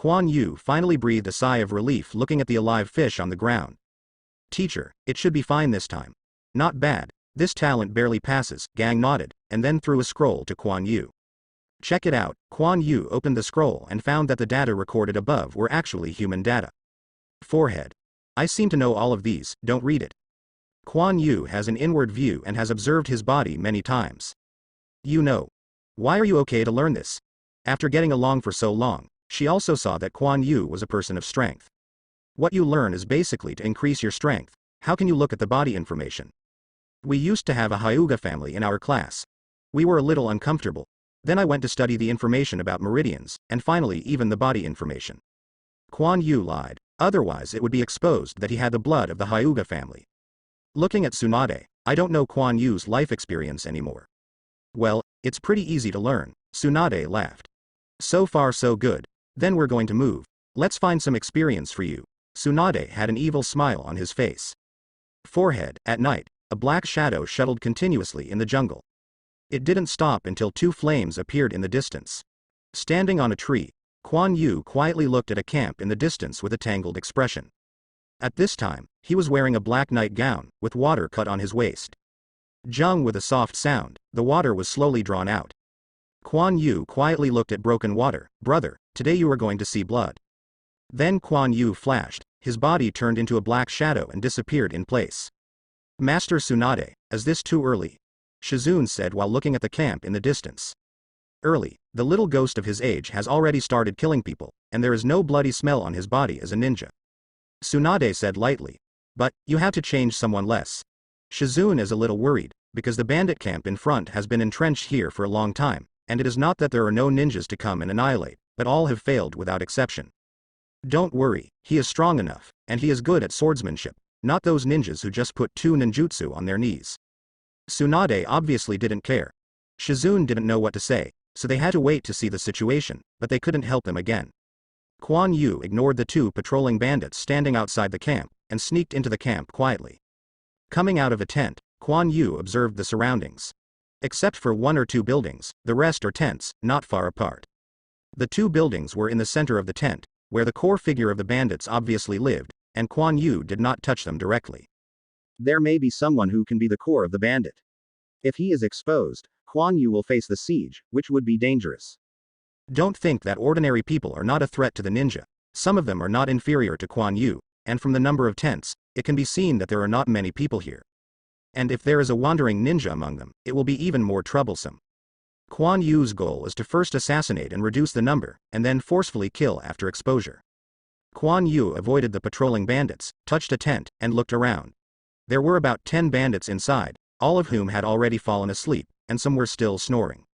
Kuan Yu finally breathed a sigh of relief looking at the alive fish on the ground. Teacher, it should be fine this time. Not bad. This talent barely passes, Gang nodded, and then threw a scroll to Kuan Yu. Check it out. Kuan Yu opened the scroll and found that the data recorded above were actually human data. Forehead. I seem to know all of these, don't read it. Kuan Yu has an inward view and has observed his body many times. You know. Why are you okay to learn this? After getting along for so long, she also saw that Kuan Yu was a person of strength. What you learn is basically to increase your strength. How can you look at the body information? We used to have a Hyuga family in our class. We were a little uncomfortable. Then I went to study the information about meridians, and finally even the body information. Kuan Yu lied. Otherwise it would be exposed that he had the blood of the Hyuga family. Looking at Tsunade, I don't know Kuan Yu's life experience anymore. Well, it's pretty easy to learn, Tsunade laughed. So far so good. Then we're going to move. Let's find some experience for you. Tsunade had an evil smile on his face. Forehead. At night, a black shadow shuttled continuously in the jungle. It didn't stop until two flames appeared in the distance. Standing on a tree, Kuan Yu quietly looked at a camp in the distance with a tangled expression. At this time, he was wearing a black nightgown, with water cut on his waist. Jung with a soft sound, the water was slowly drawn out. Kuan Yu quietly looked at broken water. Brother, today you are going to see blood. Then Kuan Yu flashed, his body turned into a black shadow and disappeared in place. Master Tsunade, is this too early? Shizune said while looking at the camp in the distance. Early, the little ghost of his age has already started killing people, and there is no bloody smell on his body as a ninja. Tsunade said lightly. But, you have to change someone less. Shizune is a little worried, because the bandit camp in front has been entrenched here for a long time, and it is not that there are no ninjas to come and annihilate, but all have failed without exception. Don't worry, he is strong enough, and he is good at swordsmanship, not those ninjas who just put two ninjutsu on their knees. Tsunade obviously didn't care. Shizune didn't know what to say, so they had to wait to see the situation, but they couldn't help him again. Kuan Yu ignored the two patrolling bandits standing outside the camp, and sneaked into the camp quietly. Coming out of a tent, Kuan Yu observed the surroundings. Except for one or two buildings, the rest are tents, not far apart. The two buildings were in the center of the tent, where the core figure of the bandits obviously lived, and Kuan Yu did not touch them directly. There may be someone who can be the core of the bandit. If he is exposed, Kuan Yu will face the siege, which would be dangerous. Don't think that ordinary people are not a threat to the ninja. Some of them are not inferior to Kuan Yu, and from the number of tents, it can be seen that there are not many people here. And if there is a wandering ninja among them, it will be even more troublesome. Kuan Yu's goal is to first assassinate and reduce the number, and then forcefully kill after exposure. Kuan Yu avoided the patrolling bandits, touched a tent, and looked around. There were about 10 bandits inside, all of whom had already fallen asleep, and some were still snoring.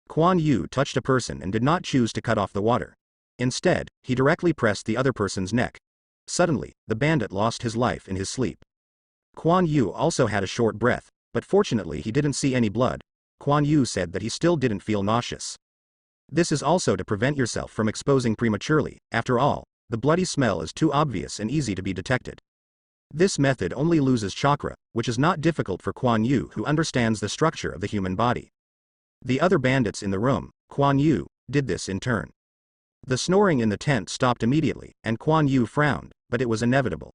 Kuan Yu touched a person and did not choose to cut off the water. Instead, he directly pressed the other person's neck. Suddenly, the bandit lost his life in his sleep. Kuan Yu also had a short breath, but fortunately he didn't see any blood. Kuan Yu said that he still didn't feel nauseous. This is also to prevent yourself from exposing prematurely. After all, the bloody smell is too obvious and easy to be detected. This method only loses chakra, which is not difficult for Kuan Yu who understands the structure of the human body. The other bandits in the room, Kuan Yu, did this in turn. The snoring in the tent stopped immediately, and Kuan Yu frowned, but it was inevitable.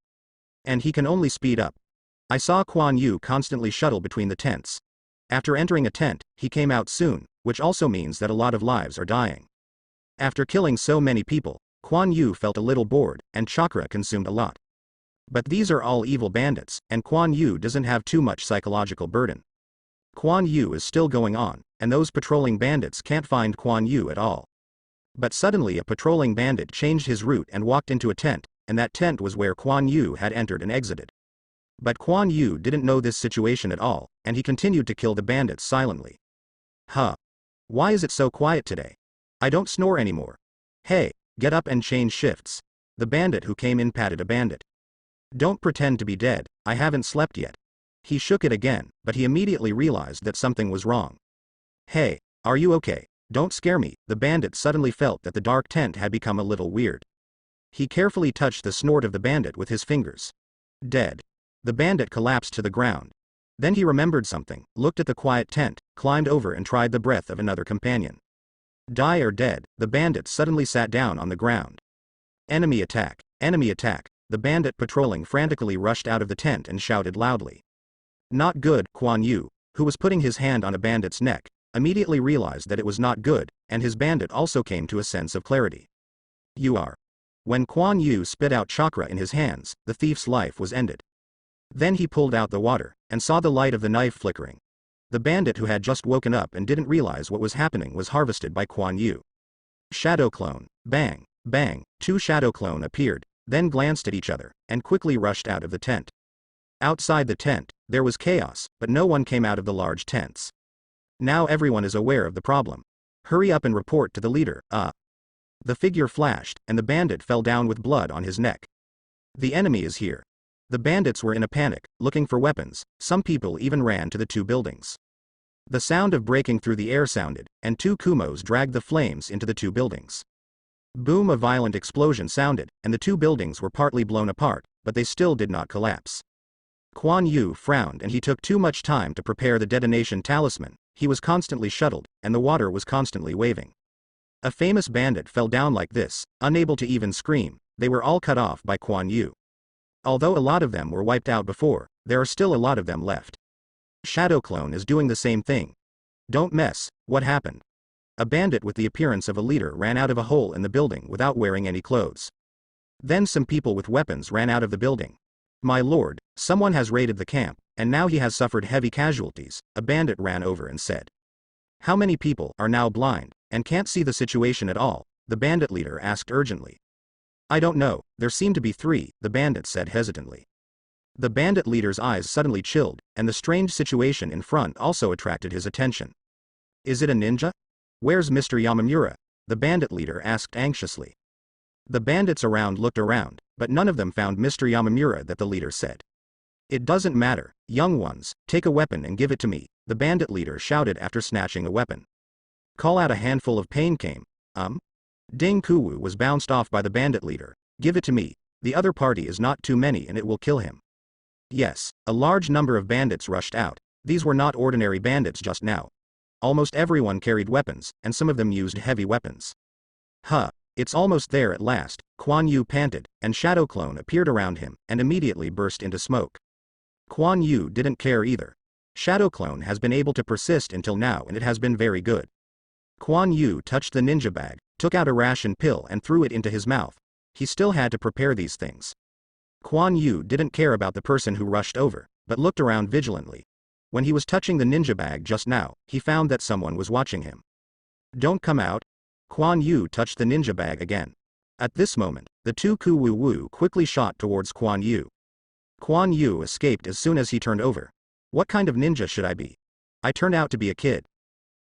And he can only speed up. I saw Kuan Yu constantly shuttle between the tents. After entering a tent, he came out soon, which also means that a lot of lives are dying. After killing so many people, Kuan Yu felt a little bored, and chakra consumed a lot. But these are all evil bandits, and Kuan Yu doesn't have too much psychological burden. Kuan Yu is still going on, and those patrolling bandits can't find Kuan Yu at all. But suddenly a patrolling bandit changed his route and walked into a tent, and that tent was where Kuan Yu had entered and exited. But Kuan Yu didn't know this situation at all, and he continued to kill the bandits silently. Huh. Why is it so quiet today? I don't snore anymore. Hey, get up and change shifts. The bandit who came in patted a bandit. Don't pretend to be dead, I haven't slept yet. He shook it again, but he immediately realized that something was wrong. Hey, are you okay? Don't scare me. The bandit suddenly felt that the dark tent had become a little weird. He carefully touched the snort of the bandit with his fingers. Dead. The bandit collapsed to the ground. Then he remembered something, looked at the quiet tent, climbed over and tried the breath of another companion. Die or dead, the bandit suddenly sat down on the ground. Enemy attack! Enemy attack! The bandit patrolling frantically rushed out of the tent and shouted loudly. Not good. Kuan Yu, who was putting his hand on a bandit's neck, immediately realized that it was not good, and his bandit also came to a sense of clarity. You are. When Kuan Yu spit out chakra in his hands, the thief's life was ended. Then he pulled out the water, and saw the light of the knife flickering. The bandit who had just woken up and didn't realize what was happening was harvested by Kuan Yu. Shadow clone. Bang, bang, two shadow clone appeared, then glanced at each other, and quickly rushed out of the tent. Outside the tent, there was chaos, but no one came out of the large tents. Now everyone is aware of the problem. Hurry up and report to the leader. The figure flashed, and the bandit fell down with blood on his neck. The enemy is here. The bandits were in a panic, looking for weapons. Some people even ran to the two buildings. The sound of breaking through the air sounded, and two kumos dragged the flames into the two buildings. Boom! A violent explosion sounded, and the two buildings were partly blown apart, but they still did not collapse. Kuan Yu frowned, and he took too much time to prepare the detonation talisman. He was constantly shuttled, and the water was constantly waving. A famous bandit fell down like this, unable to even scream. They were all cut off by Kuan Yu. Although a lot of them were wiped out before, there are still a lot of them left. Shadow Clone is doing the same thing. Don't mess. What happened? A bandit with the appearance of a leader ran out of a hole in the building without wearing any clothes. Then some people with weapons ran out of the building. My lord, someone has raided the camp, and now he has suffered heavy casualties, a bandit ran over and said. How many people are now blind, and can't see the situation at all? The bandit leader asked urgently. I don't know, there seem to be 3, the bandit said hesitantly. The bandit leader's eyes suddenly chilled, and the strange situation in front also attracted his attention. Is it a ninja? Where's Mr. Yamamura? The bandit leader asked anxiously. The bandits around looked around, but none of them found Mr. Yamamura that the leader said. It doesn't matter, young ones, take a weapon and give it to me, the bandit leader shouted after snatching a weapon. Call out a handful of pain came. Ding Kuwu was bounced off by the bandit leader. Give it to me, the other party is not too many and it will kill him. Yes, a large number of bandits rushed out. These were not ordinary bandits just now. Almost everyone carried weapons, and some of them used heavy weapons. It's almost there at last, Kuan Yu panted, and Shadow Clone appeared around him, and immediately burst into smoke. Kuan Yu didn't care either. Shadow Clone has been able to persist until now and it has been very good. Kuan Yu touched the ninja bag, took out a ration pill and threw it into his mouth. He still had to prepare these things. Kuan Yu didn't care about the person who rushed over, but looked around vigilantly. When he was touching the ninja bag just now, he found that someone was watching him. Don't come out. Kuan Yu touched the ninja bag again. At this moment, the two Kuwu Wu quickly shot towards Kuan Yu. Kuan Yu escaped as soon as he turned over. What kind of ninja should I be? I turned out to be a kid.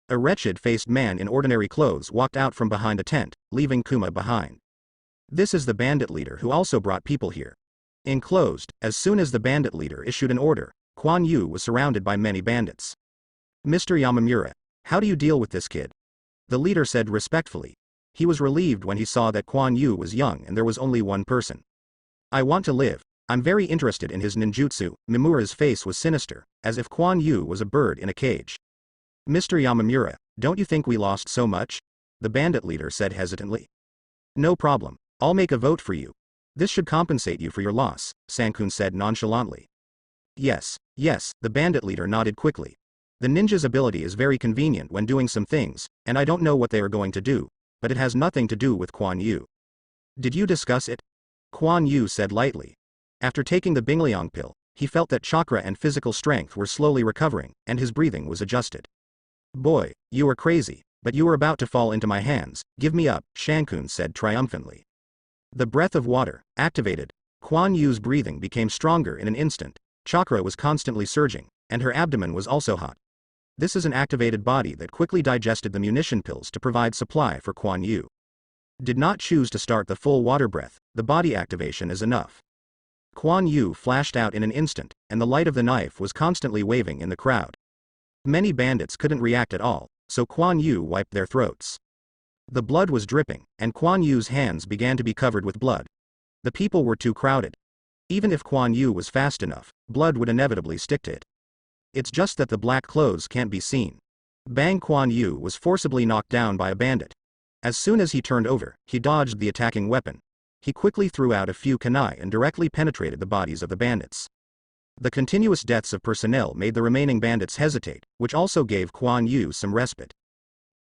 A wretched-faced man in ordinary clothes walked out from behind a tent, leaving Kuma behind. This is the bandit leader who also brought people here. Enclosed, as soon as the bandit leader issued an order, Kuan Yu was surrounded by many bandits. Mr. Yamamura, how do you deal with this kid? The leader said respectfully. He was relieved when he saw that Kuan Yu was young and there was only one person. I want to live. I'm very interested in his ninjutsu. Mimura's face was sinister, as if Kuan Yu was a bird in a cage. Mr. Yamamura, don't you think we lost so much? The bandit leader said hesitantly. No problem, I'll make a vote for you. This should compensate you for your loss, Sankun said nonchalantly. Yes, the bandit leader nodded quickly. The ninja's ability is very convenient when doing some things, and I don't know what they are going to do, but it has nothing to do with Kuan Yu. Did you discuss it? Kuan Yu said lightly. After taking the Bingliang pill, he felt that chakra and physical strength were slowly recovering, and his breathing was adjusted. Boy, you are crazy, but you are about to fall into my hands, give me up, Shankun said triumphantly. The breath of water, activated. Kuan Yu's breathing became stronger in an instant, chakra was constantly surging, and her abdomen was also hot. This is an activated body that quickly digested the munition pills to provide supply for Kuan Yu. Did not choose to start the full water breath, the body activation is enough. Kuan Yu flashed out in an instant, and the light of the knife was constantly waving in the crowd. Many bandits couldn't react at all, so Kuan Yu wiped their throats. The blood was dripping, and Kuan Yu's hands began to be covered with blood. The people were too crowded. Even if Kuan Yu was fast enough, blood would inevitably stick to it. It's just that the black clothes can't be seen. Bang! Kuan Yu was forcibly knocked down by a bandit. As soon as he turned over, he dodged the attacking weapon. he quickly threw out a few kunai and directly penetrated the bodies of the bandits. The continuous deaths of personnel made the remaining bandits hesitate, which also gave Kuan Yu some respite.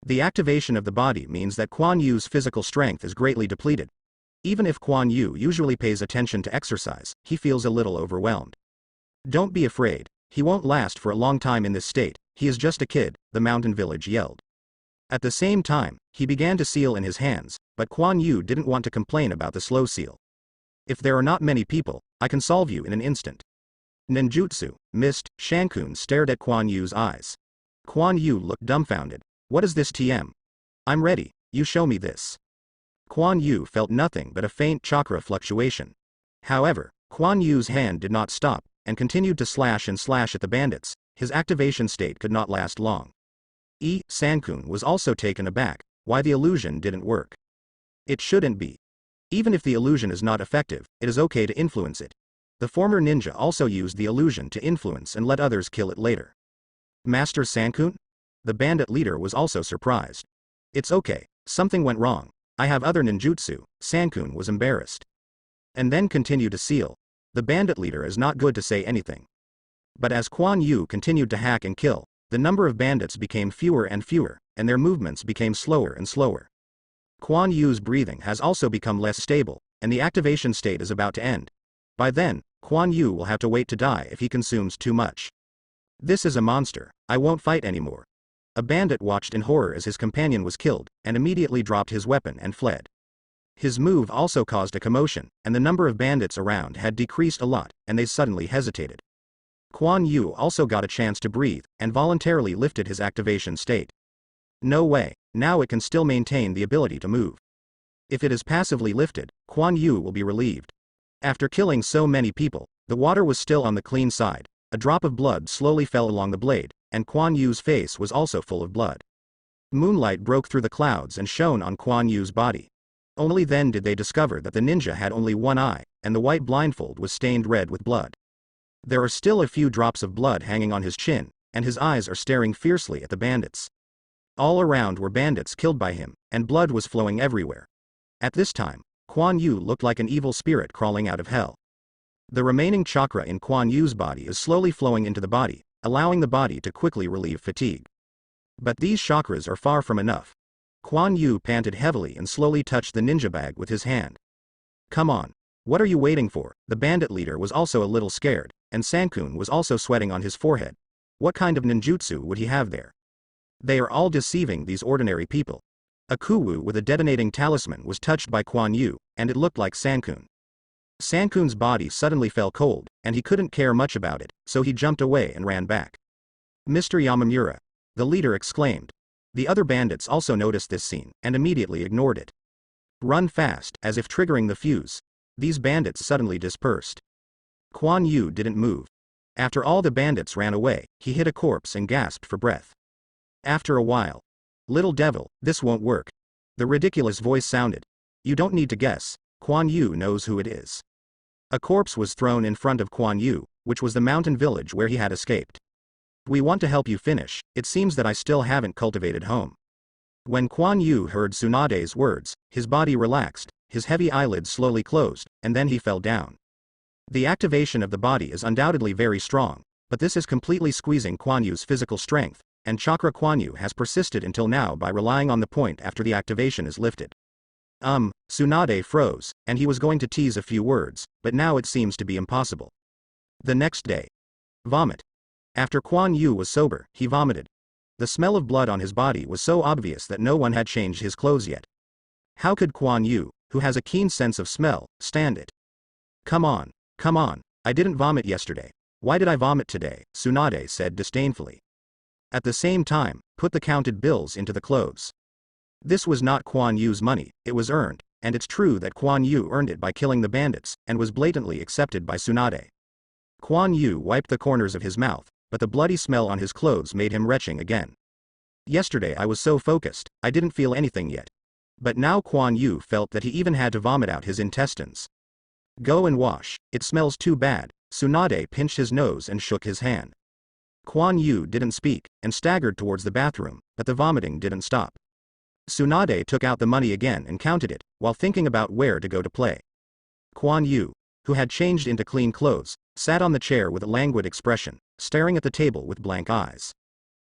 The activation of the body means that Kuan Yu's physical strength is greatly depleted. Even if Kuan Yu usually pays attention to exercise, he feels a little overwhelmed. Don't be afraid, he won't last for a long time in this state, he is just a kid, the mountain village yelled. At the same time, he began to seal in his hands, but Kuan Yu didn't want to complain about the slow seal. If there are not many people, I can solve you in an instant. Ninjutsu, mist, Shankun stared at Kuan Yu's eyes. Kuan Yu looked dumbfounded. What is this TM? I'm ready, you show me this. Kuan Yu felt nothing but a faint chakra fluctuation. However, Kuan Yu's hand did not stop, and continued to slash and slash at the bandits. His activation state could not last long. Sankun was also taken aback, why the illusion didn't work. It shouldn't be. Even if the illusion is not effective, it is okay to influence it. The former ninja also used the illusion to influence and let others kill it later. Master Sankun? The bandit leader was also surprised. It's okay, something went wrong. I have other ninjutsu. Sankun was embarrassed. And then continued to seal. The bandit leader is not good to say anything. But as Kuan Yu continued to hack and kill, the number of bandits became fewer and fewer, and their movements became slower and slower. Kuan Yu's breathing has also become less stable, and the activation state is about to end. By then, Kuan Yu will have to wait to die if he consumes too much. This is a monster, I won't fight anymore. A bandit watched in horror as his companion was killed, and immediately dropped his weapon and fled. His move also caused a commotion, and the number of bandits around had decreased a lot, and they suddenly hesitated. Kuan Yu also got a chance to breathe, and voluntarily lifted his activation state. No way, now it can still maintain the ability to move. If it is passively lifted, Kuan Yu will be relieved. After killing so many people, the water was still on the clean side, a drop of blood slowly fell along the blade, and Kuan Yu's face was also full of blood. Moonlight broke through the clouds and shone on Kuan Yu's body. Only then did they discover that the ninja had only one eye, and the white blindfold was stained red with blood. There are still a few drops of blood hanging on his chin, and his eyes are staring fiercely at the bandits. All around were bandits killed by him, and blood was flowing everywhere. At this time, Kuan Yu looked like an evil spirit crawling out of hell. The remaining chakra in Kuan Yu's body is slowly flowing into the body, allowing the body to quickly relieve fatigue. But these chakras are far from enough. Kuan Yu panted heavily and slowly touched the ninja bag with his hand. Come on. What are you waiting for? The bandit leader was also a little scared, and Sankun was also sweating on his forehead. What kind of ninjutsu would he have there? They are all deceiving these ordinary people. A kuwu with a detonating talisman was touched by Kuan Yu, and it looked like Sankun. Sankun's body suddenly fell cold, and he couldn't care much about it, so he jumped away and ran back. Mr. Yamamura, the leader exclaimed. The other bandits also noticed this scene, and immediately ignored it. Run fast, as if triggering the fuse. These bandits suddenly dispersed. Kuan Yu didn't move. After all the bandits ran away, he hit a corpse and gasped for breath. After a while. Little devil, this won't work. The ridiculous voice sounded. You don't need to guess, Kuan Yu knows who it is. A corpse was thrown in front of Kuan Yu, which was the mountain village where he had escaped. We want to help you finish, it seems that I still haven't cultivated home. When Kuan Yu heard Tsunade's words, his body relaxed, his heavy eyelids slowly closed, and then he fell down. The activation of the body is undoubtedly very strong, but this is completely squeezing Kuan Yu's physical strength, and chakra Kuan Yu has persisted until now by relying on the point after the activation is lifted. Tsunade froze, and he was going to tease a few words, but now it seems to be impossible. The next day. Vomit. After Kuan Yu was sober, he vomited. The smell of blood on his body was so obvious that no one had changed his clothes yet. How could Kuan Yu, who has a keen sense of smell, stand it? Come on, I didn't vomit yesterday. Why did I vomit today? Tsunade said disdainfully. At the same time, put the counted bills into the clothes. This was not Kuan Yu's money, it was earned, and it's true that Kuan Yu earned it by killing the bandits, and was blatantly accepted by Tsunade. Kuan Yu wiped the corners of his mouth, but the bloody smell on his clothes made him retching again. Yesterday I was so focused, I didn't feel anything yet. But now Kuan Yu felt that he even had to vomit out his intestines. Go and wash, it smells too bad. Tsunade pinched his nose and shook his hand. Kuan Yu didn't speak, and staggered towards the bathroom, but the vomiting didn't stop. Tsunade took out the money again and counted it, while thinking about where to go to play. Kuan Yu, who had changed into clean clothes, sat on the chair with a languid expression, staring at the table with blank eyes.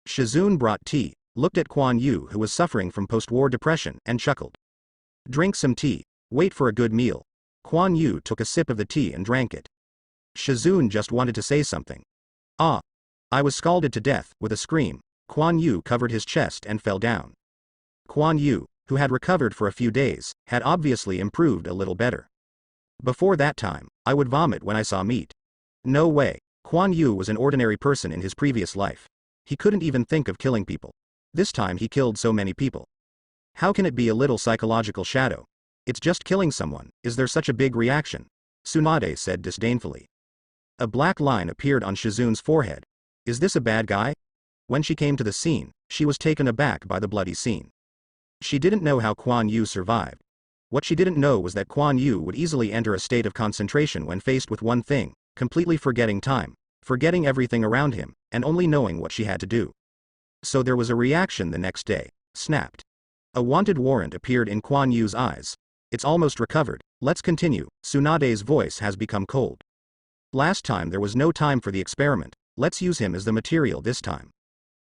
Shizun brought tea, looked at Kuan Yu who was suffering from post-war depression, and chuckled. Drink some tea, wait for a good meal. Kuan Yu took a sip of the tea and drank it. Shizun just wanted to say something. Ah! I was scalded to death. With a scream, Kuan Yu covered his chest and fell down. Kuan Yu, who had recovered for a few days, had obviously improved a little better. Before that time, I would vomit when I saw meat. No way. Kuan Yu was an ordinary person in his previous life. He couldn't even think of killing people. This time he killed so many people. How can it be a little psychological shadow? It's just killing someone. Is there such a big reaction? Tsunade said disdainfully. A black line appeared on Shizun's forehead. Is this a bad guy? When she came to the scene, she was taken aback by the bloody scene. She didn't know how Kuan Yu survived. What she didn't know was that Kuan Yu would easily enter a state of concentration when faced with one thing, completely forgetting time, forgetting everything around him, and only knowing what she had to do. So there was a reaction the next day. Snapped. A wanted warrant appeared in Kuan Yu's eyes. It's almost recovered. Let's continue. Tsunade's voice has become cold. Last time there was no time for the experiment. Let's use him as the material this time.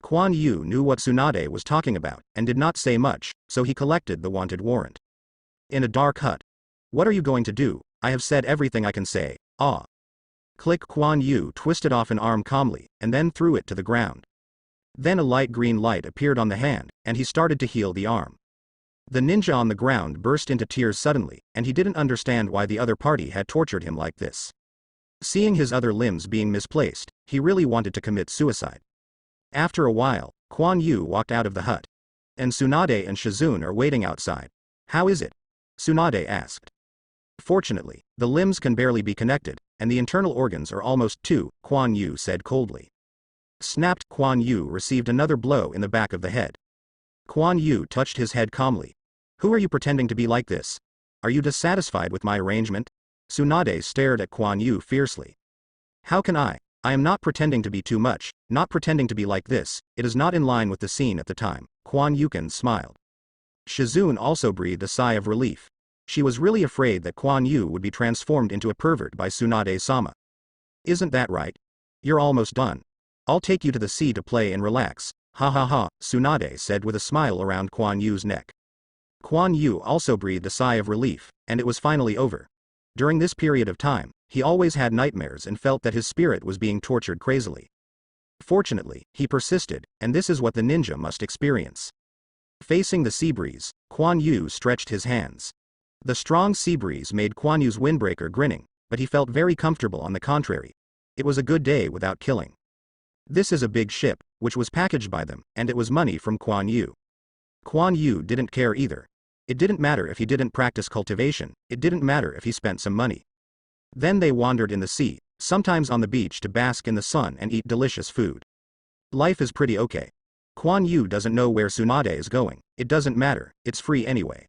Kuan Yu knew what Tsunade was talking about, and did not say much, so he collected the wanted warrant. In a dark hut. What are you going to do? I have said everything I can say. Ah. Click. Kuan Yu twisted off an arm calmly, and then threw it to the ground. Then a light green light appeared on the hand, and he started to heal the arm. The ninja on the ground burst into tears suddenly, and he didn't understand why the other party had tortured him like this. Seeing his other limbs being misplaced, he really wanted to commit suicide. After a while, Kuan Yu walked out of the hut. And Tsunade and Shizun are waiting outside. How is it? Tsunade asked. Fortunately, the limbs can barely be connected, and the internal organs are almost too, Kuan Yu said coldly. Snapped. Kuan Yu received another blow in the back of the head. Kuan Yu touched his head calmly. Who are you pretending to be like this? Are you dissatisfied with my arrangement? Tsunade stared at Kuan Yu fiercely. How can I? I am not pretending to be too much, not pretending to be like this. It is not in line with the scene at the time. Kuan Yuken smiled. Shizun also breathed a sigh of relief. She was really afraid that Kuan Yu would be transformed into a pervert by Tsunade-sama. Isn't that right? You're almost done. I'll take you to the sea to play and relax. Ha ha ha, Tsunade said with a smile around Kuan Yu's neck. Kuan Yu also breathed a sigh of relief, and it was finally over. During this period of time, he always had nightmares and felt that his spirit was being tortured crazily. Fortunately, he persisted, and this is what the ninja must experience. Facing the sea breeze, Kuan Yu stretched his hands. The strong sea breeze made Kuan Yu's windbreaker grinning, but he felt very comfortable on the contrary. It was a good day without killing. This is a big ship, which was packaged by them, and it was money from Kuan Yu. Kuan Yu didn't care either. It didn't matter if he didn't practice cultivation, it didn't matter if he spent some money. Then they wandered in the sea, sometimes on the beach to bask in the sun and eat delicious food. Life is pretty okay. Kuan Yu doesn't know where Tsunade is going, it doesn't matter, it's free anyway.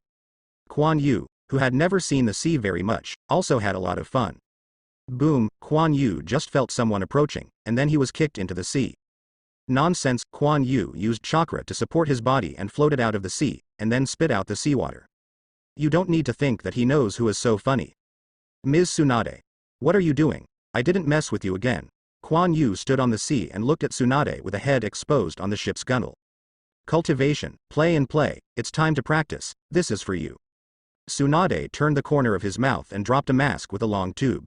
Kuan Yu, who had never seen the sea very much, also had a lot of fun. Boom, Kuan Yu just felt someone approaching, and then he was kicked into the sea. Nonsense. Kuan Yu used chakra to support his body and floated out of the sea, and then spit out the seawater. You don't need to think that he knows who is so funny. Ms. Tsunade. What are you doing? I didn't mess with you again. Kuan Yu stood on the sea and looked at Tsunade with a head exposed on the ship's gunwale. Cultivation, play and play, it's time to practice, this is for you. Tsunade turned the corner of his mouth and dropped a mask with a long tube.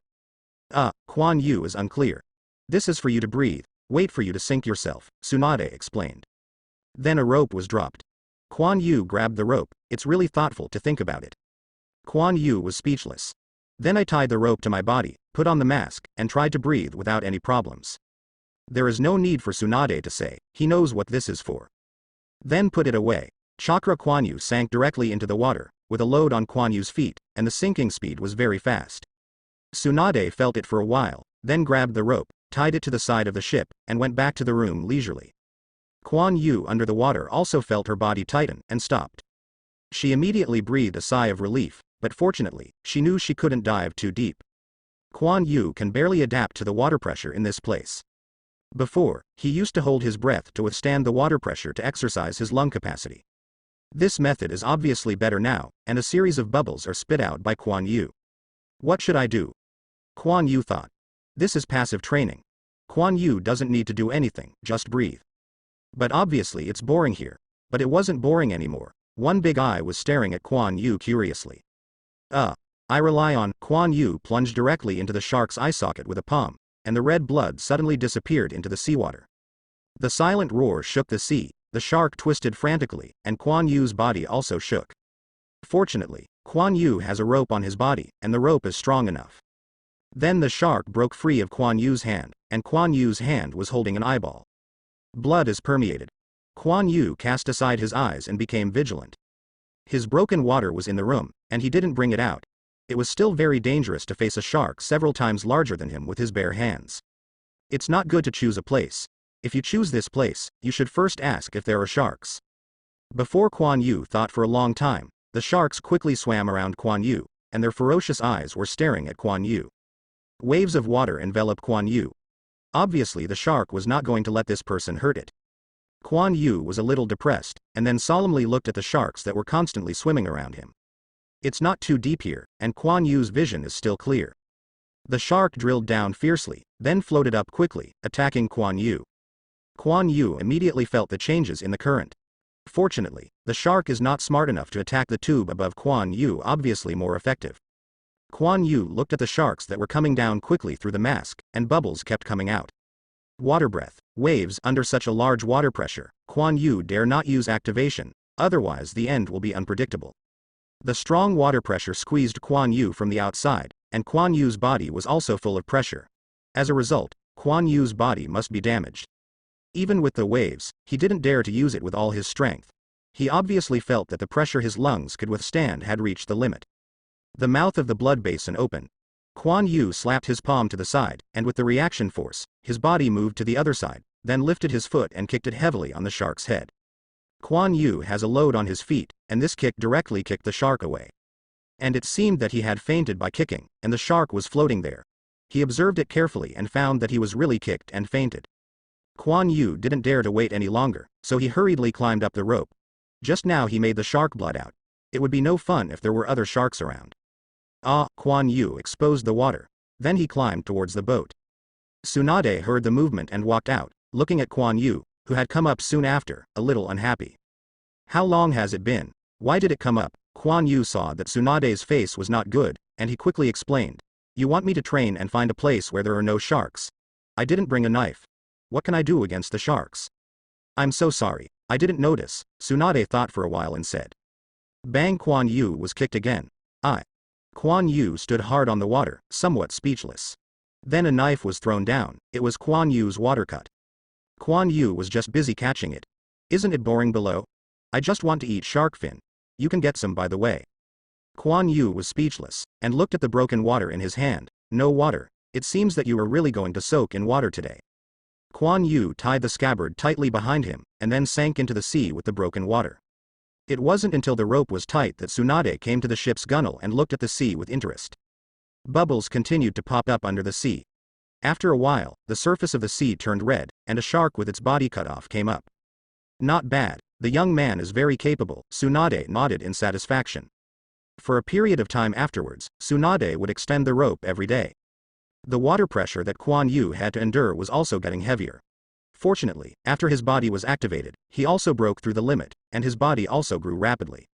Kuan Yu is unclear. This is for you to breathe, wait for you to sink yourself, Tsunade explained. Then a rope was dropped. Kuan Yu grabbed the rope, it's really thoughtful to think about it. Kuan Yu was speechless. Then I tied the rope to my body, put on the mask, and tried to breathe without any problems. There is no need for Tsunade to say, he knows what this is for. Then put it away. Chakra. Kuan Yu sank directly into the water, with a load on Kuan Yu's feet, and the sinking speed was very fast. Tsunade felt it for a while, then grabbed the rope, tied it to the side of the ship, and went back to the room leisurely. Kuan Yu under the water also felt her body tighten and stopped. She immediately breathed a sigh of relief, but fortunately, she knew she couldn't dive too deep. Kuan Yu can barely adapt to the water pressure in this place. Before, he used to hold his breath to withstand the water pressure to exercise his lung capacity. This method is obviously better now, and a series of bubbles are spit out by Kuan Yu. What should I do? Kuan Yu thought. This is passive training. Kuan Yu doesn't need to do anything, just breathe. But obviously it's boring here. But it wasn't boring anymore. One big eye was staring at Kuan Yu curiously. I rely on. Kuan Yu plunged directly into the shark's eye socket with a palm, and the red blood suddenly disappeared into the seawater. The silent roar shook the sea, the shark twisted frantically, and Kuan Yu's body also shook. Fortunately, Kuan Yu has a rope on his body, and the rope is strong enough. Then the shark broke free of Kuan Yu's hand, and Kuan Yu's hand was holding an eyeball. Blood is permeated. Kuan Yu cast aside his eyes and became vigilant. His broken water was in the room, and he didn't bring it out. It was still very dangerous to face a shark several times larger than him with his bare hands. It's not good to choose a place. If you choose this place, you should first ask if there are sharks. Before Kuan Yu thought for a long time, the sharks quickly swam around Kuan Yu, and their ferocious eyes were staring at Kuan Yu. Waves of water enveloped Kuan Yu. Obviously the shark was not going to let this person hurt it. Kuan Yu was a little depressed, and then solemnly looked at the sharks that were constantly swimming around him. It's not too deep here, and Kuan Yu's vision is still clear. The shark drilled down fiercely, then floated up quickly, attacking Kuan Yu. Kuan Yu immediately felt the changes in the current. Fortunately, the shark is not smart enough to attack the tube above Kuan Yu, obviously more effective. Kuan Yu looked at the sharks that were coming down quickly through the mask, and bubbles kept coming out. Water breath, waves under such a large water pressure. Kuan Yu dare not use activation, otherwise the end will be unpredictable. The strong water pressure squeezed Kuan Yu from the outside, and Kuan Yu's body was also full of pressure. As a result, Kuan Yu's body must be damaged. Even with the waves, he didn't dare to use it with all his strength. He obviously felt that the pressure his lungs could withstand had reached the limit. The mouth of the blood basin opened. Kuan Yu slapped his palm to the side, and with the reaction force, his body moved to the other side, then lifted his foot and kicked it heavily on the shark's head. Kuan Yu has a load on his feet, and this kick directly kicked the shark away. And it seemed that he had fainted by kicking, and the shark was floating there. He observed it carefully and found that he was really kicked and fainted. Kuan Yu didn't dare to wait any longer, so he hurriedly climbed up the rope. Just now he made the shark blood out. It would be no fun if there were other sharks around. Kuan Yu exposed the water. Then he climbed towards the boat. Tsunade heard the movement and walked out, looking at Kuan Yu, who had come up soon after, a little unhappy. How long has it been? Why did it come up? Kuan Yu saw that Tsunade's face was not good, and he quickly explained. You want me to train and find a place where there are no sharks? I didn't bring a knife. What can I do against the sharks? I'm so sorry, I didn't notice. Tsunade thought for a while and said. Bang! Kuan Yu was kicked again. Kuan Yu stood hard on the water, somewhat speechless. Then a knife was thrown down. It was Kuan Yu's water cut. Kuan Yu was just busy catching it. Isn't it boring below? I just want to eat shark fin. You can get some by the way. Kuan Yu was speechless, and looked at the broken water in his hand. No water. It seems that you are really going to soak in water today. Kuan Yu tied the scabbard tightly behind him, and then sank into the sea with the broken water. It wasn't until the rope was tight that Tsunade came to the ship's gunwale and looked at the sea with interest. Bubbles continued to pop up under the sea. After a while, the surface of the sea turned red, and a shark with its body cut off came up. Not bad, the young man is very capable. Tsunade nodded in satisfaction. For a period of time afterwards, Tsunade would extend the rope every day. The water pressure that Kuan Yu had to endure was also getting heavier. Fortunately, after his body was activated, he also broke through the limit, and his body also grew rapidly.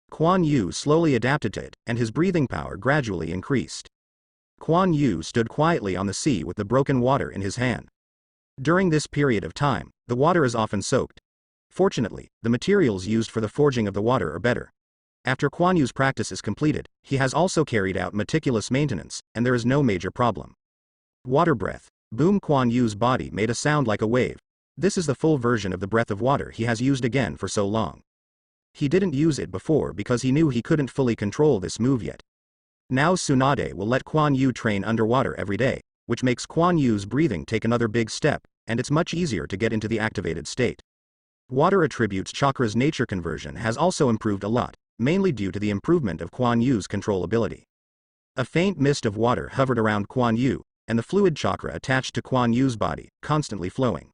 Kuan Yu slowly adapted to it, and his breathing power gradually increased. Kuan Yu stood quietly on the sea with the broken water in his hand. During this period of time, the water is often soaked. Fortunately, the materials used for the forging of the water are better. After Kuan Yu's practice is completed, he has also carried out meticulous maintenance, and there is no major problem. Water breath. Boom! Kuan Yu's body made a sound like a wave. This is the full version of the breath of water he has used again for so long. He didn't use it before because he knew he couldn't fully control this move yet. Now Tsunade will let Kuan Yu train underwater every day, which makes Kuan Yu's breathing take another big step, and it's much easier to get into the activated state. Water attributes chakra's nature conversion has also improved a lot, mainly due to the improvement of Kuan Yu's control ability. A faint mist of water hovered around Kuan Yu, and the fluid chakra attached to Kuan Yu's body, constantly flowing.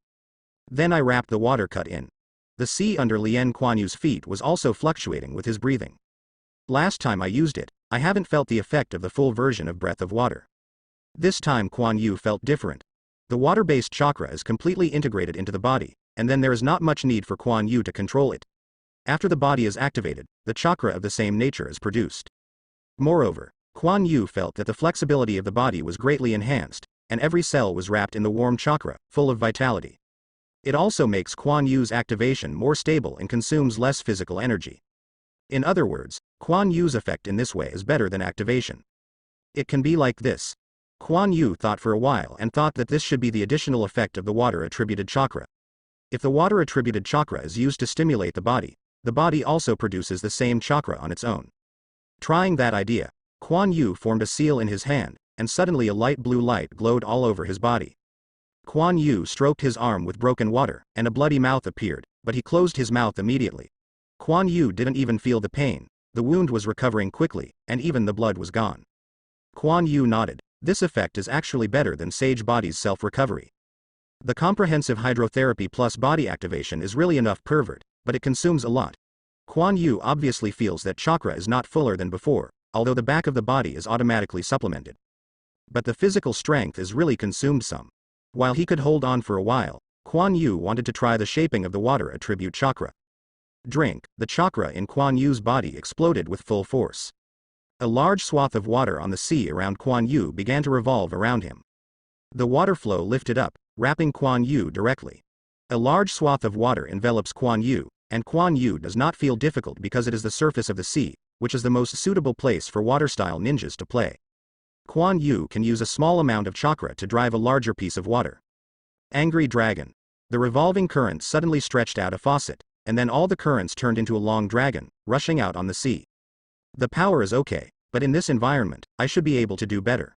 Then I wrapped the water cut in. The sea under Lien Kuan Yu's feet was also fluctuating with his breathing. Last time I used it, I haven't felt the effect of the full version of Breath of Water. This time Kuan Yu felt different. The water-based chakra is completely integrated into the body, and then there is not much need for Kuan Yu to control it. After the body is activated, the chakra of the same nature is produced. Moreover, Kuan Yu felt that the flexibility of the body was greatly enhanced, and every cell was wrapped in the warm chakra, full of vitality. It also makes Kuan Yu's activation more stable and consumes less physical energy. In other words, Kuan Yu's effect in this way is better than activation. It can be like this. Kuan Yu thought for a while and thought that this should be the additional effect of the water-attributed chakra. If the water-attributed chakra is used to stimulate the body also produces the same chakra on its own. Trying that idea, Kuan Yu formed a seal in his hand, and suddenly a light blue light glowed all over his body. Kuan Yu stroked his arm with broken water, and a bloody mouth appeared, but he closed his mouth immediately. Kuan Yu didn't even feel the pain, the wound was recovering quickly, and even the blood was gone. Kuan Yu nodded. This effect is actually better than Sage Body's self-recovery. The comprehensive hydrotherapy plus body activation is really enough pervert, but it consumes a lot. Kuan Yu obviously feels that chakra is not fuller than before, although the back of the body is automatically supplemented. But the physical strength is really consumed some. While he could hold on for a while, Kuan Yu wanted to try the shaping of the water attribute chakra. Drink, the chakra in Kuan Yu's body exploded with full force. A large swath of water on the sea around Kuan Yu began to revolve around him. The water flow lifted up, wrapping Kuan Yu directly. A large swath of water envelops Kuan Yu, and Kuan Yu does not feel difficult because it is the surface of the sea, which is the most suitable place for water-style ninjas to play. Kuan Yu can use a small amount of chakra to drive a larger piece of water. Angry Dragon. The revolving current suddenly stretched out a faucet, and then all the currents turned into a long dragon, rushing out on the sea. The power is okay, but in this environment, I should be able to do better.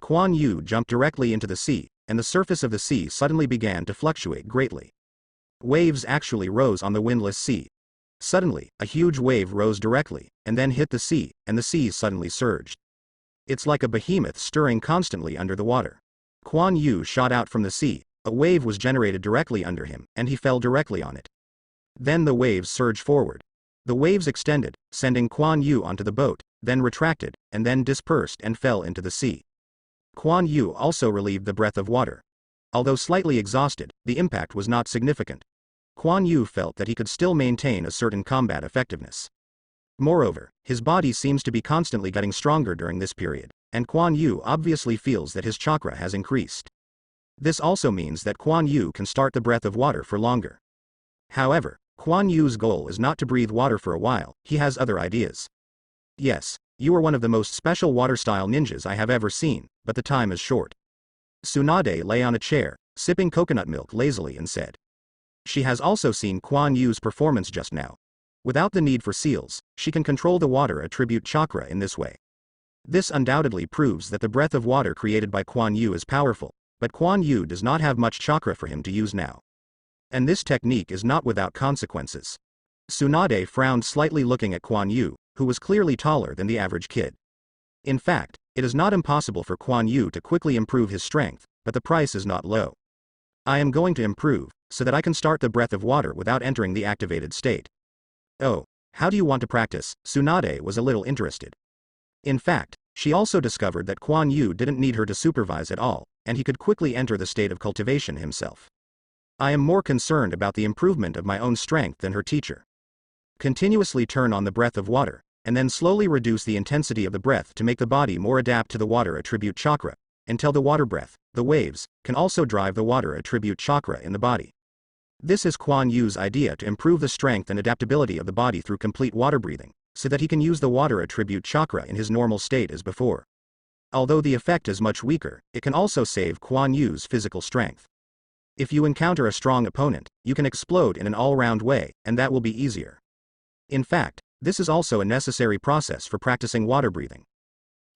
Kuan Yu jumped directly into the sea, and the surface of the sea suddenly began to fluctuate greatly. Waves actually rose on the windless sea. Suddenly, a huge wave rose directly, and then hit the sea, and the sea suddenly surged. It's like a behemoth stirring constantly under the water. Kuan Yu shot out from the sea, a wave was generated directly under him, and he fell directly on it. Then the waves surged forward. The waves extended, sending Kuan Yu onto the boat, then retracted, and then dispersed and fell into the sea. Kuan Yu also relieved the breath of water. Although slightly exhausted, the impact was not significant. Kuan Yu felt that he could still maintain a certain combat effectiveness. Moreover, his body seems to be constantly getting stronger during this period, and Kuan Yu obviously feels that his chakra has increased. This also means that Kuan Yu can start the breath of water for longer. However, Kuan Yu's goal is not to breathe water for a while, he has other ideas. Yes, you are one of the most special water-style ninjas I have ever seen, but the time is short. Tsunade lay on a chair, sipping coconut milk lazily and said. She has also seen Kuan Yu's performance just now. Without the need for seals, she can control the water attribute chakra in this way. This undoubtedly proves that the breath of water created by Kuan Yu is powerful, but Kuan Yu does not have much chakra for him to use now. And this technique is not without consequences. Tsunade frowned slightly looking at Kuan Yu, who was clearly taller than the average kid. In fact, it is not impossible for Kuan Yu to quickly improve his strength, but the price is not low. I am going to improve, so that I can start the breath of water without entering the activated state. Oh, how do you want to practice? Tsunade was a little interested. In fact, she also discovered that Kuan Yu didn't need her to supervise at all, and he could quickly enter the state of cultivation himself. I am more concerned about the improvement of my own strength than her teacher. Continuously turn on the breath of water, and then slowly reduce the intensity of the breath to make the body more adapt to the water attribute chakra, until the water breath, the waves, can also drive the water attribute chakra in the body. This is Kuan Yu's idea to improve the strength and adaptability of the body through complete water breathing, so that he can use the water attribute chakra in his normal state as before. Although the effect is much weaker, it can also save Kuan Yu's physical strength. If you encounter a strong opponent, you can explode in an all-round way, and that will be easier. In fact, this is also a necessary process for practicing water breathing.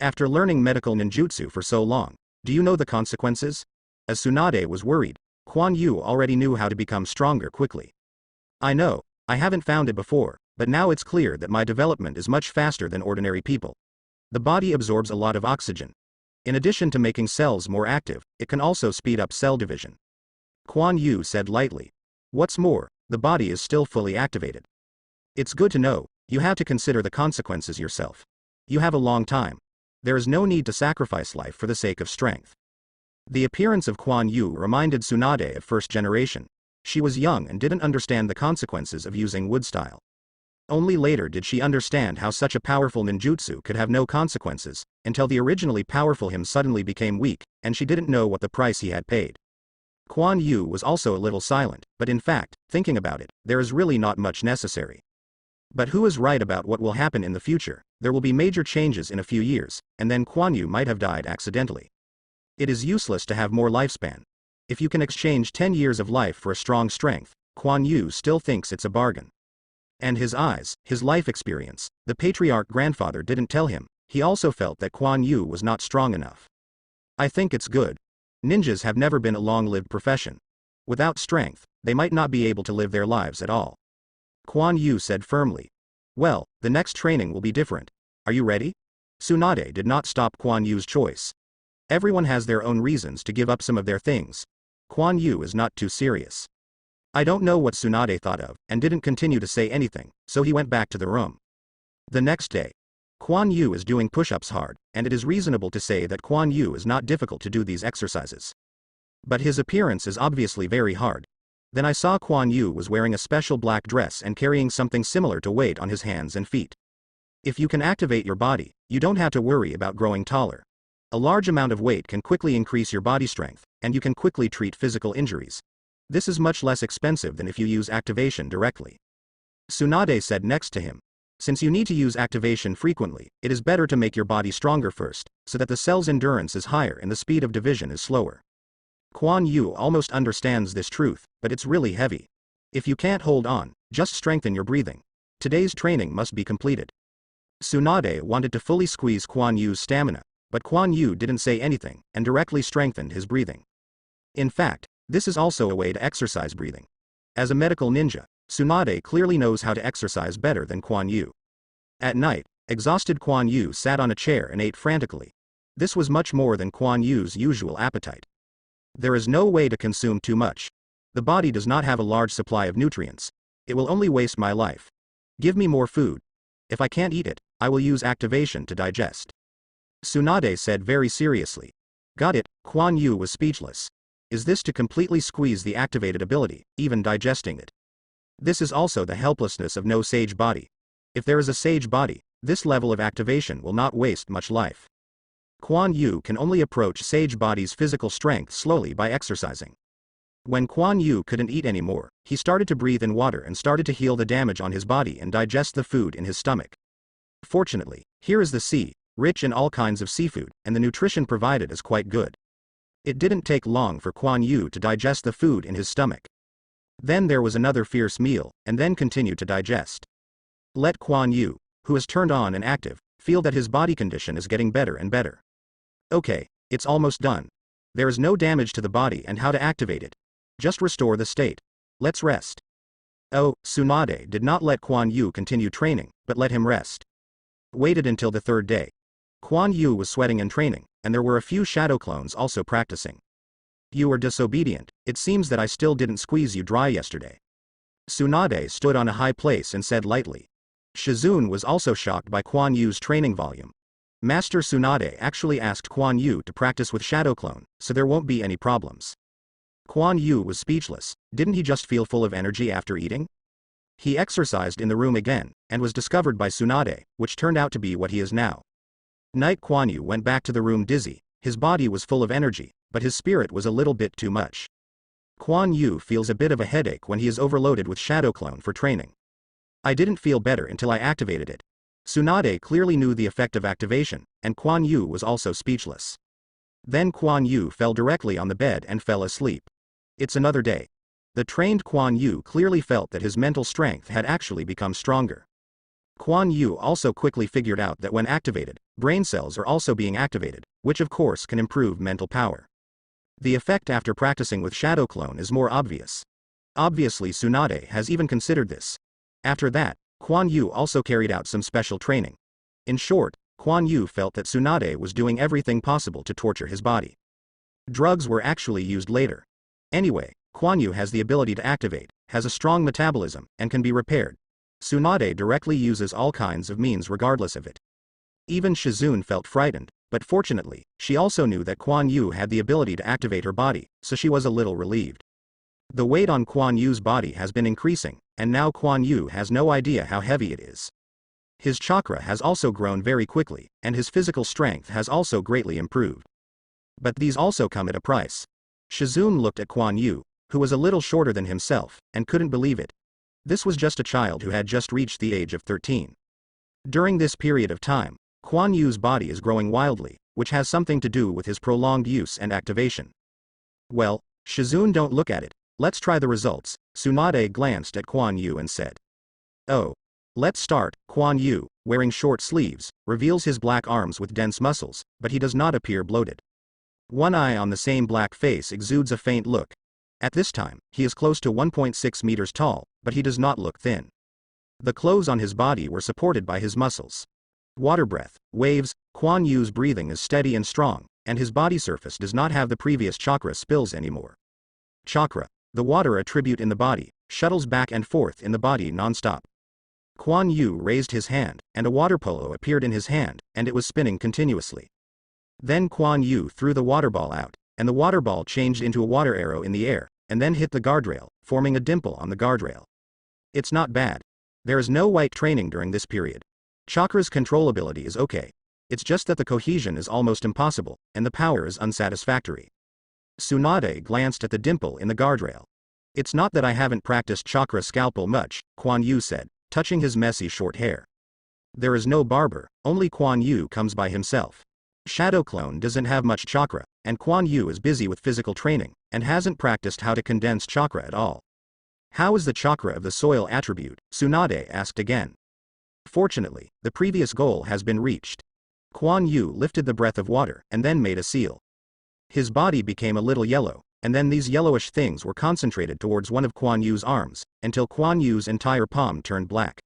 After learning medical ninjutsu for so long, do you know the consequences? As Tsunade was worried, Kuan Yu already knew how to become stronger quickly. I know, I haven't found it before, but now it's clear that my development is much faster than ordinary people. The body absorbs a lot of oxygen. In addition to making cells more active, it can also speed up cell division. Kuan Yu said lightly. What's more, the body is still fully activated. It's good to know, you have to consider the consequences yourself. You have a long time. There is no need to sacrifice life for the sake of strength. The appearance of Kuan Yu reminded Tsunade of first generation. She was young and didn't understand the consequences of using wood style. Only later did she understand how such a powerful ninjutsu could have no consequences, until the originally powerful him suddenly became weak, and she didn't know what the price he had paid. Kuan Yu was also a little silent, but in fact, thinking about it, there is really not much necessary. But who is right about what will happen in the future? There will be major changes in a few years, and then Kuan Yu might have died accidentally. It is useless to have more lifespan. If you can exchange 10 years of life for a strong strength, Kuan Yu still thinks it's a bargain. And his eyes, his life experience, the patriarch grandfather didn't tell him, he also felt that Kuan Yu was not strong enough. I think it's good. Ninjas have never been a long-lived profession. Without strength, they might not be able to live their lives at all. Kuan Yu said firmly. Well, the next training will be different. Are you ready? Tsunade did not stop Kuan Yu's choice. Everyone has their own reasons to give up some of their things. Kuan Yu is not too serious. I don't know what Tsunade thought of, and didn't continue to say anything, so he went back to the room. The next day, Kuan Yu is doing push-ups hard, and it is reasonable to say that Kuan Yu is not difficult to do these exercises. But his appearance is obviously very hard. Then I saw Kuan Yu was wearing a special black dress and carrying something similar to weight on his hands and feet. If you can activate your body, you don't have to worry about growing taller. A large amount of weight can quickly increase your body strength, and you can quickly treat physical injuries. This is much less expensive than if you use activation directly. Tsunade said next to him. Since you need to use activation frequently, it is better to make your body stronger first, so that the cell's endurance is higher and the speed of division is slower. Kuan Yu almost understands this truth, but it's really heavy. If you can't hold on, just strengthen your breathing. Today's training must be completed. Tsunade wanted to fully squeeze Kuan Yu's stamina, but Kuan Yu didn't say anything, and directly strengthened his breathing. In fact, this is also a way to exercise breathing. As a medical ninja, Tsunade clearly knows how to exercise better than Kuan Yu. At night, exhausted Kuan Yu sat on a chair and ate frantically. This was much more than Kuan Yu's usual appetite. There is no way to consume too much. The body does not have a large supply of nutrients. It will only waste my life. Give me more food. If I can't eat it, I will use activation to digest. Tsunade said very seriously. Got it. Kuan Yu was speechless. Is this to completely squeeze the activated ability, even digesting it? This is also the helplessness of no sage body. If there is a sage body, this level of activation will not waste much life. Kuan Yu can only approach sage body's physical strength slowly by exercising. When Kuan Yu couldn't eat anymore, he started to breathe in water and started to heal the damage on his body and digest the food in his stomach. Fortunately, here is the sea, rich in all kinds of seafood, and the nutrition provided is quite good. It didn't take long for Kuan Yu to digest the food in his stomach. Then there was another fierce meal, and then continued to digest. Let Kuan Yu, who is turned on and active, feel that his body condition is getting better and better. Okay, it's almost done. There is no damage to the body and how to activate it. Just restore the state. Let's rest. Oh, Tsunade did not let Kuan Yu continue training, but let him rest. Waited until the third day. Kuan Yu was sweating and training, and there were a few shadow clones also practicing. You are disobedient. It seems that I still didn't squeeze you dry yesterday. Tsunade stood on a high place and said lightly. Shizune was also shocked by Kuan Yu's training volume. Master Tsunade actually asked Kuan Yu to practice with Shadow Clone, so there won't be any problems. Kuan Yu was speechless. Didn't he just feel full of energy after eating? He exercised in the room again, and was discovered by Tsunade, which turned out to be what he is now. Night Kuan Yu went back to the room dizzy. His body was full of energy, but his spirit was a little bit too much. Kuan Yu feels a bit of a headache when he is overloaded with Shadow Clone for training. I didn't feel better until I activated it. Tsunade clearly knew the effect of activation, and Kuan Yu was also speechless. Then Kuan Yu fell directly on the bed and fell asleep. It's another day. The trained Kuan Yu clearly felt that his mental strength had actually become stronger. Kuan Yu also quickly figured out that when activated, brain cells are also being activated, which of course can improve mental power. The effect after practicing with Shadow Clone is more obvious. Obviously Tsunade has even considered this. After that, Kuan Yu also carried out some special training. In short, Kuan Yu felt that Tsunade was doing everything possible to torture his body. Drugs were actually used later. Anyway, Kuan Yu has the ability to activate, has a strong metabolism, and can be repaired. Tsunade directly uses all kinds of means regardless of it. Even Shizun felt frightened, but fortunately, she also knew that Kuan Yu had the ability to activate her body, so she was a little relieved. The weight on Kuan Yu's body has been increasing, and now Kuan Yu has no idea how heavy it is. His chakra has also grown very quickly, and his physical strength has also greatly improved. But these also come at a price. Shizun looked at Kuan Yu, who was a little shorter than himself, and couldn't believe it. This was just a child who had just reached the age of 13. During this period of time, Kuan Yu's body is growing wildly, which has something to do with his prolonged use and activation. Well, Shizun, don't look at it, let's try the results. Tsunade glanced at Kuan Yu and said. Oh. Let's start. Kuan Yu, wearing short sleeves, reveals his black arms with dense muscles, but he does not appear bloated. One eye on the same black face exudes a faint look. At this time, he is close to 1.6 meters tall, but he does not look thin. The clothes on his body were supported by his muscles. Water breath, waves. Kuan Yu's breathing is steady and strong, and his body surface does not have the previous chakra spills anymore. Chakra, the water attribute in the body, shuttles back and forth in the body non-stop. Kuan Yu raised his hand, and a water polo appeared in his hand, and it was spinning continuously. Then Kuan Yu threw the water ball out, and the water ball changed into a water arrow in the air, and then hit the guardrail, forming a dimple on the guardrail. It's not bad. There is no white training during this period. Chakra's controllability is okay. It's just that the cohesion is almost impossible, and the power is unsatisfactory. Tsunade glanced at the dimple in the guardrail. It's not that I haven't practiced chakra scalpel much, Kuan Yu said, touching his messy short hair. There is no barber, only Kuan Yu comes by himself. Shadow Clone doesn't have much chakra, and Kuan Yu is busy with physical training, and hasn't practiced how to condense chakra at all. How is the chakra of the soil attribute? Tsunade asked again. Fortunately, the previous goal has been reached. Kuan Yu lifted the breath of water, and then made a seal. His body became a little yellow, and then these yellowish things were concentrated towards one of Kuan Yu's arms, until Kuan Yu's entire palm turned black.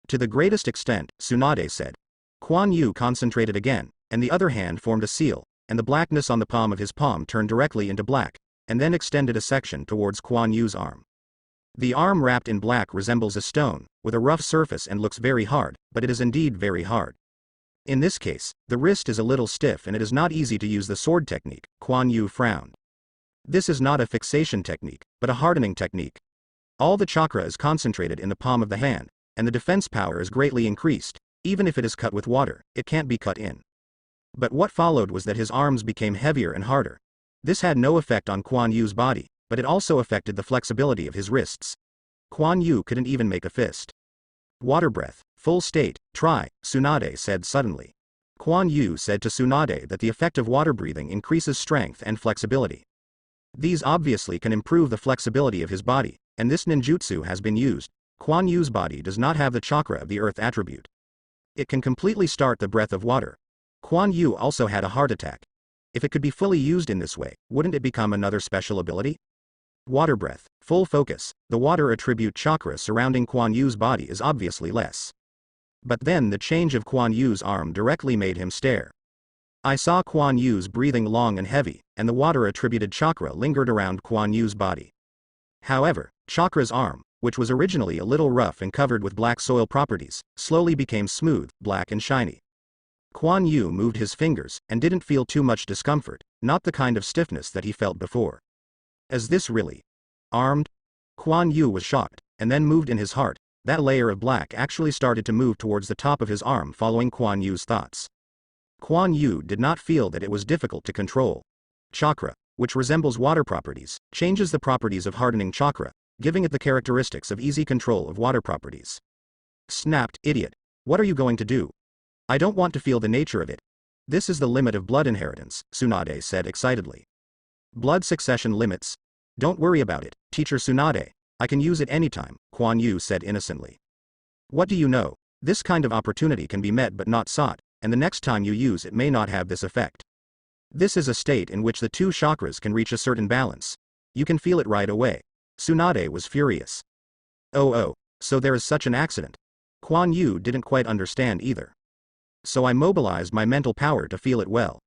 To the greatest extent, Tsunade said. Kuan Yu concentrated again, and the other hand formed a seal, and the blackness on the palm of his palm turned directly into black, and then extended a section towards Kuan Yu's arm. The arm wrapped in black resembles a stone, with a rough surface and looks very hard, but it is indeed very hard. In this case, the wrist is a little stiff and it is not easy to use the sword technique. Kuan Yu frowned. This is not a fixation technique, but a hardening technique. All the chakra is concentrated in the palm of the hand, and the defense power is greatly increased. Even if it is cut with water, it can't be cut in. But what followed was that his arms became heavier and harder. This had no effect on Kuan Yu's body, but it also affected the flexibility of his wrists. Kuan Yu couldn't even make a fist. Water breath, full state, try, Tsunade said suddenly. Kuan Yu said to Tsunade that the effect of water breathing increases strength and flexibility. These obviously can improve the flexibility of his body, and this ninjutsu has been used. Kuan Yu's body does not have the chakra of the earth attribute. It can completely start the breath of water. Kuan Yu also had a heart attack. If it could be fully used in this way, wouldn't it become another special ability? Water breath, full focus, the water attribute chakra surrounding Kuan Yu's body is obviously less. But then the change of Kuan Yu's arm directly made him stare. I saw Kuan Yu's breathing long and heavy, and the water-attributed chakra lingered around Kuan Yu's body. However, Chakra's arm, which was originally a little rough and covered with black soil properties, slowly became smooth, black and shiny. Kuan Yu moved his fingers, and didn't feel too much discomfort, not the kind of stiffness that he felt before. Is this really armed? Kuan Yu was shocked, and then moved in his heart. That layer of black actually started to move towards the top of his arm following Kuan Yu's thoughts. Kuan Yu did not feel that it was difficult to control. Chakra, which resembles water properties, changes the properties of hardening chakra, giving it the characteristics of easy control of water properties. Snapped, idiot. What are you going to do? I don't want to feel the nature of it. This is the limit of blood inheritance, Tsunade said excitedly. Blood succession limits? Don't worry about it, Teacher Tsunade. I can use it anytime, Kuan Yu said innocently. What do you know? This kind of opportunity can be met but not sought, and the next time you use it may not have this effect. This is a state in which the two chakras can reach a certain balance. You can feel it right away. Tsunade was furious. Oh, so there is such an accident. Kuan Yu didn't quite understand either. So I mobilized my mental power to feel it well.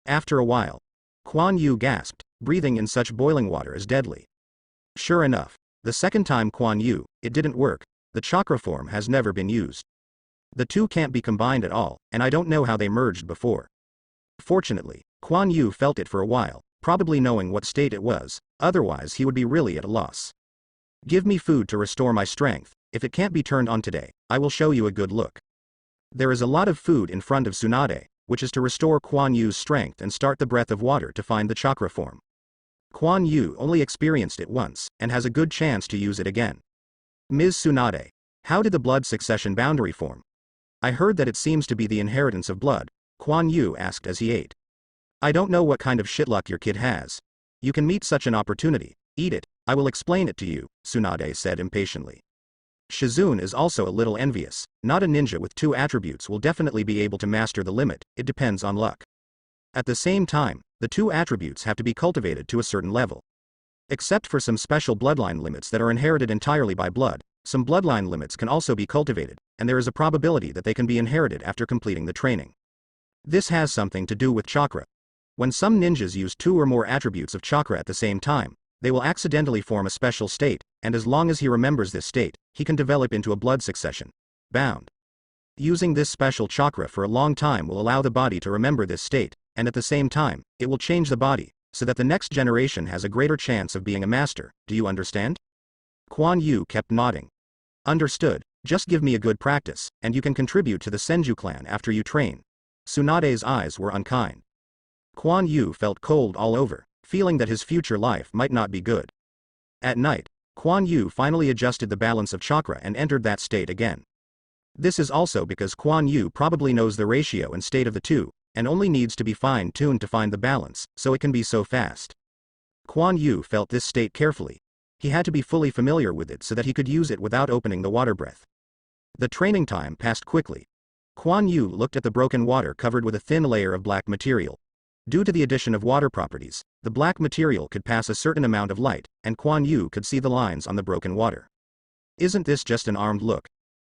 After a while, Kuan Yu gasped, breathing in such boiling water is deadly. Sure enough, the second time Kuan Yu, it didn't work, the chakra form has never been used. The two can't be combined at all, and I don't know how they merged before. Fortunately, Kuan Yu felt it for a while, probably knowing what state it was, otherwise he would be really at a loss. Give me food to restore my strength. If it can't be turned on today, I will show you a good look. There is a lot of food in front of Tsunade, which is to restore Kuan Yu's strength and start the breath of water to find the chakra form. Kuan Yu only experienced it once, and has a good chance to use it again. Ms. Tsunade, how did the blood succession boundary form? I heard that it seems to be the inheritance of blood, Kuan Yu asked as he ate. I don't know what kind of shitluck your kid has. You can meet such an opportunity, eat it, I will explain it to you, Tsunade said impatiently. Shizune is also a little envious. Not a ninja with 2 attributes will definitely be able to master the limit, it depends on luck. At the same time, the 2 attributes have to be cultivated to a certain level. Except for some special bloodline limits that are inherited entirely by blood, some bloodline limits can also be cultivated, and there is a probability that they can be inherited after completing the training. This has something to do with chakra. When some ninjas use 2 or more attributes of chakra at the same time, they will accidentally form a special state, and as long as he remembers this state, he can develop into a blood succession. Bound. Using this special chakra for a long time will allow the body to remember this state, and at the same time, it will change the body, so that the next generation has a greater chance of being a master. Do you understand? Kuan Yu kept nodding. Understood, just give me a good practice, and you can contribute to the Senju clan after you train. Tsunade's eyes were unkind. Kuan Yu felt cold all over, feeling that his future life might not be good. At night, Kuan Yu finally adjusted the balance of chakra and entered that state again. This is also because Kuan Yu probably knows the ratio and state of the 2, and only needs to be fine-tuned to find the balance, so it can be so fast. Kuan Yu felt this state carefully. He had to be fully familiar with it so that he could use it without opening the water breath. The training time passed quickly. Kuan Yu looked at the broken water covered with a thin layer of black material. Due to the addition of water properties, the black material could pass a certain amount of light, and Kuan Yu could see the lines on the broken water. Isn't this just an armed look?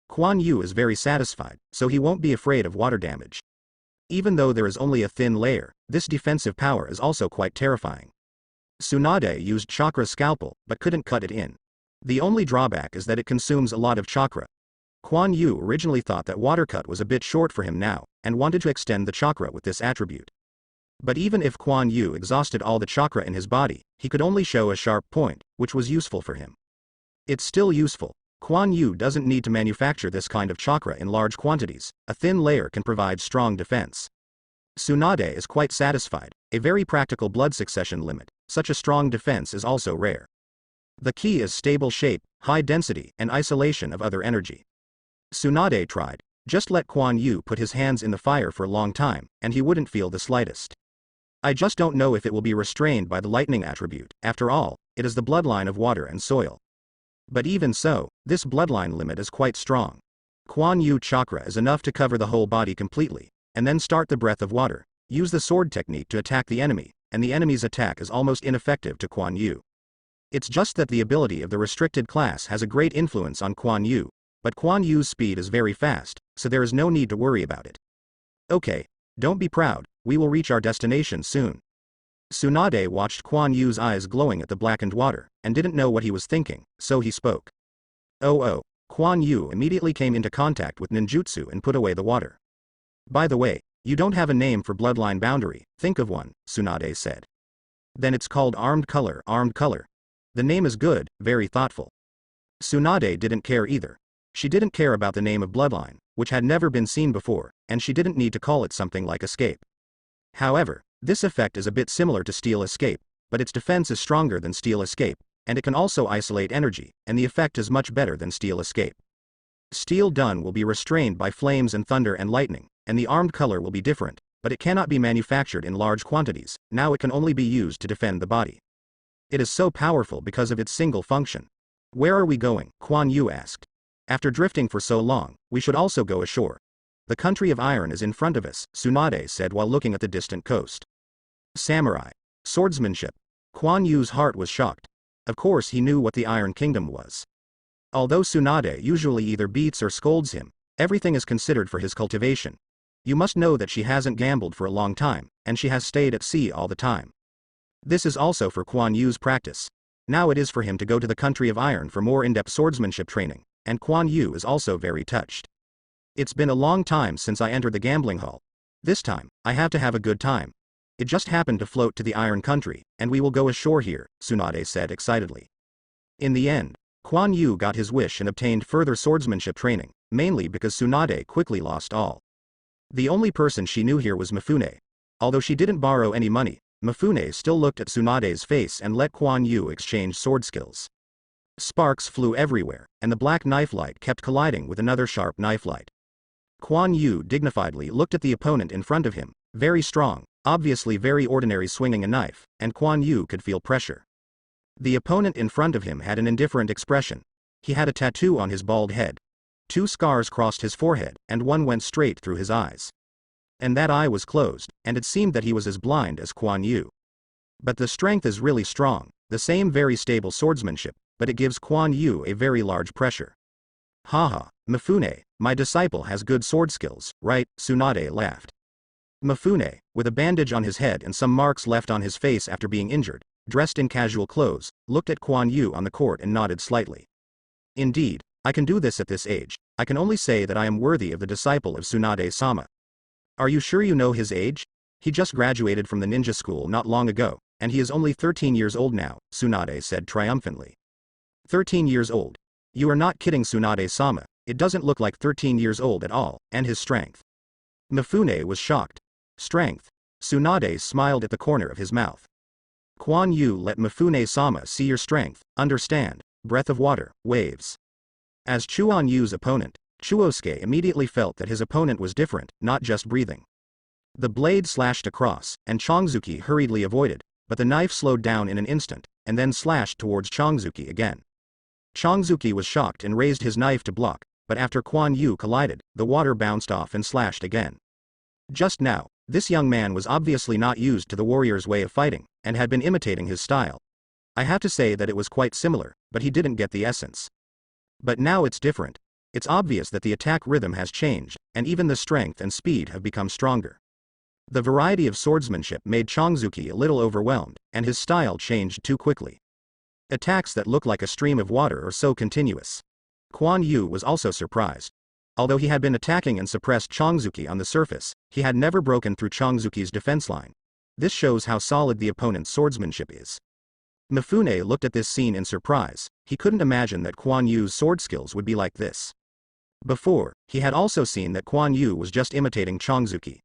Kuan Yu is very satisfied, so he won't be afraid of water damage. Even though there is only a thin layer, this defensive power is also quite terrifying. Tsunade used chakra scalpel, but couldn't cut it in. The only drawback is that it consumes a lot of chakra. Kuan Yu originally thought that water cut was a bit short for him now, and wanted to extend the chakra with this attribute. But even if Kuan Yu exhausted all the chakra in his body, he could only show a sharp point, which was useful for him. It's still useful. Kuan Yu doesn't need to manufacture this kind of chakra in large quantities, a thin layer can provide strong defense. Tsunade is quite satisfied, a very practical blood succession limit, such a strong defense is also rare. The key is stable shape, high density, and isolation of other energy. Tsunade tried, just let Kuan Yu put his hands in the fire for a long time, and he wouldn't feel the slightest. I just don't know if it will be restrained by the lightning attribute, after all, it is the bloodline of water and soil. But even so, this bloodline limit is quite strong. Kuan Yu chakra is enough to cover the whole body completely, and then start the breath of water, use the sword technique to attack the enemy, and the enemy's attack is almost ineffective to Kuan Yu. It's just that the ability of the restricted class has a great influence on Kuan Yu, but Kuan Yu's speed is very fast, so there is no need to worry about it. Okay, don't be proud, we will reach our destination soon. Tsunade watched Kuan Yu's eyes glowing at the blackened water, and didn't know what he was thinking, so he spoke. Oh, Kuan Yu immediately came into contact with ninjutsu and put away the water. By the way, you don't have a name for bloodline boundary, think of one, Tsunade said. Then it's called armed color. The name is good, very thoughtful. Tsunade didn't care either. She didn't care about the name of bloodline, which had never been seen before, and she didn't need to call it something like escape. However, this effect is a bit similar to steel escape, but its defense is stronger than steel escape, and it can also isolate energy, and the effect is much better than steel escape. Steel dun will be restrained by flames and thunder and lightning, and the armed color will be different, but it cannot be manufactured in large quantities, now it can only be used to defend the body. It is so powerful because of its single function. Where are we going? Kuan Yu asked. After drifting for so long, we should also go ashore. The country of iron is in front of us, Tsunade said while looking at the distant coast. Samurai. Swordsmanship. Kuan Yu's heart was shocked. Of course he knew what the Iron Kingdom was. Although Tsunade usually either beats or scolds him, everything is considered for his cultivation. You must know that she hasn't gambled for a long time, and she has stayed at sea all the time. This is also for Kuan Yu's practice. Now it is for him to go to the country of iron for more in-depth swordsmanship training, and Kuan Yu is also very touched. It's been a long time since I entered the gambling hall. This time, I have to have a good time. It just happened to float to the Iron Country, and we will go ashore here, Tsunade said excitedly. In the end, Kuan Yu got his wish and obtained further swordsmanship training, mainly because Tsunade quickly lost all. The only person she knew here was Mifune. Although she didn't borrow any money, Mifune still looked at Tsunade's face and let Kuan Yu exchange sword skills. Sparks flew everywhere, and the black knife light kept colliding with another sharp knife light. Kuan Yu dignifiedly looked at the opponent in front of him, very strong, obviously very ordinary swinging a knife, and Kuan Yu could feel pressure. The opponent in front of him had an indifferent expression. He had a tattoo on his bald head. 2 scars crossed his forehead, and one went straight through his eyes. And that eye was closed, and it seemed that he was as blind as Kuan Yu. But the strength is really strong, the same very stable swordsmanship, but it gives Kuan Yu a very large pressure. Haha, Mifune, my disciple has good sword skills, right? Tsunade laughed. Mifune, with a bandage on his head and some marks left on his face after being injured, dressed in casual clothes, looked at Kuan Yu on the court and nodded slightly. Indeed, I can do this at this age. I can only say that I am worthy of the disciple of Tsunade-sama. Are you sure you know his age? He just graduated from the ninja school not long ago, and he is only 13 years old now, Tsunade said triumphantly. 13 years old. You are not kidding, Tsunade-sama, it doesn't look like 13 years old at all, and his strength. Mifune was shocked. Strength. Tsunade smiled at the corner of his mouth. Kuan Yu, let Mifune-sama see your strength, understand, breath of water, waves. As Chuan Yu's opponent, Chuosuke immediately felt that his opponent was different, not just breathing. The blade slashed across, and Chongzuki hurriedly avoided, but the knife slowed down in an instant, and then slashed towards Chongzuki again. Chongzuki was shocked and raised his knife to block, but after Kuan Yu collided, the water bounced off and slashed again. Just now, this young man was obviously not used to the warrior's way of fighting, and had been imitating his style. I have to say that it was quite similar, but he didn't get the essence. But now it's different. It's obvious that the attack rhythm has changed, and even the strength and speed have become stronger. The variety of swordsmanship made Chongzuki a little overwhelmed, and his style changed too quickly. Attacks that look like a stream of water are so continuous. Kuan Yu was also surprised. Although he had been attacking and suppressed Chongzuki on the surface, he had never broken through Chongzuki's defense line. This shows how solid the opponent's swordsmanship is. Mifune looked at this scene in surprise. He couldn't imagine that Kuan Yu's sword skills would be like this. Before, he had also seen that Kuan Yu was just imitating Chongzuki.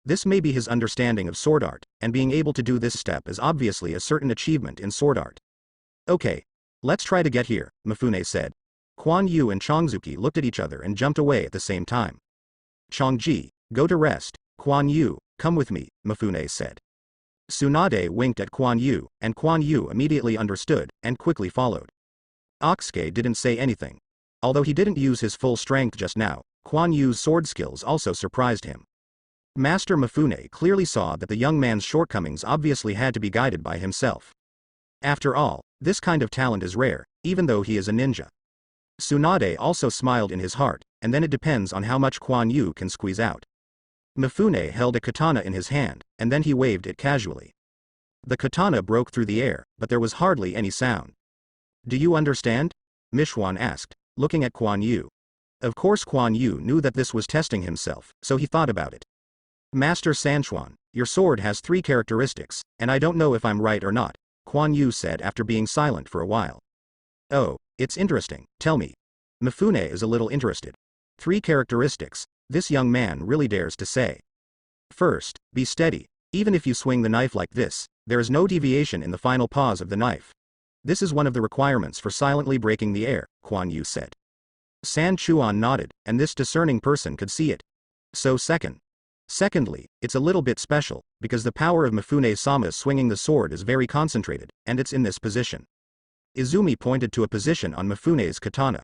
This may be his understanding of sword art, and being able to do this step is obviously a certain achievement in sword art. Okay. Let's try to get here, Mifune said. Kuan Yu and Chongzuki looked at each other and jumped away at the same time. Chongji, go to rest. Kuan Yu, come with me, Mifune said. Tsunade winked at Kuan Yu, and Kuan Yu immediately understood, and quickly followed. Aksuke didn't say anything. Although he didn't use his full strength just now, Kuan Yu's sword skills also surprised him. Master Mifune clearly saw that the young man's shortcomings obviously had to be guided by himself. After all, this kind of talent is rare, even though he is a ninja. Tsunade also smiled in his heart, and then it depends on how much Kuan Yu can squeeze out. Mifune held a katana in his hand, and then he waved it casually. The katana broke through the air, but there was hardly any sound. Do you understand? Mishwan asked, looking at Kuan Yu. Of course Kuan Yu knew that this was testing himself, so he thought about it. Master Sanchuan, your sword has 3 characteristics, and I don't know if I'm right or not, Kuan Yu said after being silent for a while. Oh, it's interesting, tell me. Mifune is a little interested. 3 characteristics, this young man really dares to say. First, be steady. Even if you swing the knife like this, there is no deviation in the final pause of the knife. This is one of the requirements for silently breaking the air, Kuan Yu said. San Chuan nodded, and this discerning person could see it. So Secondly, it's a little bit special, because the power of Mifune-sama swinging the sword is very concentrated, and it's in this position. Izumi pointed to a position on Mifune's katana.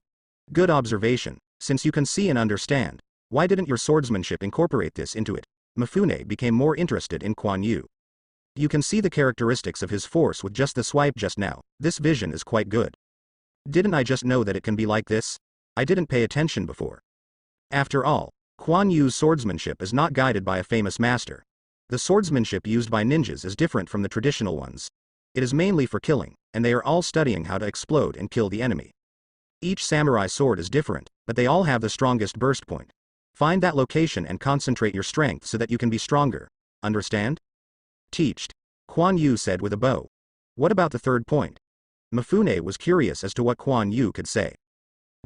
Good observation, since you can see and understand. Why didn't your swordsmanship incorporate this into it? Mifune became more interested in Kuan Yu. You can see the characteristics of his force with just the swipe just now. This vision is quite good. Didn't I just know that it can be like this? I didn't pay attention before. After all, Kuan Yu's swordsmanship is not guided by a famous master. The swordsmanship used by ninjas is different from the traditional ones. It is mainly for killing, and they are all studying how to explode and kill the enemy. Each samurai sword is different, but they all have the strongest burst point. Find that location and concentrate your strength so that you can be stronger. Understand? Teached. Kuan Yu said with a bow. What about the third point? Mifune was curious as to what Kuan Yu could say.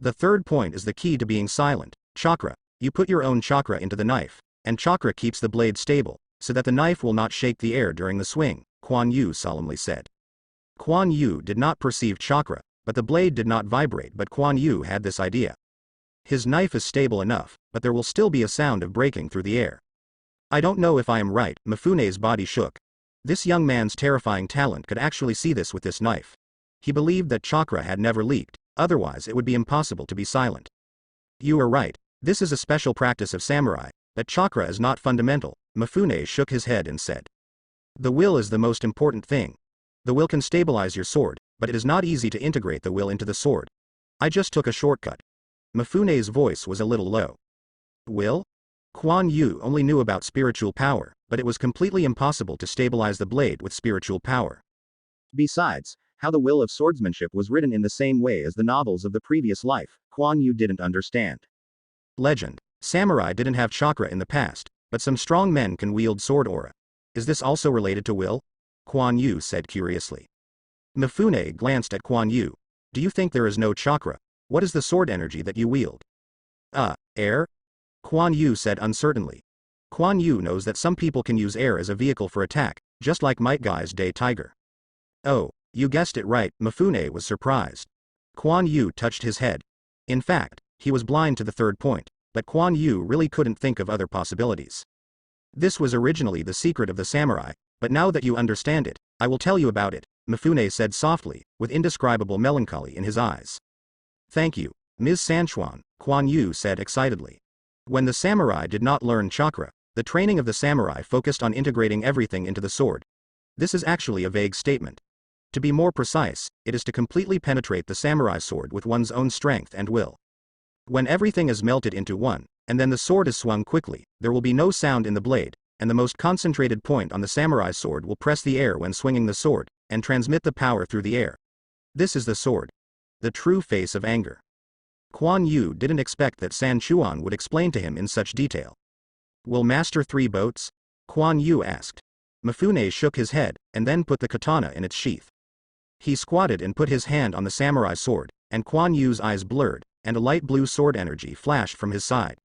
The third point is the key to being silent, chakra. You put your own chakra into the knife, and chakra keeps the blade stable, so that the knife will not shake the air during the swing, Kuan Yu solemnly said. Kuan Yu did not perceive chakra, but the blade did not vibrate, but Kuan Yu had this idea. His knife is stable enough, but there will still be a sound of breaking through the air. I don't know if I am right, Mifune's body shook. This young man's terrifying talent could actually see this with this knife. He believed that chakra had never leaked, otherwise it would be impossible to be silent. You are right, this is a special practice of samurai, but chakra is not fundamental, Mifune shook his head and said. The will is the most important thing. The will can stabilize your sword, but it is not easy to integrate the will into the sword. I just took a shortcut. Mifune's voice was a little low. Will? Kuan Yu only knew about spiritual power, but it was completely impossible to stabilize the blade with spiritual power. Besides, how the will of swordsmanship was written in the same way as the novels of the previous life, Kuan Yu didn't understand. Legend. Samurai didn't have chakra in the past, but some strong men can wield sword aura. Is this also related to will? Kuan Yu said curiously. Mifune glanced at Kuan Yu. Do you think there is no chakra? What is the sword energy that you wield? Air? Kuan Yu said uncertainly. Kuan Yu knows that some people can use air as a vehicle for attack, just like Might Guy's Day Tiger. Oh, you guessed it right, Mifune was surprised. Kuan Yu touched his head. In fact, he was blind to the third point, but Kuan Yu really couldn't think of other possibilities. This was originally the secret of the samurai, but now that you understand it, I will tell you about it, Mifune said softly, with indescribable melancholy in his eyes. Thank you, Ms. Sanchuan, Kuan Yu said excitedly. When the samurai did not learn chakra, the training of the samurai focused on integrating everything into the sword. This is actually a vague statement. To be more precise, it is to completely penetrate the samurai sword with one's own strength and will. When everything is melted into one, and then the sword is swung quickly, there will be no sound in the blade, and the most concentrated point on the samurai sword will press the air when swinging the sword, and transmit the power through the air. This is the sword. The true face of anger. Kuan Yu didn't expect that Sanchuan would explain to him in such detail. Will master 3 boats? Kuan Yu asked. Mifune shook his head, and then put the katana in its sheath. He squatted and put his hand on the samurai sword, and Kuan Yu's eyes blurred, and a light blue sword energy flashed from his side.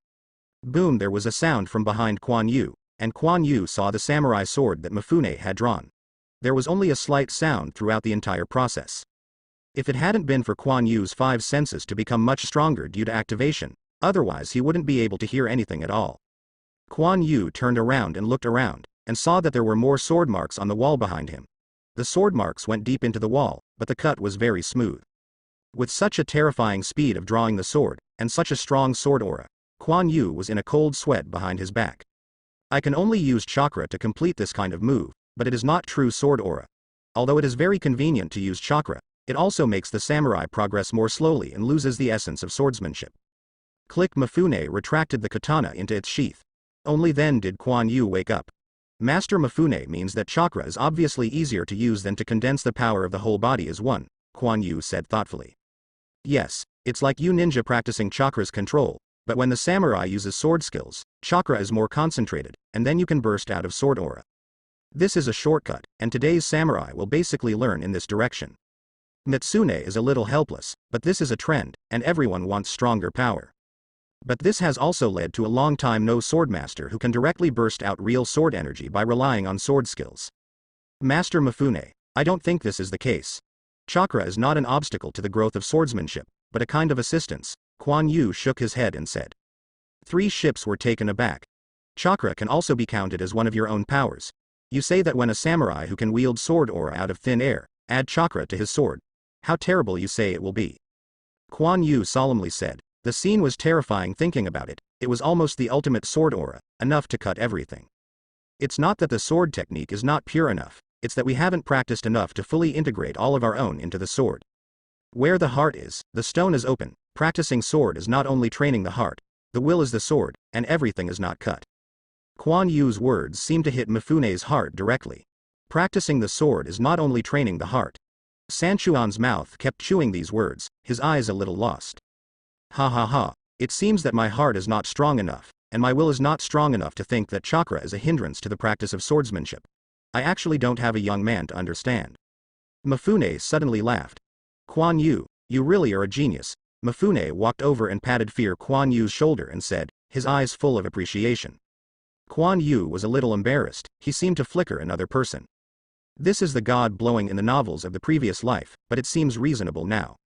Boom! There was a sound from behind Kuan Yu, and Kuan Yu saw the samurai sword that Mifune had drawn. There was only a slight sound throughout the entire process. If it hadn't been for Kuan Yu's 5 senses to become much stronger due to activation, otherwise he wouldn't be able to hear anything at all. Kuan Yu turned around and looked around, and saw that there were more sword marks on the wall behind him. The sword marks went deep into the wall, but the cut was very smooth. With such a terrifying speed of drawing the sword, and such a strong sword aura, Kuan Yu was in a cold sweat behind his back. I can only use chakra to complete this kind of move, but it is not true sword aura. Although it is very convenient to use chakra, it also makes the samurai progress more slowly and loses the essence of swordsmanship. Click. Mifune retracted the katana into its sheath. Only then did Kuan Yu wake up. Master Mifune means that chakra is obviously easier to use than to condense the power of the whole body as one, Kuan Yu said thoughtfully. Yes, it's like you ninja practicing chakra's control, but when the samurai uses sword skills, chakra is more concentrated, and then you can burst out of sword aura. This is a shortcut, and today's samurai will basically learn in this direction. Mitsune is a little helpless, but this is a trend, and everyone wants stronger power. But this has also led to a long time no swordmaster who can directly burst out real sword energy by relying on sword skills. Master Mifune, I don't think this is the case. Chakra is not an obstacle to the growth of swordsmanship, but a kind of assistance, Kuan Yu shook his head and said. 3 ships were taken aback. Chakra can also be counted as one of your own powers. You say that when a samurai who can wield sword aura out of thin air, add chakra to his sword. How terrible you say it will be. Kuan Yu solemnly said. The scene was terrifying thinking about it. It was almost the ultimate sword aura, enough to cut everything. It's not that the sword technique is not pure enough, it's that we haven't practiced enough to fully integrate all of our own into the sword. Where the heart is, the stone is open. Practicing sword is not only training the heart, the will is the sword, and everything is not cut. Kuan Yu's words seemed to hit Mifune's heart directly. Practicing the sword is not only training the heart. Sanchuan's mouth kept chewing these words, his eyes a little lost. Ha ha ha, It seems that my heart is not strong enough, and my will is not strong enough to think that chakra is a hindrance to the practice of swordsmanship. I actually don't have a young man to understand." Mifune suddenly laughed. "Kuan Yu, you really are a genius." Mifune walked over and patted Kuan Yu's shoulder and said, his eyes full of appreciation. Kuan Yu was a little embarrassed. He seemed to flicker another person. This is the god blowing in the novels of the previous life, but it seems reasonable now.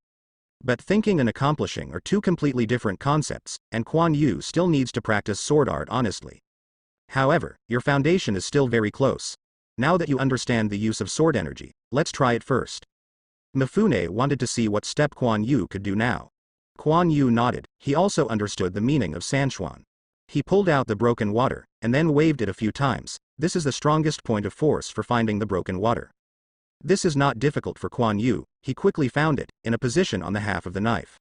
But thinking and accomplishing are two completely different concepts, and Kuan Yu still needs to practice sword art honestly. However, your foundation is still very close. Now that you understand the use of sword energy, let's try it first. Mifune wanted to see what step Kuan Yu could do now. Kuan Yu nodded. He also understood the meaning of Sanchuan. He pulled out the broken water, and then waved it a few times. This is the strongest point of force for finding the broken water. This is not difficult for Kuan Yu. He quickly found it, in a position on the half of the knife.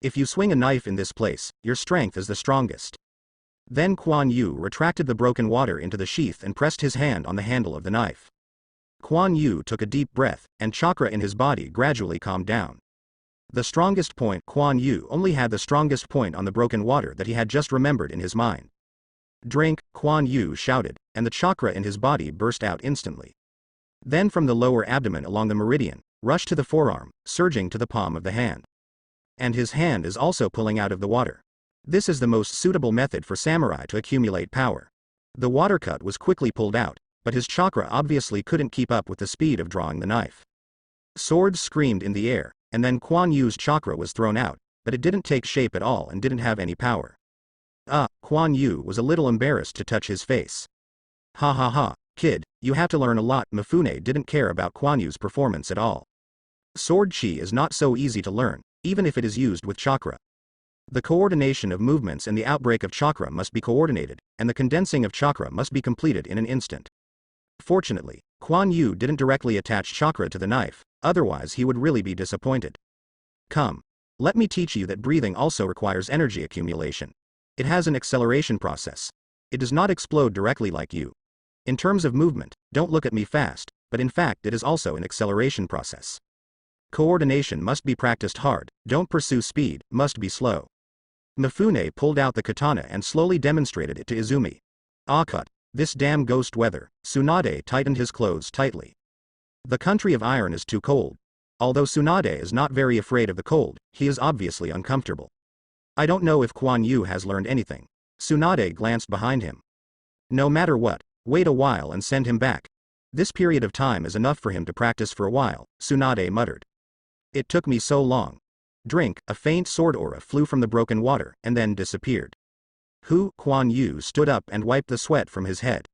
If you swing a knife in this place, your strength is the strongest. Then Kuan Yu retracted the broken water into the sheath and pressed his hand on the handle of the knife. Kuan Yu took a deep breath, and chakra in his body gradually calmed down. The strongest point. Kuan Yu only had the strongest point on the broken water that he had just remembered in his mind. "Drink," Kuan Yu shouted, and the chakra in his body burst out instantly. Then from the lower abdomen along the meridian, rushed to the forearm, surging to the palm of the hand. And his hand is also pulling out of the water. This is the most suitable method for samurai to accumulate power. The water cut was quickly pulled out, but his chakra obviously couldn't keep up with the speed of drawing the knife. Swords screamed in the air, and then Kuan Yu's chakra was thrown out, but it didn't take shape at all and didn't have any power. Kuan Yu was a little embarrassed to touch his face. "Ha ha ha, kid, you have to learn a lot." Mifune didn't care about Kuan Yu's performance at all. Sword chi is not so easy to learn, even if it is used with chakra. The coordination of movements and the outbreak of chakra must be coordinated, and the condensing of chakra must be completed in an instant. Fortunately, Kuan Yu didn't directly attach chakra to the knife, otherwise he would really be disappointed. "Come. Let me teach you that breathing also requires energy accumulation. It has an acceleration process. It does not explode directly like you. In terms of movement, don't look at me fast, but in fact it is also an acceleration process. Coordination must be practiced hard, don't pursue speed, must be slow." Mifune pulled out the katana and slowly demonstrated it to Izumi. "Cut. This damn ghost weather." Tsunade tightened his clothes tightly. The country of iron is too cold. Although Tsunade is not very afraid of the cold, he is obviously uncomfortable. "I don't know if Kuan Yu has learned anything." Tsunade glanced behind him. "No matter what, wait a while and send him back. This period of time is enough for him to practice for a while," Tsunade muttered. "It took me so long." Drink. A faint sword aura flew from the broken water and then disappeared. Kuan Yu stood up and wiped the sweat from his head.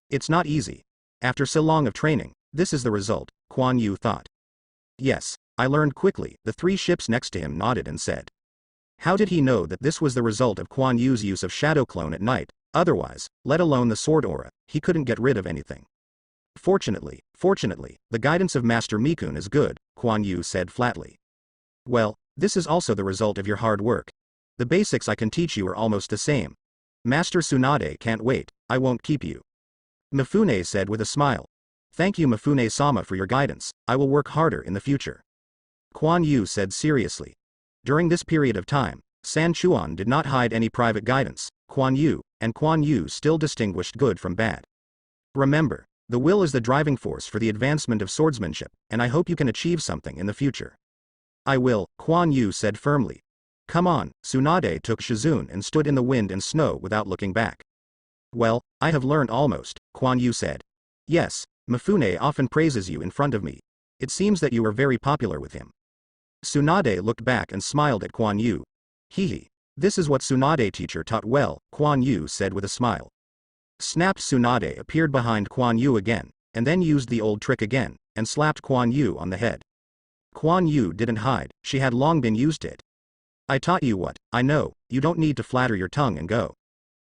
It's not easy. After so long of training, this is the result, Kuan Yu thought. "Yes, I learned quickly." The three ships next to him nodded and said. How did he know that this was the result of Kuan Yu's use of shadow clone at night? Otherwise, let alone the sword aura, he couldn't get rid of anything. Fortunately, the guidance of Master Mikun is good," Kuan Yu said flatly. "Well, this is also the result of your hard work. The basics I can teach you are almost the same. Master Tsunade can't wait, I won't keep you." Mifune said with a smile. "Thank you Mifune-sama for your guidance, I will work harder in the future." Kuan Yu said seriously. During this period of time, San Chuan did not hide any private guidance, Kuan Yu still distinguished good from bad. "Remember, the will is the driving force for the advancement of swordsmanship, and I hope you can achieve something in the future." "I will," Kuan Yu said firmly. "Come on." Tsunade took Shizune and stood in the wind and snow without looking back. "Well, I have learned almost," Kuan Yu said. "Yes, Mifune often praises you in front of me. It seems that you are very popular with him." Tsunade looked back and smiled at Kuan Yu. "Hehe. This is what Tsunade teacher taught well," Kuan Yu said with a smile. Snapped. Tsunade appeared behind Kuan Yu again, and then used the old trick again, and slapped Kuan Yu on the head. Kuan Yu didn't hide, she had long been used to it. "I taught you what I know, you don't need to flatter your tongue and go."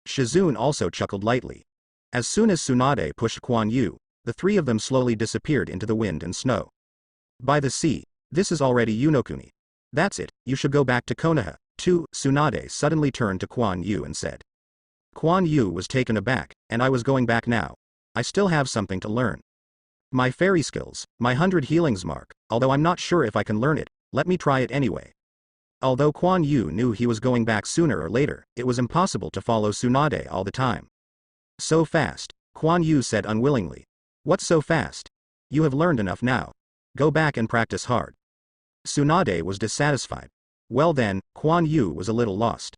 Shizune also chuckled lightly. As soon as Tsunade pushed Kuan Yu, the three of them slowly disappeared into the wind and snow. "By the sea, this is already Unokuni. That's it, you should go back to Konoha, too." Tsunade suddenly turned to Kuan Yu and said. Kuan Yu was taken aback, "And I was going back now. I still have something to learn. My fairy skills, my 100 healings mark, although I'm not sure if I can learn it, let me try it anyway." Although Kuan Yu knew he was going back sooner or later, it was impossible to follow Tsunade all the time. So fast, Kuan Yu said unwillingly. What's so fast? You have learned enough now. Go back and practice hard. Tsunade was dissatisfied. Well then, Kuan Yu was a little lost.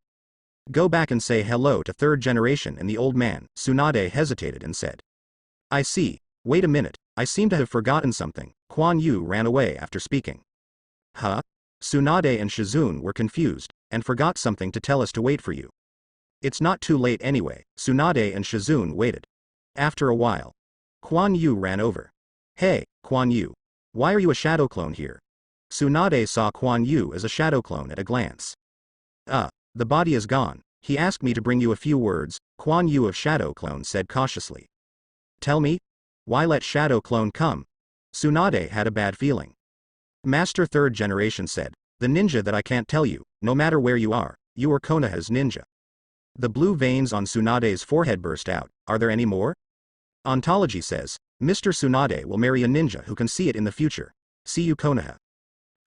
Go back and say hello to third generation and the old man. Tsunade hesitated and said. I see. Wait a minute, I seem to have forgotten something. Kuan Yu ran away after speaking. Huh? Tsunade and Shizune were confused, and forgot something to tell us to wait for you. It's not too late anyway. Tsunade and Shizune waited. After a while, Kuan Yu ran over. Hey, Kuan Yu. Why are you a shadow clone here? Tsunade saw Kuan Yu as a shadow clone at a glance. The body is gone. He asked me to bring you a few words, Kuan Yu of Shadow Clone said cautiously. Tell me? Why let Shadow Clone come? Tsunade had a bad feeling. Master Third Generation said, the ninja that I can't tell you, no matter where you are Konoha's ninja. The blue veins on Tsunade's forehead burst out. Are there any more? Ontology says, Mr. Tsunade will marry a ninja who can see it in the future. See you Konoha.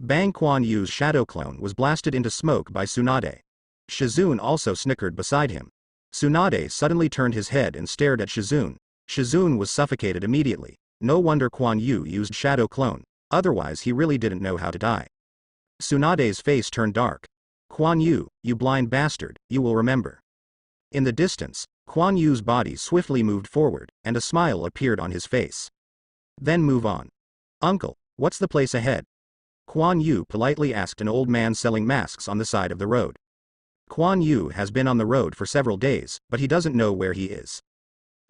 Bang. Kuan Yu's shadow clone was blasted into smoke by Tsunade. Shizune also snickered beside him. Tsunade suddenly turned his head and stared at Shizune. Shizune was suffocated immediately. No wonder Kuan Yu used shadow clone, otherwise he really didn't know how to die. Tsunade's face turned dark. Kuan Yu, you blind bastard, you will remember. In the distance, Kuan Yu's body swiftly moved forward, and a smile appeared on his face. Then move on. Uncle, what's the place ahead? Kuan Yu politely asked an old man selling masks on the side of the road. Kuan Yu has been on the road for several days, but he doesn't know where he is.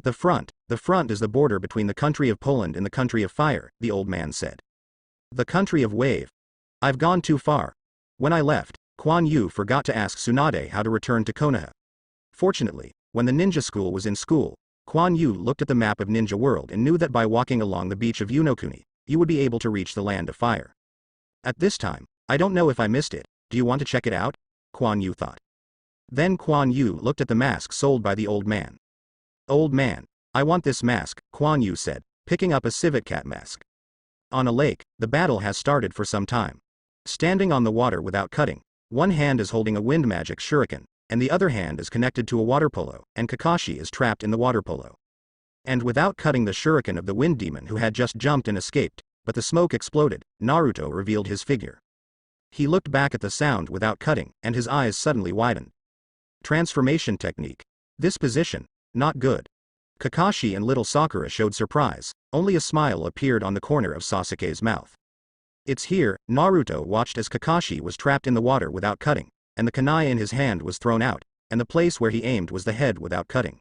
The front is the border between the country of Poland and the country of fire, the old man said. The country of wave. I've gone too far. When I left, Kuan Yu forgot to ask Tsunade how to return to Konoha. Fortunately, when the ninja school was in school, Kuan Yu looked at the map of Ninja World and knew that by walking along the beach of Unokuni, you would be able to reach the land of fire. At this time, I don't know if I missed it, do you want to check it out? Kuan Yu thought. Then Kuan Yu looked at the mask sold by the old man. Old man, I want this mask, Kuan Yu said, picking up a civet cat mask. On a lake, the battle has started for some time. Standing on the water without cutting, one hand is holding a wind magic shuriken, and the other hand is connected to a water polo, and Kakashi is trapped in the water polo. And without cutting the shuriken of the wind demon who had just jumped and escaped, but the smoke exploded, Naruto revealed his figure. He looked back at the sound without cutting, and his eyes suddenly widened. Transformation technique. This position, not good. Kakashi and little Sakura showed surprise, only a smile appeared on the corner of Sasuke's mouth. It's here, Naruto watched as Kakashi was trapped in the water without cutting, and the kunai in his hand was thrown out, and the place where he aimed was the head without cutting.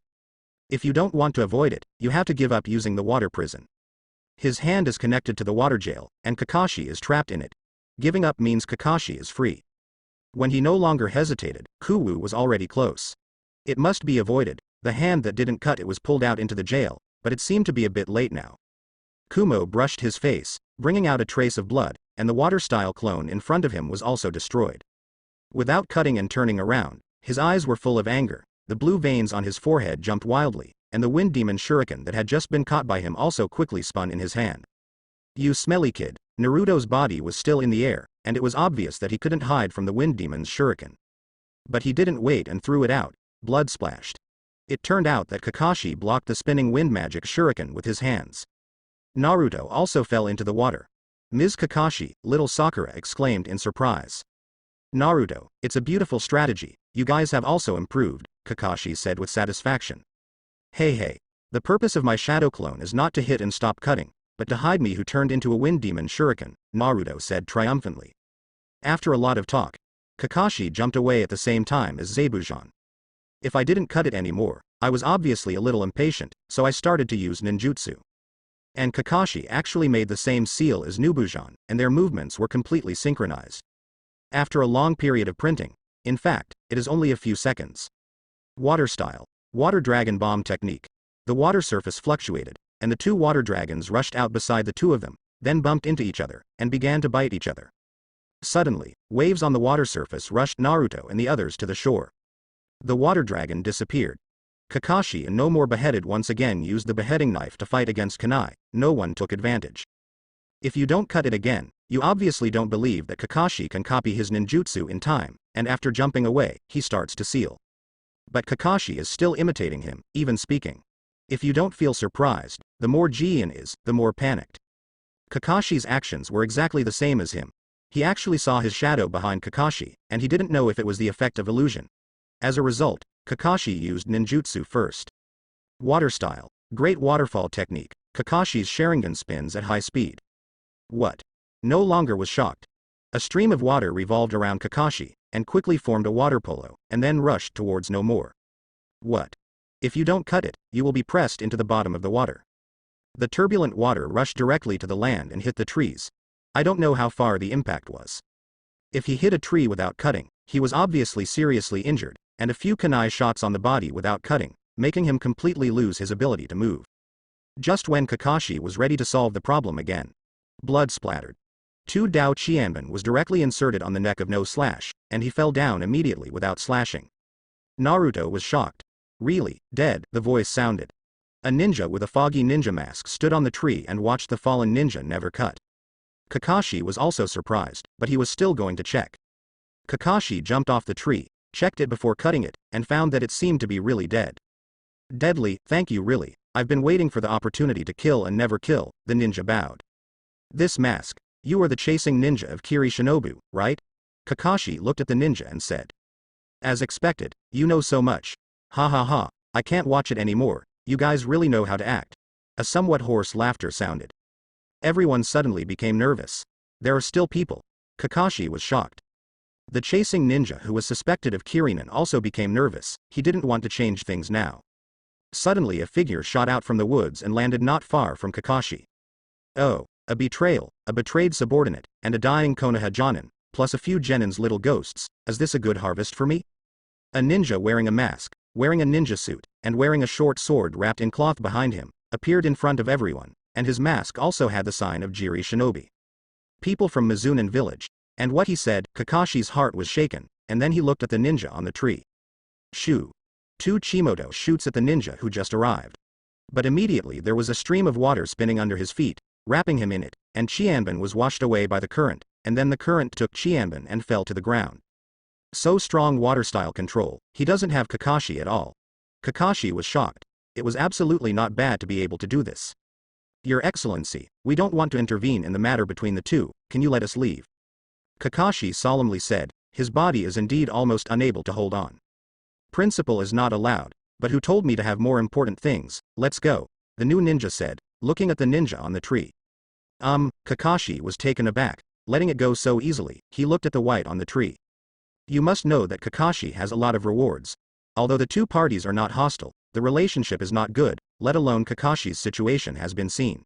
If you don't want to avoid it, you have to give up using the water prison. His hand is connected to the water jail, and Kakashi is trapped in it. Giving up means Kakashi is free. When he no longer hesitated, Kuwu was already close. It must be avoided. The hand that didn't cut it was pulled out into the jail, but it seemed to be a bit late now. Kumo brushed his face, bringing out a trace of blood, and the water-style clone in front of him was also destroyed. Without cutting and turning around, his eyes were full of anger, the blue veins on his forehead jumped wildly, and the wind demon shuriken that had just been caught by him also quickly spun in his hand. You smelly kid. Naruto's body was still in the air, and it was obvious that he couldn't hide from the wind demon's shuriken. But he didn't wait and threw it out. Blood splashed. It turned out that Kakashi blocked the spinning wind magic shuriken with his hands. Naruto also fell into the water. Ms. Kakashi, little Sakura exclaimed in surprise. Naruto, it's a beautiful strategy, you guys have also improved, Kakashi said with satisfaction. Hey, the purpose of my shadow clone is not to hit and stop cutting, but to hide me who turned into a wind demon shuriken, Naruto said triumphantly. After a lot of talk, Kakashi jumped away at the same time as Zabujan. If I didn't cut it anymore, I was obviously a little impatient, so I started to use ninjutsu. And Kakashi actually made the same seal as Nubujan, and their movements were completely synchronized. After a long period of printing, in fact, it is only a few seconds. Water style. Water dragon bomb technique. The water surface fluctuated, and the two water dragons rushed out beside the two of them, then bumped into each other, and began to bite each other. Suddenly, waves on the water surface rushed Naruto and the others to the shore. The water dragon disappeared. Kakashi and no more beheaded once again used the beheading knife to fight against kunai. No one took advantage. If you don't cut it again, You obviously don't believe that Kakashi can copy his ninjutsu in time, and after jumping away, he starts to seal. But Kakashi is still imitating him, even speaking. If you don't feel surprised, the more Jiin is, the more panicked. Kakashi's actions were exactly the same as him. He actually saw his shadow behind Kakashi, and he didn't know if it was the effect of illusion. As a result, Kakashi used ninjutsu first. Water style. Great waterfall technique. Kakashi's Sharingan spins at high speed. What? No longer was shocked. A stream of water revolved around Kakashi, and quickly formed a water polo, and then rushed towards no more. What? If you don't cut it, you will be pressed into the bottom of the water. The turbulent water rushed directly to the land and hit the trees. I don't know how far the impact was. If he hit a tree without cutting, he was obviously seriously injured, and a few kunai shots on the body without cutting, making him completely lose his ability to move. Just when Kakashi was ready to solve the problem again. Blood splattered. 2 Dao Qianban was directly inserted on the neck of No Slash, and he fell down immediately without slashing. Naruto was shocked. Really, dead, the voice sounded. A ninja with a foggy ninja mask stood on the tree and watched the fallen ninja never cut. Kakashi was also surprised, but he was still going to check. Kakashi jumped off the tree, checked it before cutting it, and found that it seemed to be really dead. Deadly, thank you really, I've been waiting for the opportunity to kill and never kill, the ninja bowed. This mask. You are the chasing ninja of Kiri Shinobu, right? Kakashi looked at the ninja and said. As expected, you know so much. Ha ha ha, I can't watch it anymore, you guys really know how to act. A somewhat hoarse laughter sounded. Everyone suddenly became nervous. There are still people. Kakashi was shocked. The chasing ninja who was suspected of Kirinen also became nervous, he didn't want to change things now. Suddenly a figure shot out from the woods and landed not far from Kakashi. Oh. A betrayal, a betrayed subordinate, and a dying Konoha Jonin, plus a few Genin's little ghosts, is this a good harvest for me? A ninja wearing a mask, wearing a ninja suit, and wearing a short sword wrapped in cloth behind him, appeared in front of everyone, and his mask also had the sign of Jiri Shinobi. People from Mizunen village, and what he said, Kakashi's heart was shaken, and then he looked at the ninja on the tree. Shoo. 2 Chimoto shoots at the ninja who just arrived. But immediately there was a stream of water spinning under his feet, wrapping him in it, and Qianban was washed away by the current, and then the current took Qianban and fell to the ground. So strong water style control, he doesn't have Kakashi at all. Kakashi was shocked. It was absolutely not bad to be able to do this. Your Excellency, we don't want to intervene in the matter between the two, can you let us leave? Kakashi solemnly said, his body is indeed almost unable to hold on. Principal is not allowed, but who told me to have more important things, let's go, the new ninja said, looking at the ninja on the tree. Kakashi was taken aback, letting it go so easily, he looked at the white on the tree. You must know that Kakashi has a lot of rewards. Although the two parties are not hostile, the relationship is not good, let alone Kakashi's situation has been seen.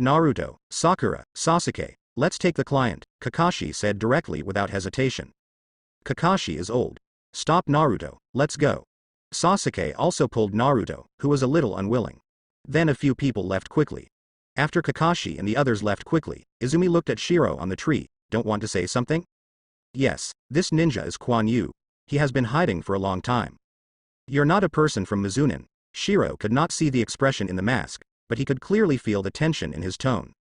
Naruto, Sakura, Sasuke, let's take the client, Kakashi said directly without hesitation. Kakashi is old. Stop Naruto, let's go. Sasuke also pulled Naruto, who was a little unwilling. Then a few people left quickly. After Kakashi and the others left quickly, Izumi looked at Shiro on the tree, don't want to say something? Yes, this ninja is Kuan Yu. He has been hiding for a long time. You're not a person from Mizunen. Shiro could not see the expression in the mask, but he could clearly feel the tension in his tone.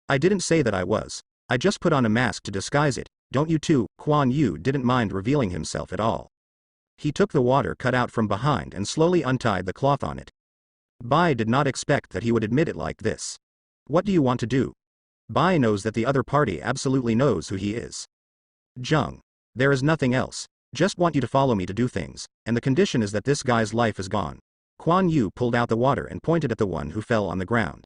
I didn't say that I was. I just put on a mask to disguise it, don't you too? Kuan Yu didn't mind revealing himself at all. He took the water cut out from behind and slowly untied the cloth on it. Bai did not expect that he would admit it like this. What do you want to do? Bai knows that the other party absolutely knows who he is. Jung. There is nothing else. Just want you to follow me to do things, and the condition is that this guy's life is gone. Kuan Yu pulled out the water and pointed at the one who fell on the ground.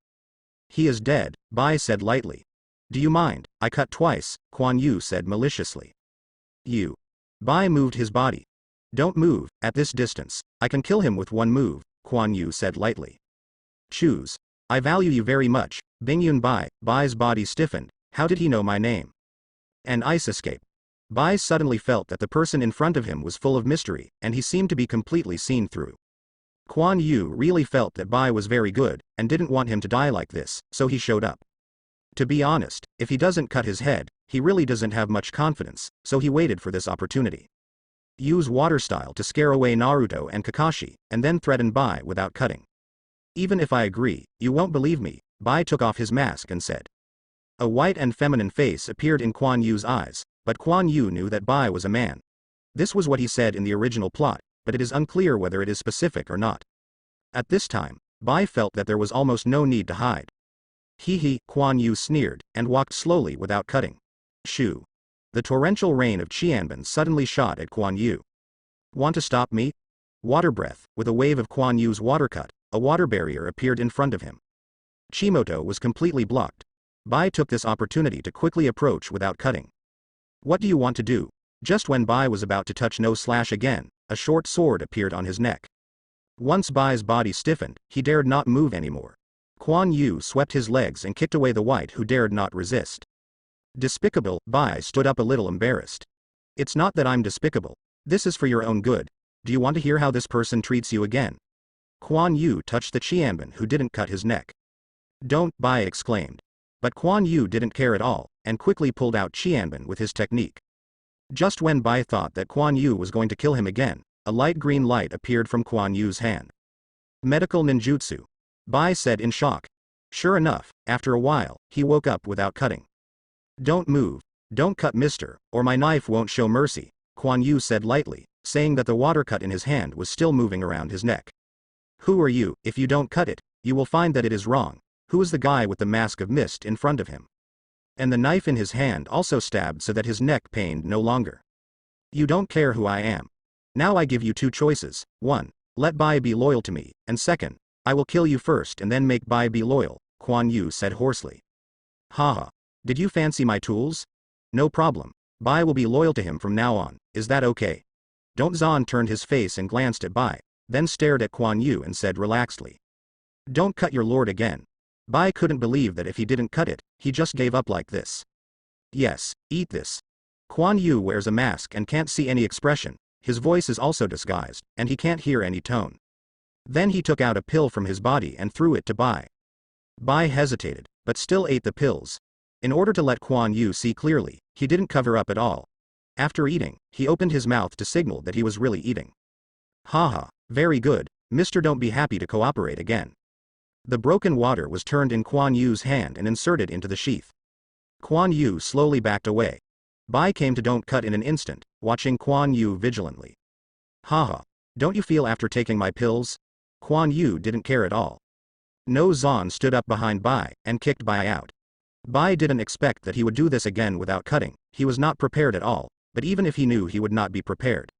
He is dead, Bai said lightly. Do you mind? I cut twice, Kuan Yu said maliciously. You. Bai moved his body. Don't move, at this distance, I can kill him with one move, Kuan Yu said lightly. Choose. I value you very much, Bingyun Bai. Bai's body stiffened, how did he know my name? An ice escape. Bai suddenly felt that the person in front of him was full of mystery, and he seemed to be completely seen through. Kuan Yu really felt that Bai was very good, and didn't want him to die like this, so he showed up. To be honest, if he doesn't cut his head, he really doesn't have much confidence, so he waited for this opportunity. Use water style to scare away Naruto and Kakashi, and then threaten Bai without cutting. Even if I agree, you won't believe me, Bai took off his mask and said. A white and feminine face appeared in Kuan Yu's eyes, but Kuan Yu knew that Bai was a man. This was what he said in the original plot, but it is unclear whether it is specific or not. At this time, Bai felt that there was almost no need to hide. Hee, Kuan Yu sneered, and walked slowly without cutting. Shoo. The torrential rain of Qianbin suddenly shot at Kuan Yu. Want to stop me? Water breath. With a wave of Kuan Yu's water cut, a water barrier appeared in front of him. Chimoto was completely blocked. Bai took this opportunity to quickly approach without cutting. What do you want to do? Just when Bai was about to touch no slash again, a short sword appeared on his neck. Once Bai's body stiffened, he dared not move anymore. Kuan Yu swept his legs and kicked away the white who dared not resist. Despicable, Bai stood up a little embarrassed. It's not that I'm despicable. This is for your own good. Do you want to hear how this person treats you again? Kuan Yu touched the Qianbin who didn't cut his neck. Don't, Bai exclaimed. But Kuan Yu didn't care at all, and quickly pulled out Qianbin with his technique. Just when Bai thought that Kuan Yu was going to kill him again, a light green light appeared from Kuan Yu's hand. Medical ninjutsu. Bai said in shock. Sure enough, after a while, he woke up without cutting. Don't move, don't cut mister, or my knife won't show mercy, Kuan Yu said lightly, saying that the water cut in his hand was still moving around his neck. Who are you? If you don't cut it, you will find that it is wrong. Who is the guy with the mask of mist in front of him? And the knife in his hand also stabbed so that his neck pained no longer. You don't care who I am. Now I give you two choices. 1. Let Bai be loyal to me, and 2nd, I will kill you first and then make Bai be loyal, Kuan Yu said hoarsely. Haha. Did you fancy my tools? No problem. Bai will be loyal to him from now on, is that okay? Don't Zan turned his face and glanced at Bai, then stared at Kuan Yu and said relaxedly. Don't cut your lord again. Bai couldn't believe that if he didn't cut it, he just gave up like this. Yes, eat this. Kuan Yu wears a mask and can't see any expression, his voice is also disguised, and he can't hear any tone. Then he took out a pill from his body and threw it to Bai. Bai hesitated, but still ate the pills. In order to let Kuan Yu see clearly, he didn't cover up at all. After eating, he opened his mouth to signal that he was really eating. Haha, very good, mister, don't be happy to cooperate again. The broken water was turned in Kuan Yu's hand and inserted into the sheath. Kuan Yu slowly backed away. Bai came to don't cut in an instant, watching Kuan Yu vigilantly. Haha, don't you feel after taking my pills? Kuan Yu didn't care at all. No Zan stood up behind Bai and kicked Bai out. Bai didn't expect that he would do this again without cutting, he was not prepared at all, but even if he knew he would not be prepared.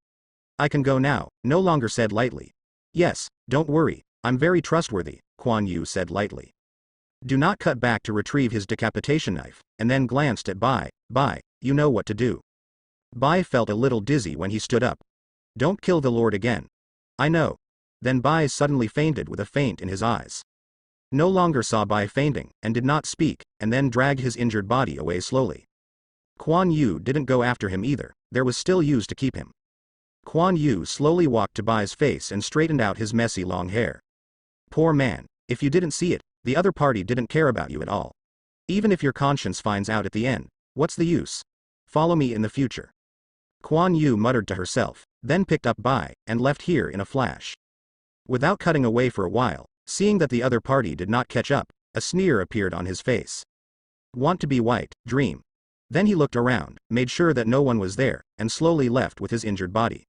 I can go now, no longer said lightly. Yes, don't worry, I'm very trustworthy, Kuan Yu said lightly. Do not cut back to retrieve his decapitation knife, and then glanced at Bai. Bai, you know what to do. Bai felt a little dizzy when he stood up. Don't kill the lord again. I know. Then Bai suddenly fainted with a faint in his eyes. No longer saw Bai fainting, and did not speak, and then dragged his injured body away slowly. Kuan Yu didn't go after him either, there was still use to keep him. Kuan Yu slowly walked to Bai's face and straightened out his messy long hair. Poor man, if you didn't see it, the other party didn't care about you at all. Even if your conscience finds out at the end, what's the use? Follow me in the future. Kuan Yu muttered to herself, then picked up Bai, and left here in a flash. Without cutting away for a while, seeing that the other party did not catch up, a sneer appeared on his face. Want to be white, dream. Then he looked around, made sure that no one was there, and slowly left with his injured body.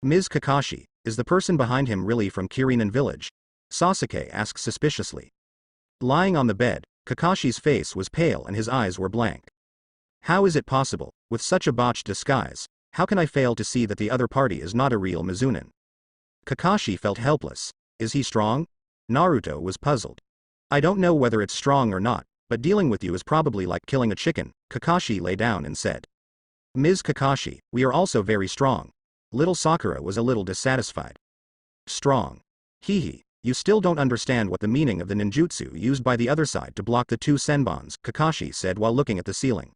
Ms. Kakashi, is the person behind him really from Kirinen village? Sasuke asked suspiciously. Lying on the bed, Kakashi's face was pale and his eyes were blank. How is it possible, with such a botched disguise, how can I fail to see that the other party is not a real Mizunin? Kakashi felt helpless. Is he strong? Naruto was puzzled. I don't know whether it's strong or not, but dealing with you is probably like killing a chicken, Kakashi lay down and said. Ms. Kakashi, we are also very strong. Little Sakura was a little dissatisfied. Strong. Hee. You still don't understand what the meaning of the ninjutsu used by the other side to block the two senbons, Kakashi said while looking at the ceiling.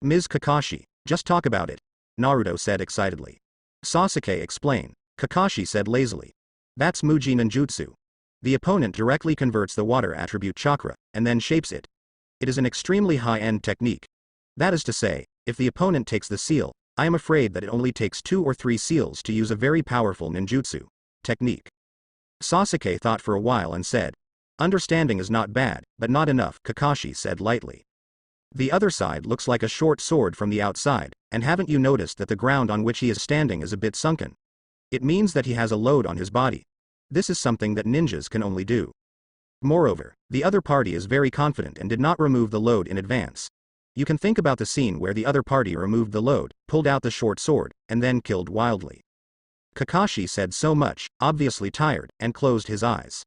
Ms. Kakashi, just talk about it, Naruto said excitedly. Sasuke explain, Kakashi said lazily. That's Muji ninjutsu. The opponent directly converts the water attribute chakra, and then shapes it. It is an extremely high-end technique. That is to say, if the opponent takes the seal, I am afraid that it only takes 2 or 3 seals to use a very powerful ninjutsu technique. Sasuke thought for a while and said, understanding is not bad, but not enough, Kakashi said lightly. The other side looks like a short sword from the outside, and haven't you noticed that the ground on which he is standing is a bit sunken? It means that he has a load on his body. This is something that ninjas can only do. Moreover, the other party is very confident and did not remove the load in advance. You can think about the scene where the other party removed the load, pulled out the short sword, and then killed wildly. Kakashi said so much, obviously tired, and closed his eyes.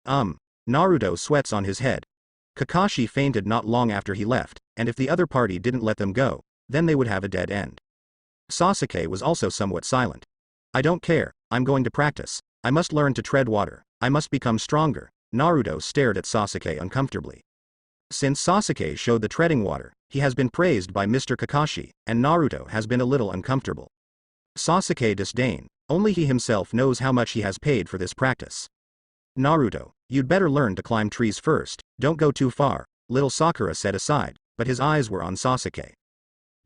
Naruto sweats on his head. Kakashi fainted not long after he left, and if the other party didn't let them go, then they would have a dead end. Sasuke was also somewhat silent. I don't care, I'm going to practice. I must learn to tread water. I must become stronger. Naruto stared at Sasuke uncomfortably. Since Sasuke showed the treading water, he has been praised by Mr. Kakashi, and Naruto has been a little uncomfortable. Sasuke disdained. Only he himself knows how much he has paid for this practice. Naruto, you'd better learn to climb trees first, don't go too far, little Sakura said aside, but his eyes were on Sasuke.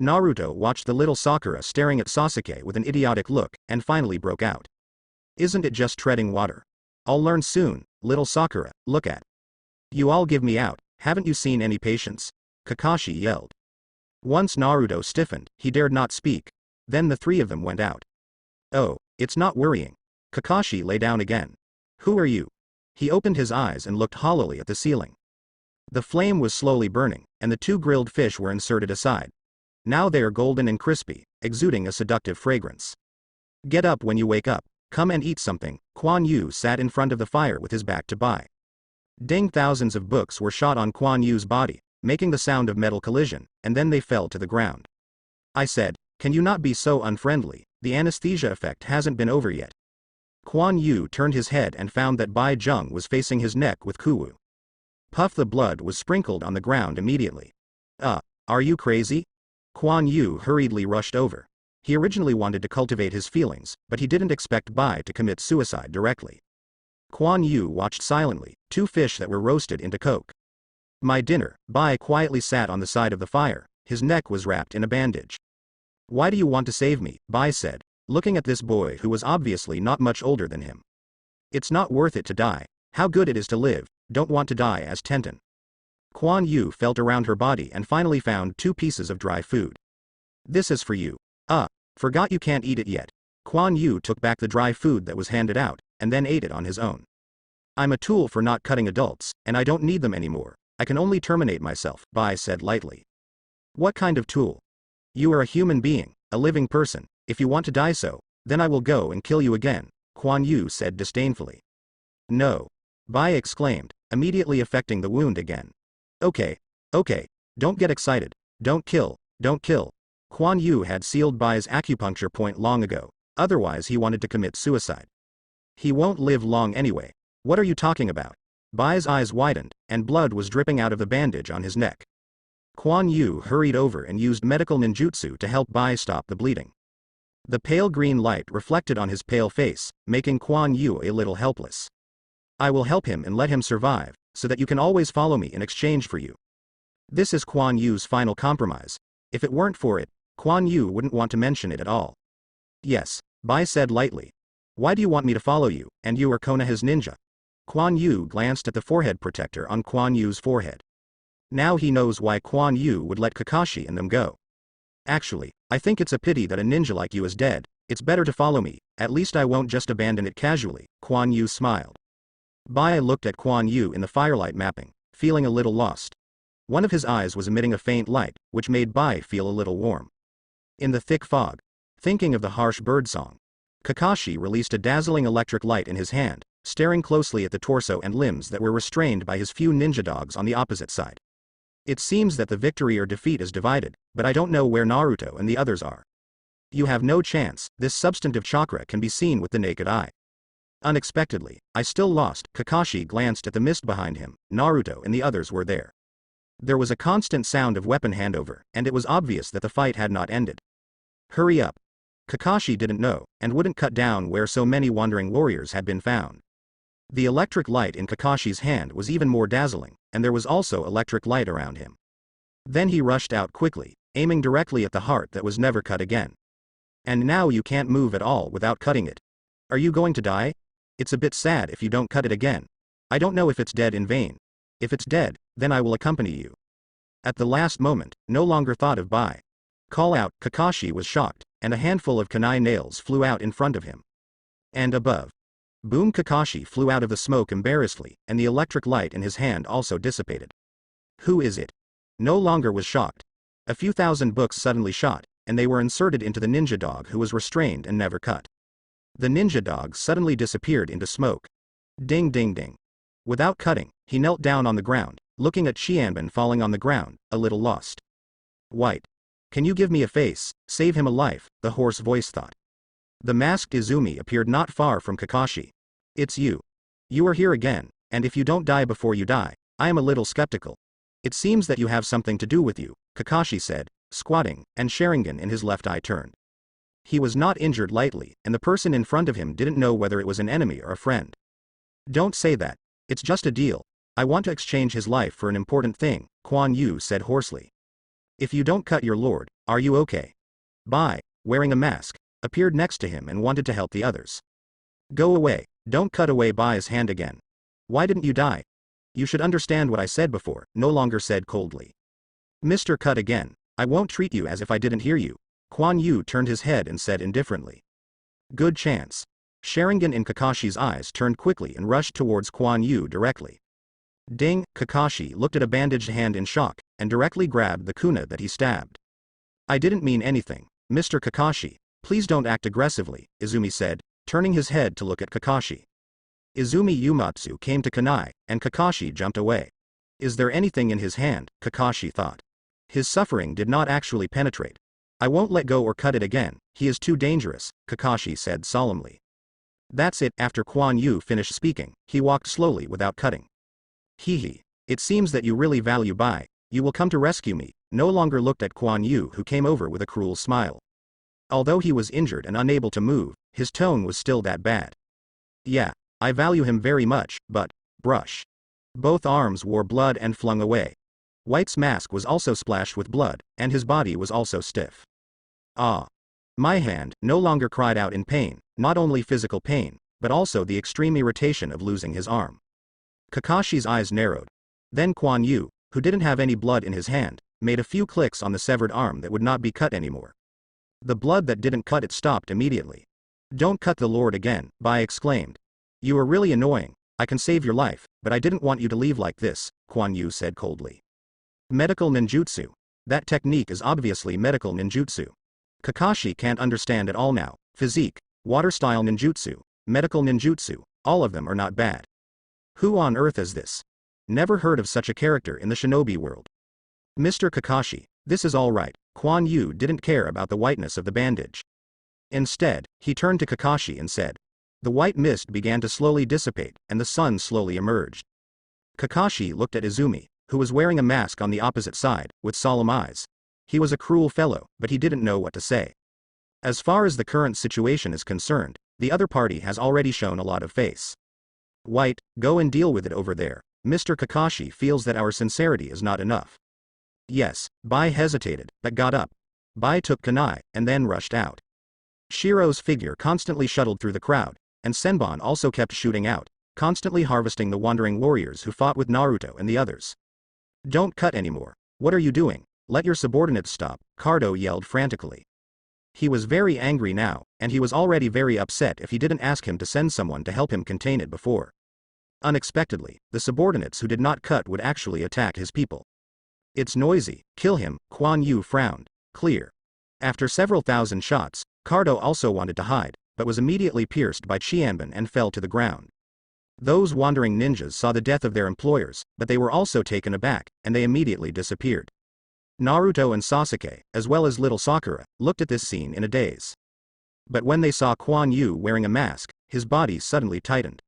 Naruto watched the little Sakura staring at Sasuke with an idiotic look, and finally broke out. Isn't it just treading water? I'll learn soon, little Sakura, look at. You all give me out, haven't you seen any patience? Kakashi yelled. Once Naruto stiffened, he dared not speak. Then the three of them went out. Oh, it's not worrying. Kakashi lay down again. Who are you? He opened his eyes and looked hollowly at the ceiling. The flame was slowly burning, and the two grilled fish were inserted aside. Now they are golden and crispy, exuding a seductive fragrance. Get up when you wake up, come and eat something. Kuan Yu sat in front of the fire with his back to Bai. Ding, thousands of books were shot on Kuan Yu's body, making the sound of metal collision, and then they fell to the ground. I said, can you not be so unfriendly, the anesthesia effect hasn't been over yet. Kuan Yu turned his head and found that Bai Zheng was facing his neck with Kuwu. Puff, the blood was sprinkled on the ground immediately. Are you crazy? Kuan Yu hurriedly rushed over. He originally wanted to cultivate his feelings, but he didn't expect Bai to commit suicide directly. Kuan Yu watched silently, two fish that were roasted into coke. My dinner. Bai quietly sat on the side of the fire, his neck was wrapped in a bandage. Why do you want to save me? Bai said, looking at this boy who was obviously not much older than him. It's not worth it to die. How good it is to live, don't want to die as Tenten. Kuan Yu felt around her body and finally found 2 pieces of dry food. This is for you. Forgot you can't eat it yet. Kuan Yu took back the dry food that was handed out, and then ate it on his own. I'm a tool for not cutting adults, and I don't need them anymore. I can only terminate myself, Bai said lightly. What kind of tool? You are a human being, a living person. If you want to die so, then I will go and kill you again, Kuan Yu said disdainfully. No. Bai exclaimed, immediately affecting the wound again. Okay. Don't get excited. Don't kill. Kuan Yu had sealed Bai's acupuncture point long ago, otherwise he wanted to commit suicide. He won't live long anyway. What are you talking about? Bai's eyes widened, and blood was dripping out of the bandage on his neck. Kuan Yu hurried over and used medical ninjutsu to help Bai stop the bleeding. The pale green light reflected on his pale face, making Kuan Yu a little helpless. I will help him and let him survive, so that you can always follow me in exchange for you. This is Kuan Yu's final compromise. If it weren't for it, Kuan Yu wouldn't want to mention it at all. Yes, Bai said lightly. Why do you want me to follow you, and you are Konoha's ninja? Kuan Yu glanced at the forehead protector on Kuan Yu's forehead. Now he knows why Kuan Yu would let Kakashi and them go. Actually, I think it's a pity that a ninja like you is dead. It's better to follow me, at least I won't just abandon it casually, Kuan Yu smiled. Bai looked at Kuan Yu in the firelight mapping, feeling a little lost. One of his eyes was emitting a faint light, which made Bai feel a little warm. In the thick fog, thinking of the harsh bird song, Kakashi released a dazzling electric light in his hand, staring closely at the torso and limbs that were restrained by his few ninja dogs on the opposite side. It seems that the victory or defeat is divided, but I don't know where Naruto and the others are. You have no chance. This substantive chakra can be seen with the naked eye. Unexpectedly, I still lost. Kakashi glanced at the mist behind him. Naruto and the others were there. There was a constant sound of weapon handover, and it was obvious that the fight had not ended. Hurry up. Kakashi didn't know, and wouldn't cut down where so many wandering warriors had been found. The electric light in Kakashi's hand was even more dazzling, and there was also electric light around him. Then he rushed out quickly, aiming directly at the heart that was never cut again. And now you can't move at all without cutting it. Are you going to die? It's a bit sad if you don't cut it again. I don't know if it's dead in vain. If it's dead, then I will accompany you. At the last moment, no longer thought of Bai. Call out, Kakashi was shocked, and a handful of kunai nails flew out in front of him. And above. Boom, Kakashi flew out of the smoke embarrassedly, and the electric light in his hand also dissipated. Who is it? No longer was shocked. A few thousand books suddenly shot, and they were inserted into the ninja dog who was restrained and never cut. The ninja dog suddenly disappeared into smoke. Ding ding ding. Without cutting, he knelt down on the ground, looking at Qianban falling on the ground, a little lost. White. Can you give me a face, save him a life, the hoarse voice thought. The masked Izumi appeared not far from Kakashi. It's you. You are here again, and if you don't die before you die, I am a little skeptical. It seems that you have something to do with you, Kakashi said, squatting, and Sharingan in his left eye turned. He was not injured lightly, and the person in front of him didn't know whether it was an enemy or a friend. Don't say that. It's just a deal. I want to exchange his life for an important thing, Quan Yu said hoarsely. If you don't cut your lord, are you okay? Bai, wearing a mask, appeared next to him and wanted to help the others. Go away, don't cut away Bai's hand again. Why didn't you die? You should understand what I said before, no longer said coldly. Mr. Cut again, I won't treat you as if I didn't hear you. Quan Yu turned his head and said indifferently. Good chance. Sharingan in Kakashi's eyes turned quickly and rushed towards Quan Yu directly. Ding, Kakashi looked at a bandaged hand in shock, and directly grabbed the kuna that he stabbed. I didn't mean anything, Mr. Kakashi, please don't act aggressively, Izumi said, turning his head to look at Kakashi. Izumi Yumatsu came to kunai, and Kakashi jumped away. Is there anything in his hand, Kakashi thought. His suffering did not actually penetrate. I won't let go or cut it again, he is too dangerous, Kakashi said solemnly. That's it. After Quan Yu finished speaking, he walked slowly without cutting. Hee. It seems that you really value Bai, you will come to rescue me, no longer looked at Quan Yu who came over with a cruel smile. Although he was injured and unable to move, his tone was still that bad. Yeah, I value him very much, but, brush. Both arms wore blood and flung away. White's mask was also splashed with blood, and his body was also stiff. Ah. My hand no longer cried out in pain, not only physical pain, but also the extreme irritation of losing his arm. Kakashi's eyes narrowed. Then Quan Yu, who didn't have any blood in his hand, made a few clicks on the severed arm that would not be cut anymore. The blood that didn't cut it stopped immediately. Don't cut the lord again, Bai exclaimed. You are really annoying, I can save your life, but I didn't want you to leave like this, Quan Yu said coldly. Medical ninjutsu. That technique is obviously medical ninjutsu. Kakashi can't understand at all now. Physique, water-style ninjutsu, medical ninjutsu, all of them are not bad. Who on earth is this? Never heard of such a character in the shinobi world. Mr. Kakashi, this is all right. Quan Yu didn't care about the whiteness of the bandage. Instead, he turned to Kakashi and said. The white mist began to slowly dissipate, and the sun slowly emerged. Kakashi looked at Izumi, who was wearing a mask on the opposite side, with solemn eyes. He was a cruel fellow, but he didn't know what to say. As far as the current situation is concerned, the other party has already shown a lot of face. White, go and deal with it over there. Mr. Kakashi feels that our sincerity is not enough. Yes, Bai hesitated, but got up. Bai took kunai, and then rushed out. Shiro's figure constantly shuttled through the crowd, and Senbon also kept shooting out, constantly harvesting the wandering warriors who fought with Naruto and the others. Don't cut anymore. What are you doing? Let your subordinates stop, Cardo yelled frantically. He was very angry now, and he was already very upset if he didn't ask him to send someone to help him contain it before. Unexpectedly, the subordinates who did not cut would actually attack his people. It's noisy, kill him, Quan Yu frowned, clear. After several thousand shots, Cardo also wanted to hide, but was immediately pierced by Qianban and fell to the ground. Those wandering ninjas saw the death of their employers, but they were also taken aback, and they immediately disappeared. Naruto and Sasuke, as well as little Sakura, looked at this scene in a daze. But when they saw Quan Yu wearing a mask, his body suddenly tightened.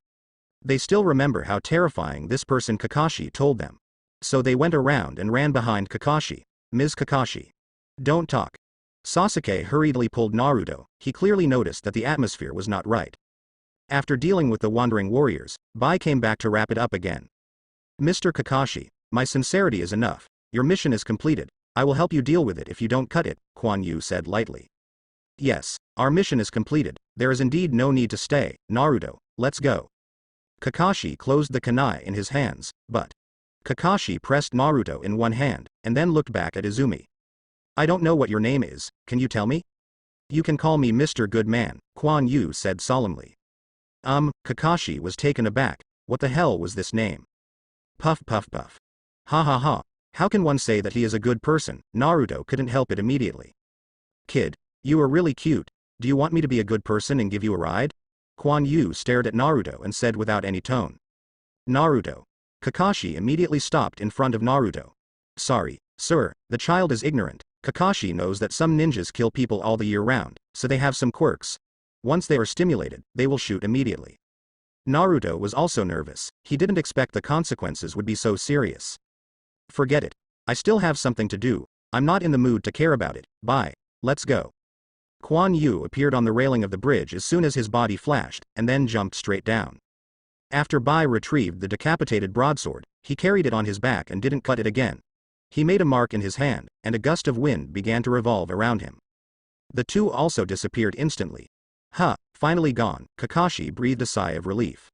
They still remember how terrifying this person Kakashi told them. So they went around and ran behind Kakashi. Ms. Kakashi. Don't talk. Sasuke hurriedly pulled Naruto, he clearly noticed that the atmosphere was not right. After dealing with the wandering warriors, Bai came back to wrap it up again. Mr. Kakashi, my sincerity is enough, your mission is completed, I will help you deal with it if you don't cut it, Quan Yu said lightly. Yes, our mission is completed, there is indeed no need to stay, Naruto, let's go. Kakashi closed the kunai in his hands, but Kakashi pressed Naruto in one hand, and then looked back at Izumi. I don't know what your name is, can you tell me? You can call me Mr. Goodman, Quan Yu said solemnly. Kakashi was taken aback. What the hell was this name? Puff puff puff. Ha ha ha. How can one say that he is a good person? Naruto couldn't help it immediately. Kid, you are really cute. Do you want me to be a good person and give you a ride? Quan Yu stared at Naruto and said without any tone. Naruto. Kakashi immediately stopped in front of Naruto. Sorry, sir, the child is ignorant. Kakashi knows that some ninjas kill people all the year round, so they have some quirks. Once they are stimulated, they will shoot immediately. Naruto was also nervous. He didn't expect the consequences would be so serious. Forget it. I still have something to do. I'm not in the mood to care about it. Bye. Let's go. Quan Yu appeared on the railing of the bridge as soon as his body flashed, and then jumped straight down. After Bai retrieved the decapitated broadsword, he carried it on his back and didn't cut it again. He made a mark in his hand, and a gust of wind began to revolve around him. The two also disappeared instantly. Finally gone, Kakashi breathed a sigh of relief.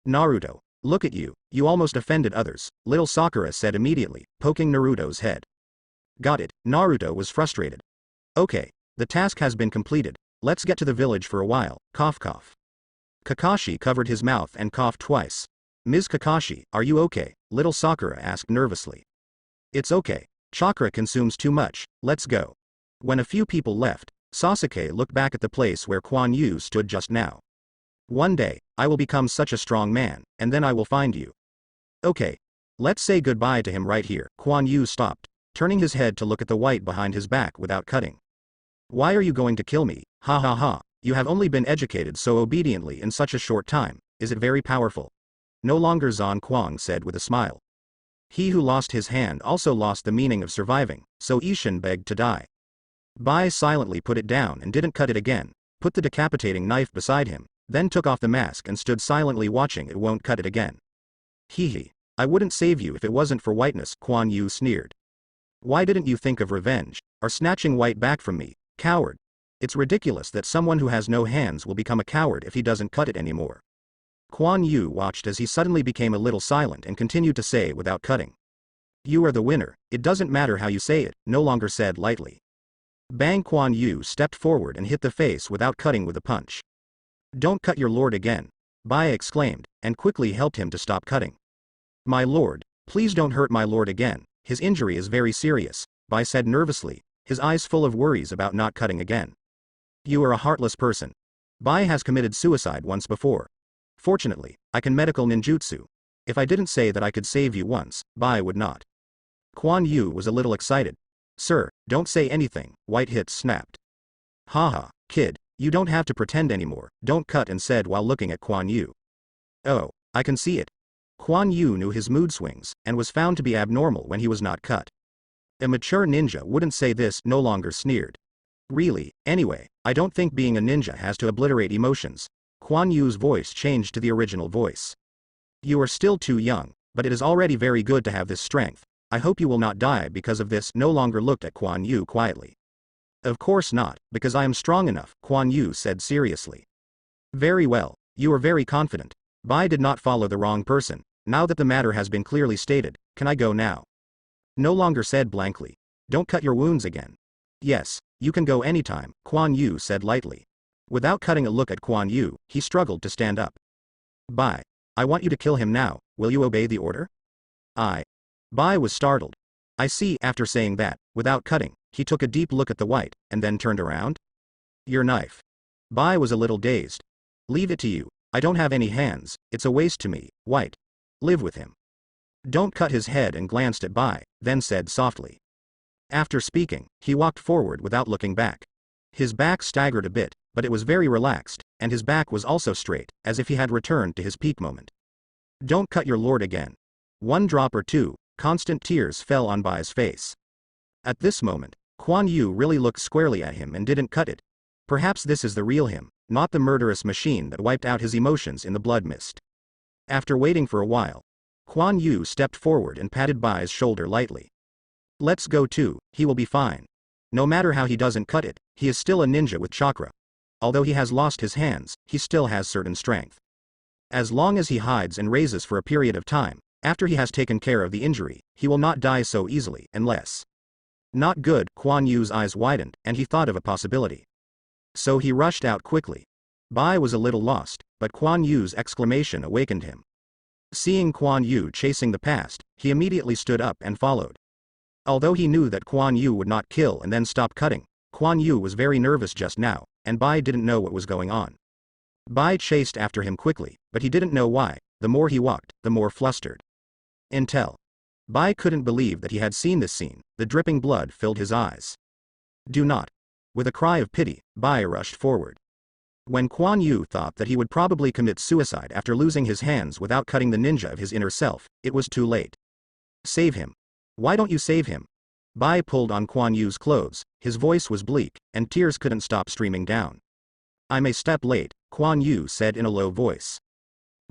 Naruto, look at you, you almost offended others, little Sakura said immediately, poking Naruto's head. Got it, Naruto was frustrated. Okay, the task has been completed, let's get to the village for a while, cough cough. Kakashi covered his mouth and coughed twice. Ms. Kakashi, are you okay? Little Sakura asked nervously. It's okay, chakra consumes too much, let's go. When a few people left, Sasuke looked back at the place where Quan Yu stood just now. One day, I will become such a strong man, and then I will find you. Okay. Let's say goodbye to him right here. Quan Yu stopped, turning his head to look at the white behind his back without cutting. Why are you going to kill me? Ha ha ha, you have only been educated so obediently in such a short time, is it very powerful? No longer Zan Kuang said with a smile. He who lost his hand also lost the meaning of surviving, so Ishin begged to die. Bai silently put it down and didn't cut it again, put the decapitating knife beside him, then took off the mask and stood silently watching it won't cut it again. Hee. I wouldn't save you if it wasn't for whiteness, Quan Yu sneered. Why didn't you think of revenge, or snatching white back from me, coward? It's ridiculous that someone who has no hands will become a coward if he doesn't cut it anymore. Quan Yu watched as he suddenly became a little silent and continued to say without cutting. You are the winner, it doesn't matter how you say it, no longer said lightly. Bang! Quan Yu stepped forward and hit the face without cutting with a punch. Don't cut your lord again, Bai exclaimed, and quickly helped him to stop cutting. My lord, please don't hurt my lord again, his injury is very serious, Bai said nervously, his eyes full of worries about not cutting again. You are a heartless person. Bai has committed suicide once before. Fortunately, I can medical ninjutsu. If I didn't say that I could save you once, Bai would not. Quan Yu was a little excited. Sir, don't say anything, White Hits snapped. Haha, kid, you don't have to pretend anymore, don't cut and said while looking at Quan Yu. Oh, I can see it. Quan Yu knew his mood swings, and was found to be abnormal when he was not cut. A mature ninja wouldn't say this, no longer sneered. Really, anyway, I don't think being a ninja has to obliterate emotions. Quan Yu's voice changed to the original voice. You are still too young, but it is already very good to have this strength. I hope you will not die because of this. No longer looked at Quan Yu quietly. Of course not, because I am strong enough, Quan Yu said seriously. Very well, you are very confident. Bai did not follow the wrong person. Now that the matter has been clearly stated, can I go now? No longer said blankly. Don't cut your wounds again. Yes, you can go anytime, Quan Yu said lightly. Without cutting a look at Quan Yu, he struggled to stand up. Bai, I want you to kill him now, will you obey the order? Bai was startled. I see. After saying that, without cutting, he took a deep look at the white, and then turned around. Your knife. Bai was a little dazed. Leave it to you, I don't have any hands, it's a waste to me, white. Live with him. Don't cut his head and glanced at Bai, then said softly. After speaking, he walked forward without looking back. His back staggered a bit, but it was very relaxed, and his back was also straight, as if he had returned to his peak moment. Don't cut your lord again. One drop or two, constant tears fell on Bai's face. At this moment, Quan Yu really looked squarely at him and didn't cut it. Perhaps this is the real him, not the murderous machine that wiped out his emotions in the blood mist. After waiting for a while, Quan Yu stepped forward and patted Bai's shoulder lightly. Let's go too, he will be fine. No matter how he doesn't cut it, he is still a ninja with chakra. Although he has lost his hands, he still has certain strength. As long as he hides and raises for a period of time, After he has taken care of the injury, he will not die so easily unless. Not good, Kuan Yu's eyes widened, and he thought of a possibility. So he rushed out quickly. Bai was a little lost, but Kuan Yu's exclamation awakened him. Seeing Kuan Yu chasing the past, he immediately stood up and followed. Although he knew that Kuan Yu would not kill and then stop cutting, Kuan Yu was very nervous just now, and Bai didn't know what was going on. Bai chased after him quickly, but he didn't know why. The more he walked, the more flustered. Until Bai couldn't believe that he had seen this scene. The dripping blood filled his eyes. Do not. With a cry of pity, Bai rushed forward. When Kuan Yu thought that he would probably commit suicide after losing his hands without cutting the ninja of his inner self, it was too late. Save him. Why don't you save him? Bai pulled on Kuan Yu's clothes. His voice was bleak, and tears couldn't stop streaming down. I'm a step late, Kuan Yu said in a low voice.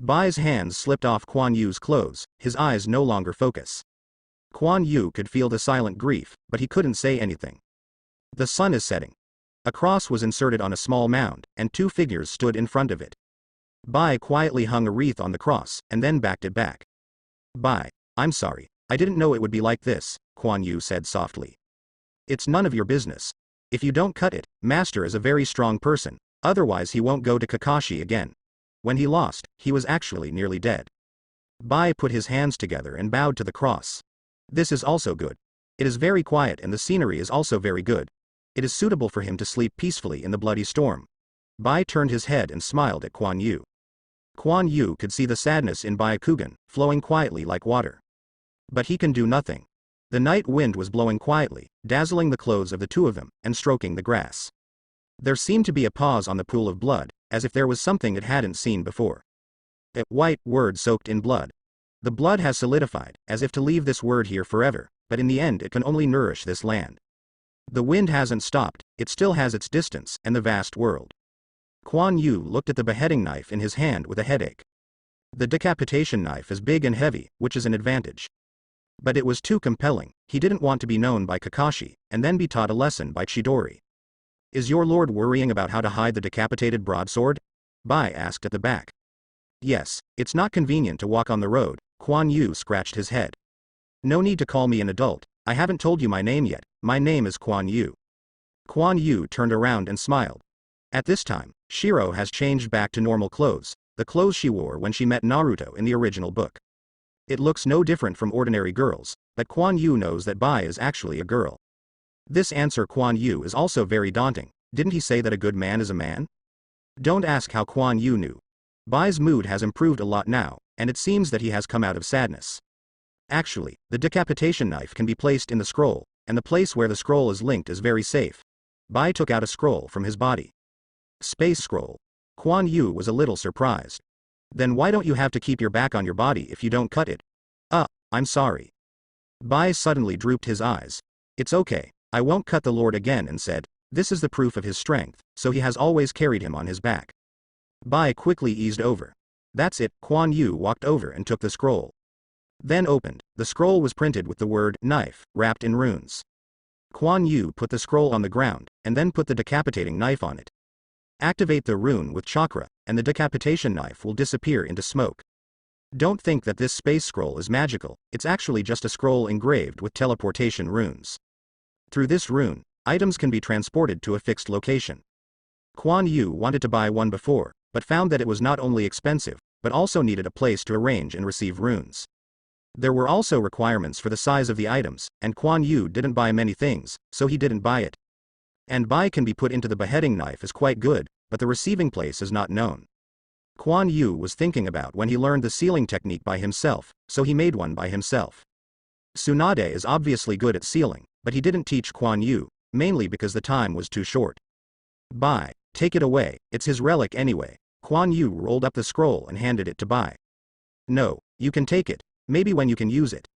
Bai's hands slipped off Kuan Yu's clothes, his eyes no longer focus. Kuan Yu could feel the silent grief, but he couldn't say anything. The sun is setting. A cross was inserted on a small mound, and two figures stood in front of it. Bai quietly hung a wreath on the cross, and then backed it back. Bai, I'm sorry, I didn't know it would be like this, Kuan Yu said softly. It's none of your business. If you don't cut it, Master is a very strong person, otherwise he won't go to Kakashi again. When he lost, he was actually nearly dead. Bai put his hands together and bowed to the cross. This is also good. It is very quiet and the scenery is also very good. It is suitable for him to sleep peacefully in the bloody storm. Bai turned his head and smiled at Kuan Yu. Kuan Yu could see the sadness in Byakugan, flowing quietly like water. But he can do nothing. The night wind was blowing quietly, dazzling the clothes of the two of them, and stroking the grass. There seemed to be a pause on the pool of blood, as if there was something it hadn't seen before. A white word soaked in blood. The blood has solidified, as if to leave this word here forever, but in the end it can only nourish this land. The wind hasn't stopped, it still has its distance, and the vast world. Kuan Yu looked at the beheading knife in his hand with a headache. The decapitation knife is big and heavy, which is an advantage. But it was too compelling. He didn't want to be known by Kakashi, and then be taught a lesson by Chidori. Is your lord worrying about how to hide the decapitated broadsword? Bai asked at the back. Yes, it's not convenient to walk on the road, Kuan Yu scratched his head. No need to call me an adult, I haven't told you my name yet, my name is Kuan Yu. Kuan Yu turned around and smiled. At this time, Shiro has changed back to normal clothes, the clothes she wore when she met Naruto in the original book. It looks no different from ordinary girls, but Kuan Yu knows that Bai is actually a girl. This answer Kuan Yu is also very daunting. Didn't he say that a good man is a man? Don't ask how Kuan Yu knew. Bai's mood has improved a lot now, and it seems that he has come out of sadness. Actually, the decapitation knife can be placed in the scroll, and the place where the scroll is linked is very safe. Bai took out a scroll from his body. Space scroll. Kuan Yu was a little surprised. Then why don't you have to keep your back on your body if you don't cut it? I'm sorry. Bai suddenly drooped his eyes. It's okay, I won't cut the lord again and said, this is the proof of his strength, so he has always carried him on his back. Bai quickly eased over. That's it, Kuan Yu walked over and took the scroll. Then opened, the scroll was printed with the word knife, wrapped in runes. Kuan Yu put the scroll on the ground, and then put the decapitating knife on it. Activate the rune with chakra, and the decapitation knife will disappear into smoke. Don't think that this space scroll is magical, it's actually just a scroll engraved with teleportation runes. Through this rune, items can be transported to a fixed location. Kuan Yu wanted to buy one before, but found that it was not only expensive, but also needed a place to arrange and receive runes. There were also requirements for the size of the items, and Kuan Yu didn't buy many things, so he didn't buy it. And Bai can be put into the beheading knife is quite good, but the receiving place is not known. Kuan Yu was thinking about when he learned the sealing technique by himself, so he made one by himself. Tsunade is obviously good at sealing, but he didn't teach Kuan Yu, mainly because the time was too short. Bai, take it away, it's his relic anyway. Kuan Yu rolled up the scroll and handed it to Bai. No, you can take it, maybe when you can use it.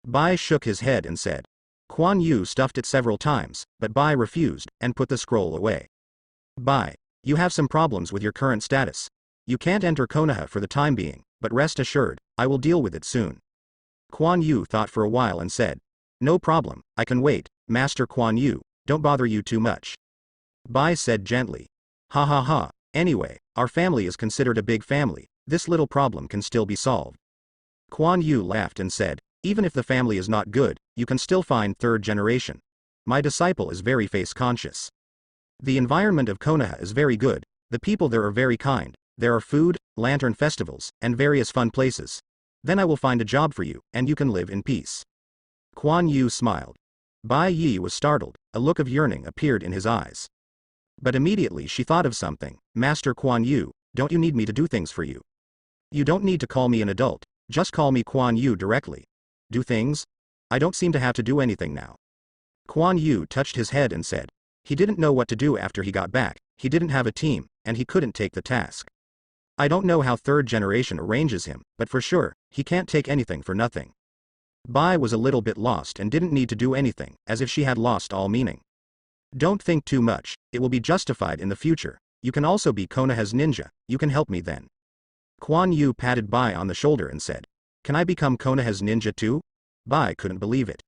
Bai shook his head and said. Kuan Yu stuffed it several times, but Bai refused, and put the scroll away. Bai, you have some problems with your current status. You can't enter Konoha for the time being, but rest assured, I will deal with it soon. Kuan Yu thought for a while and said. No problem, I can wait, Master Kuan Yu, don't bother you too much. Bai said gently. Ha ha ha, anyway, our family is considered a big family, this little problem can still be solved. Kuan Yu laughed and said, even if the family is not good, you can still find third generation. My disciple is very face-conscious. The environment of Konoha is very good, the people there are very kind, there are food, lantern festivals, and various fun places. Then I will find a job for you, and you can live in peace. Kuan Yu smiled. Bai Yi was startled, a look of yearning appeared in his eyes. But immediately she thought of something. Master Kuan Yu, don't you need me to do things for you? You don't need to call me an adult, just call me Kuan Yu directly. Do things? I don't seem to have to do anything now. Kuan Yu touched his head and said. He didn't know what to do after he got back, he didn't have a team, and he couldn't take the task. I don't know how third generation arranges him, but for sure, he can't take anything for nothing. Bai was a little bit lost and didn't need to do anything, as if she had lost all meaning. Don't think too much, it will be justified in the future. You can also be Konoha's ninja, you can help me then. Kuan Yu patted Bai on the shoulder and said. Can I become Konoha's ninja too? Bai couldn't believe it.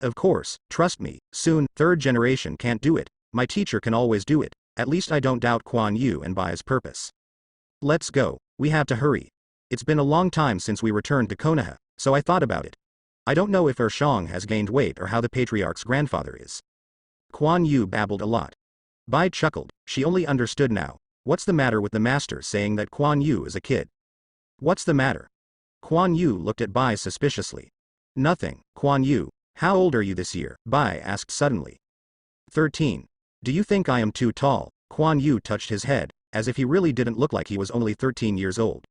Of course, trust me, soon, third generation can't do it, my teacher can always do it, at least I don't doubt Kuan Yu and Bai's purpose. Let's go, we have to hurry. It's been a long time since we returned to Konoha, so I thought about it. I don't know if Shang has gained weight or how the patriarch's grandfather is. Kuan Yu babbled a lot. Bai chuckled, she only understood now. What's the matter with the master saying that Kuan Yu is a kid? What's the matter? Kuan Yu looked at Bai suspiciously. Nothing, Kuan Yu, how old are you this year? Bai asked suddenly. 13. Do you think I am too tall? Kuan Yu touched his head, as if he really didn't look like he was only 13 years old.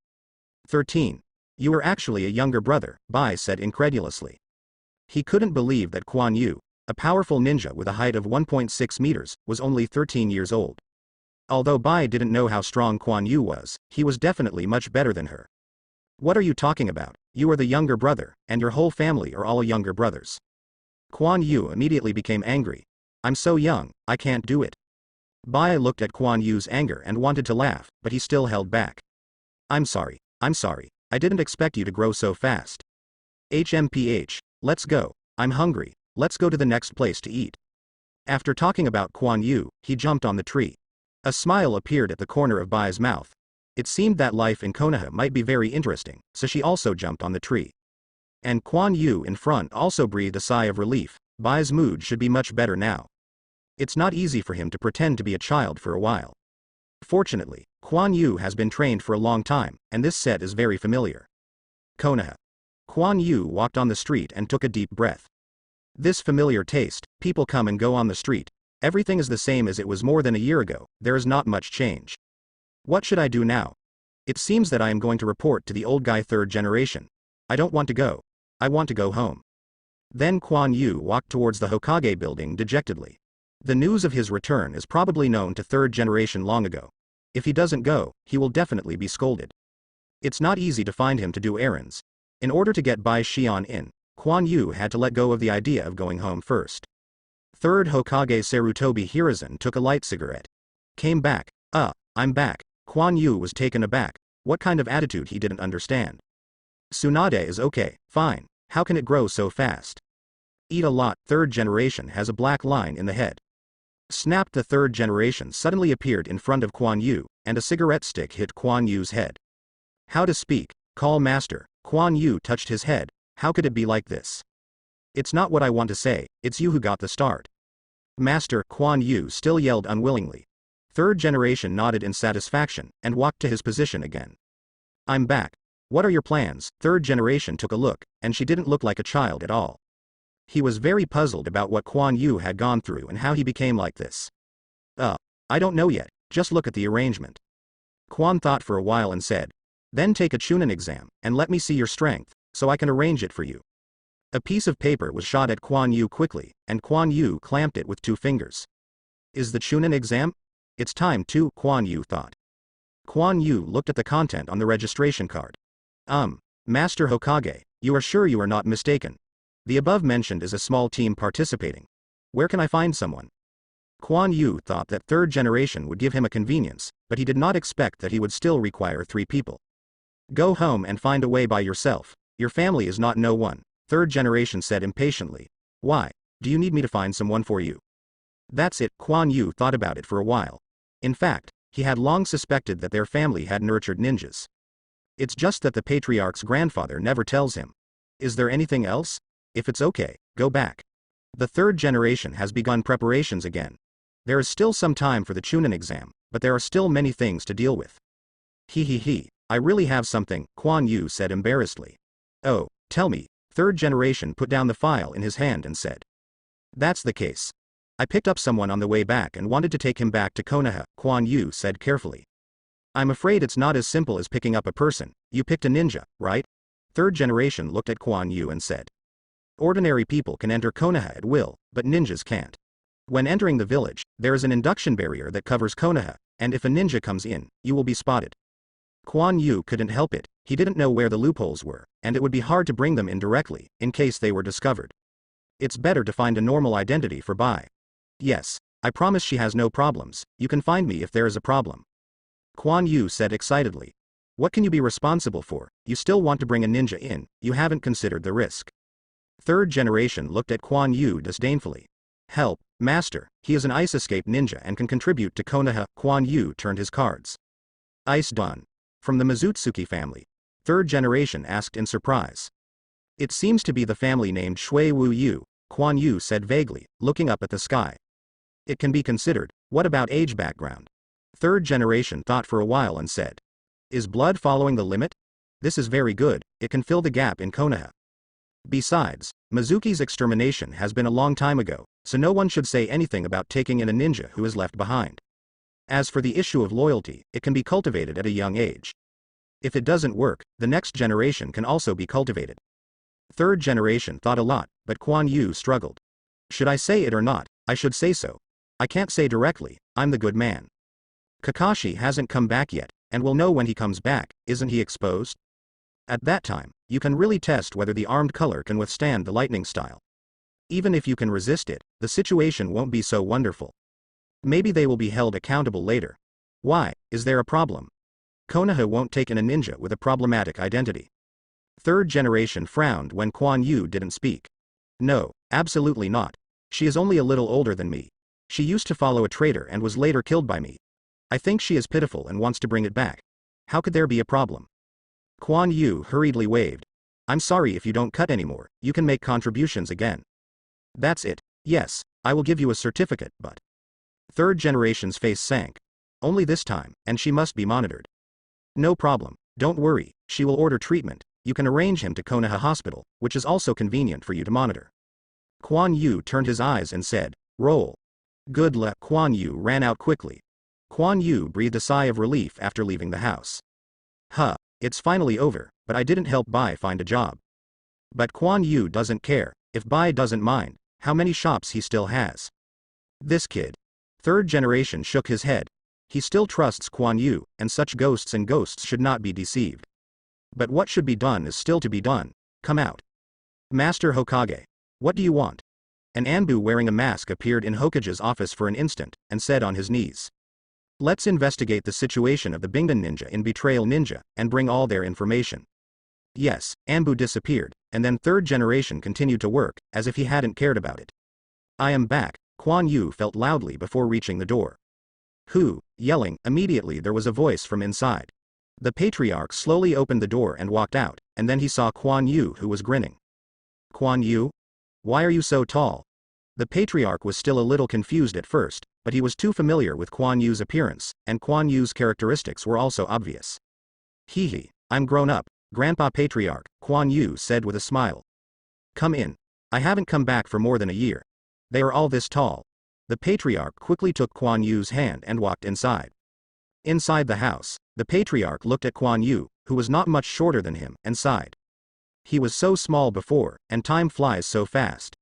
13. You are actually a younger brother, Bai said incredulously. He couldn't believe that Kuan Yu, a powerful ninja with a height of 1.6 meters, was only 13 years old. Although Bai didn't know how strong Kuan Yu was, he was definitely much better than her. What are you talking about? You are the younger brother, and your whole family are all younger brothers. Kuan Yu immediately became angry. I'm so young, I can't do it. Bai looked at Kuan Yu's anger and wanted to laugh, but he still held back. I'm sorry, I didn't expect you to grow so fast. HMPH, let's go, I'm hungry, let's go to the next place to eat. After talking about Kuan Yu, he jumped on the tree. A smile appeared at the corner of Bai's mouth. It seemed that life in Konoha might be very interesting, so she also jumped on the tree. And Kuan Yu in front also breathed a sigh of relief. Bai's mood should be much better now. It's not easy for him to pretend to be a child for a while. Fortunately, Kuan Yu has been trained for a long time, and this set is very familiar. Konoha. Kuan Yu walked on the street and took a deep breath. This familiar taste, people come and go on the street, everything is the same as it was more than a year ago, there is not much change. What should I do now? It seems that I am going to report to the old guy third generation. I don't want to go. I want to go home. Then Kuan Yu walked towards the Hokage building dejectedly. The news of his return is probably known to third generation long ago. If he doesn't go, he will definitely be scolded. It's not easy to find him to do errands. In order to get Bai Xian in, Kuan Yu had to let go of the idea of going home first. Third Hokage Sarutobi Hiruzen took a light cigarette. Came back. I'm back. Kuan Yu was taken aback. What kind of attitude he didn't understand. Tsunade is okay, fine. How can it grow so fast? Eat a lot. Third generation has a black line in the head. Snapped. The third generation suddenly appeared in front of Kuan Yu, and a cigarette stick hit Kuan Yu's head. How to speak? Call master. Kuan Yu touched his head. How could it be like this? It's not what I want to say, it's you who got the start. Master. Kuan Yu still yelled unwillingly. Third generation nodded in satisfaction, and walked to his position again. I'm back. What are your plans? Third generation took a look, and she didn't look like a child at all. He was very puzzled about what Kuan Yu had gone through and how he became like this. I don't know yet, just look at the arrangement. Kuan thought for a while and said. Then take a Chunin exam, and let me see your strength, so I can arrange it for you. A piece of paper was shot at Kuan Yu quickly, and Kuan Yu clamped it with 2 fingers. Is the Chunin exam? It's time to, Kuan Yu thought. Kuan Yu looked at the content on the registration card. Master Hokage, you are sure you are not mistaken? The above mentioned is a small team participating. Where can I find someone? Kuan Yu thought that third generation would give him a convenience, but he did not expect that he would still require 3 people. Go home and find a way by yourself, your family is not no one, third generation said impatiently. Why, do you need me to find someone for you? That's it. Kuan Yu thought about it for a while. In fact, he had long suspected that their family had nurtured ninjas. It's just that the patriarch's grandfather never tells him. Is there anything else? If it's okay, go back. The third generation has begun preparations again. There is still some time for the Chunin exam, but there are still many things to deal with. I really have something, Kuan Yu said embarrassedly. Oh, tell me. Third generation put down the file in his hand and said. That's the case. I picked up someone on the way back and wanted to take him back to Konoha, Kuan Yu said carefully. I'm afraid it's not as simple as picking up a person. You picked a ninja, right? Third generation looked at Kuan Yu and said. Ordinary people can enter Konoha at will, but ninjas can't. When entering the village, there is an induction barrier that covers Konoha, and if a ninja comes in, you will be spotted. Kuan Yu couldn't help it, he didn't know where the loopholes were, and it would be hard to bring them in directly, in case they were discovered. It's better to find a normal identity for Bai. Yes, I promise she has no problems, you can find me if there is a problem. Kuan Yu said excitedly. What can you be responsible for? You still want to bring a ninja in, you haven't considered the risk. Third generation looked at Kuan Yu disdainfully. Help, master, he is an ice escape ninja and can contribute to Konoha. Kuan Yu turned his cards. Ice done. From the Mizutsuki family. Third generation asked in surprise. It seems to be the family named Shui Wu Yu, Kuan Yu said vaguely, looking up at the sky. It can be considered. What about age background? Third generation thought for a while and said. Is blood following the limit? This is very good, it can fill the gap in Konoha. Besides, Mizuki's extermination has been a long time ago, so no one should say anything about taking in a ninja who is left behind. As for the issue of loyalty, it can be cultivated at a young age. If it doesn't work, the next generation can also be cultivated. Third generation thought a lot, but Kuan Yu struggled. Should I say it or not? I should say so. I can't say directly, I'm the good man. Kakashi hasn't come back yet, and we'll know when he comes back, isn't he exposed? At that time, you can really test whether the armed color can withstand the lightning style. Even if you can resist it, the situation won't be so wonderful. Maybe they will be held accountable later. Why, is there a problem? Konoha won't take in a ninja with a problematic identity. Third generation frowned when Kuan Yu didn't speak. No, absolutely not. She is only a little older than me. She used to follow a traitor and was later killed by me. I think she is pitiful and wants to bring it back. How could there be a problem? Kuan Yu hurriedly waved. I'm sorry if you don't cut anymore, you can make contributions again. That's it, yes, I will give you a certificate, but... Third generation's face sank. Only this time, and she must be monitored. No problem, don't worry, she will order treatment, you can arrange him to Konoha Hospital, which is also convenient for you to monitor. Kuan Yu turned his eyes and said, roll. Good luck. Kuan Yu ran out quickly. Kuan Yu breathed a sigh of relief after leaving the house. Huh, it's finally over, but I didn't help Bai find a job. But Kuan Yu doesn't care, if Bai doesn't mind, how many shops he still has. This kid. Third generation shook his head. He still trusts Kuan Yu, and such ghosts should not be deceived. But what should be done is still to be done. Come out. Master Hokage. What do you want? An Anbu wearing a mask appeared in Hokage's office for an instant, and said on his knees. Let's investigate the situation of the Bingen ninja in Betrayal Ninja, and bring all their information. Yes, Anbu disappeared, and then third generation continued to work, as if he hadn't cared about it. I am back, Kuan Yu felt loudly before reaching the door. Who? Yelling, immediately there was a voice from inside. The patriarch slowly opened the door and walked out, and then he saw Kuan Yu who was grinning. Kuan Yu? Why are you so tall? The patriarch was still a little confused at first, but he was too familiar with Kuan Yu's appearance, and Kuan Yu's characteristics were also obvious. Hee, I'm grown up, Grandpa Patriarch, Kuan Yu said with a smile. Come in. I haven't come back for more than a year. They are all this tall. The patriarch quickly took Kuan Yu's hand and walked inside. Inside the house, the patriarch looked at Kuan Yu, who was not much shorter than him, and sighed. He was so small before, and time flies so fast.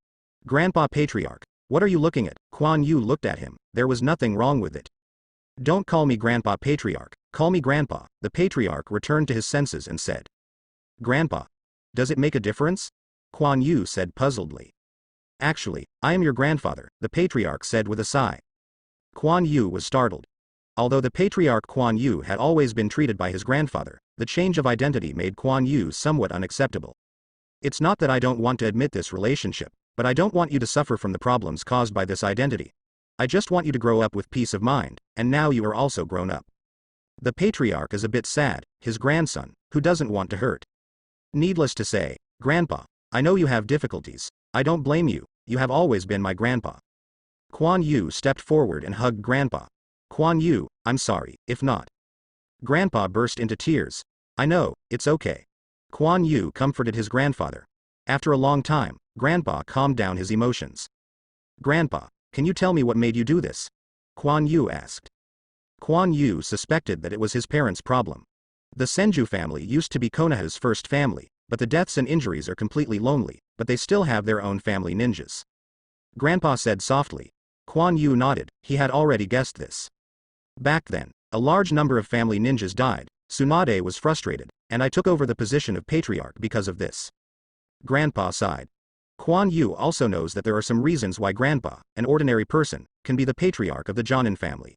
Grandpa Patriarch, what are you looking at? Kuan Yu looked at him, there was nothing wrong with it. Don't call me Grandpa Patriarch, call me Grandpa, the patriarch returned to his senses and said. Grandpa. Does it make a difference? Kuan Yu said puzzledly. Actually, I am your grandfather, the patriarch said with a sigh. Kuan Yu was startled. Although the patriarch Kuan Yu had always been treated by his grandfather, the change of identity made Kuan Yu somewhat unacceptable. It's not that I don't want to admit this relationship, but I don't want you to suffer from the problems caused by this identity. I just want you to grow up with peace of mind, and now you are also grown up. The patriarch is a bit sad, his grandson, Who doesn't want to hurt? Needless to say, Grandpa, I know you have difficulties. I don't blame you, you have always been my grandpa. Kuan Yu stepped forward and hugged Grandpa. Kuan Yu, I'm sorry, if not. Grandpa burst into tears. I know, it's okay. Kuan Yu comforted his grandfather. After a long time, Grandpa calmed down his emotions. Grandpa, can you tell me what made you do this? Kuan Yu asked. Kuan Yu suspected that it was his parents' problem. The Senju family used to be Konoha's first family, but the deaths and injuries are completely lonely, but they still have their own family ninjas. Grandpa said softly. Kuan Yu nodded, he had already guessed this. Back then, a large number of family ninjas died, Tsunade was frustrated, and I took over the position of patriarch because of this. Grandpa sighed. Kuan Yu also knows that there are some reasons why Grandpa, an ordinary person, can be the patriarch of the Jonin family.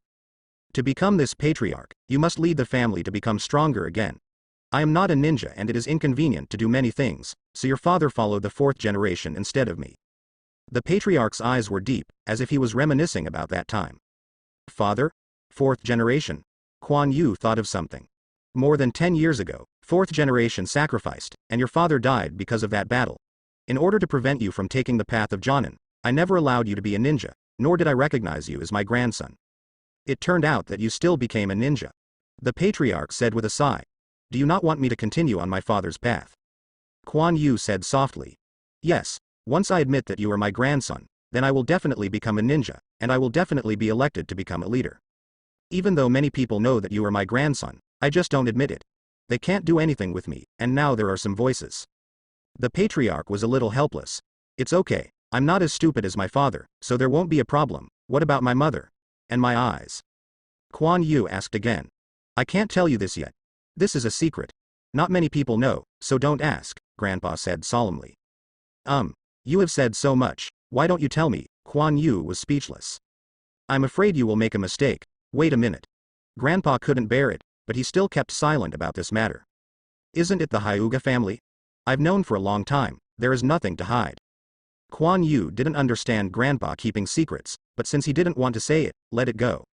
To become this patriarch, you must lead the family to become stronger again. I am not a ninja and it is inconvenient to do many things, so your father followed the fourth generation instead of me. The patriarch's eyes were deep, as if he was reminiscing about that time. Father? Fourth generation? Kuan Yu thought of something. More than 10 years ago, fourth generation sacrificed, and your father died because of that battle. In order to prevent you from taking the path of Jonin, I never allowed you to be a ninja, nor did I recognize you as my grandson. It turned out that you still became a ninja. The patriarch said with a sigh. Do you not want me to continue on my father's path? Kuan Yu said softly. Yes, once I admit that you are my grandson, then I will definitely become a ninja, and I will definitely be elected to become a leader. Even though many people know that you are my grandson, I just don't admit it. They can't do anything with me, and now there are some voices. The patriarch was a little helpless. It's okay, I'm not as stupid as my father, so there won't be a problem. What about my mother? And my eyes? Kuan Yu asked again. I can't tell you this yet. This is a secret. Not many people know, so don't ask, Grandpa said solemnly. You have said so much, why don't you tell me? Kuan Yu was speechless. I'm afraid you will make a mistake. Wait a minute. Grandpa couldn't bear it, but he still kept silent about this matter. Isn't it the Hyuga family? I've known for a long time, there is nothing to hide. Kuan Yu didn't understand Grandpa keeping secrets, but since he didn't want to say it, let it go.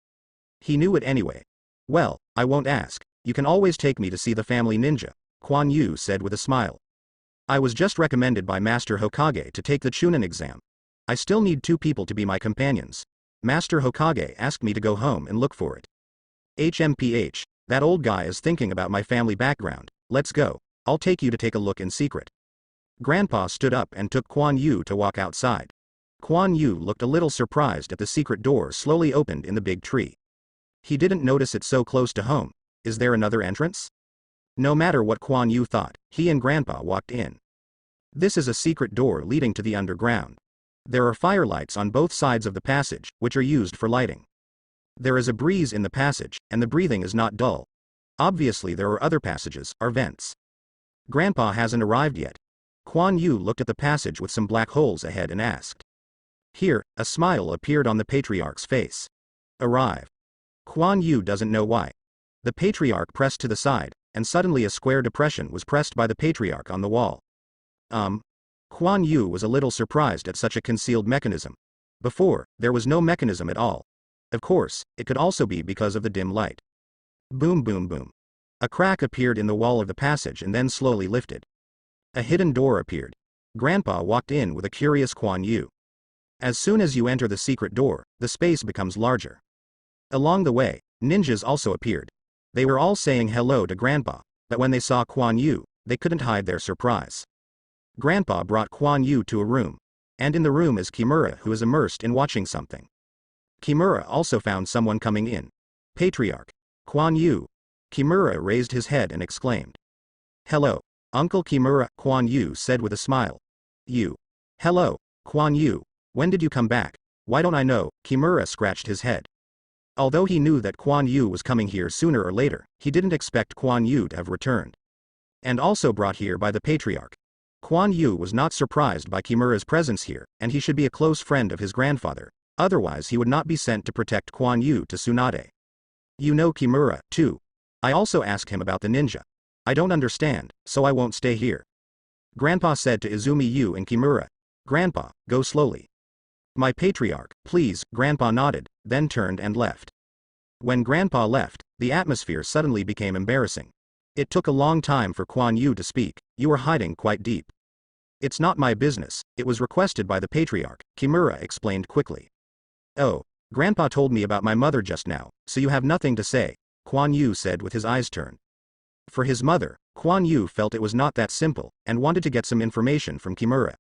He knew it anyway. Well, I won't ask, you can always take me to see the family ninja, Kuan Yu said with a smile. I was just recommended by Master Hokage to take the Chunin exam. I still need 2 people to be my companions. Master Hokage asked me to go home and look for it. HMPH, that old guy is thinking about my family background, let's go, I'll take you to take a look in secret. Grandpa stood up and took Kuan Yu to walk outside. Kuan Yu looked a little surprised at the secret door slowly opened in the big tree. He didn't notice it so close to home. Is there another entrance? No matter what Kuan Yu thought, he and Grandpa walked in. This is a secret door leading to the underground. There are firelights on both sides of the passage, which are used for lighting. There is a breeze in the passage, and the breathing is not dull. Obviously there are other passages, or vents. Grandpa hasn't arrived yet. Kuan Yu looked at the passage with some black holes ahead and asked. Here, a smile appeared on the patriarch's face. Arrive. Kuan Yu doesn't know why. The patriarch pressed to the side, and suddenly a square depression was pressed by the patriarch on the wall. Kuan Yu was a little surprised at such a concealed mechanism. Before, there was no mechanism at all. Of course, it could also be because of the dim light. Boom boom boom. A crack appeared in the wall of the passage and then slowly lifted. A hidden door appeared. Grandpa walked in with a curious Kuan Yu. As soon as you enter the secret door, the space becomes larger. Along the way, ninjas also appeared. They were all saying hello to Grandpa, but when they saw Kuan Yu, they couldn't hide their surprise. Grandpa brought Kuan Yu to a room. And in the room is Kimura, who is immersed in watching something. Kimura also found someone coming in. Patriarch. Kuan Yu. Kimura raised his head and exclaimed. Hello, Uncle Kimura, Kuan Yu said with a smile. You. Hello, Kuan Yu. When did you come back? Why don't I know? Kimura scratched his head. Although he knew that Kuan Yu was coming here sooner or later, he didn't expect Kuan Yu to have returned. And also brought here by the patriarch. Kuan Yu was not surprised by Kimura's presence here, and he should be a close friend of his grandfather, otherwise he would not be sent to protect Kuan Yu to Tsunade. You know Kimura, too. I also asked him about the ninja. I don't understand, so I won't stay here. Grandpa said to Izumi Yu and Kimura. Grandpa, go slowly. My patriarch, please, Grandpa nodded, then turned and left. When Grandpa left, the atmosphere suddenly became embarrassing. It took a long time for Kuan Yu to speak. You were hiding quite deep. It's not my business, it was requested by the patriarch, Kimura explained quickly. Oh, Grandpa told me about my mother just now, so you have nothing to say, Kuan Yu said with his eyes turned. For his mother, Kuan Yu felt it was not that simple, and wanted to get some information from Kimura.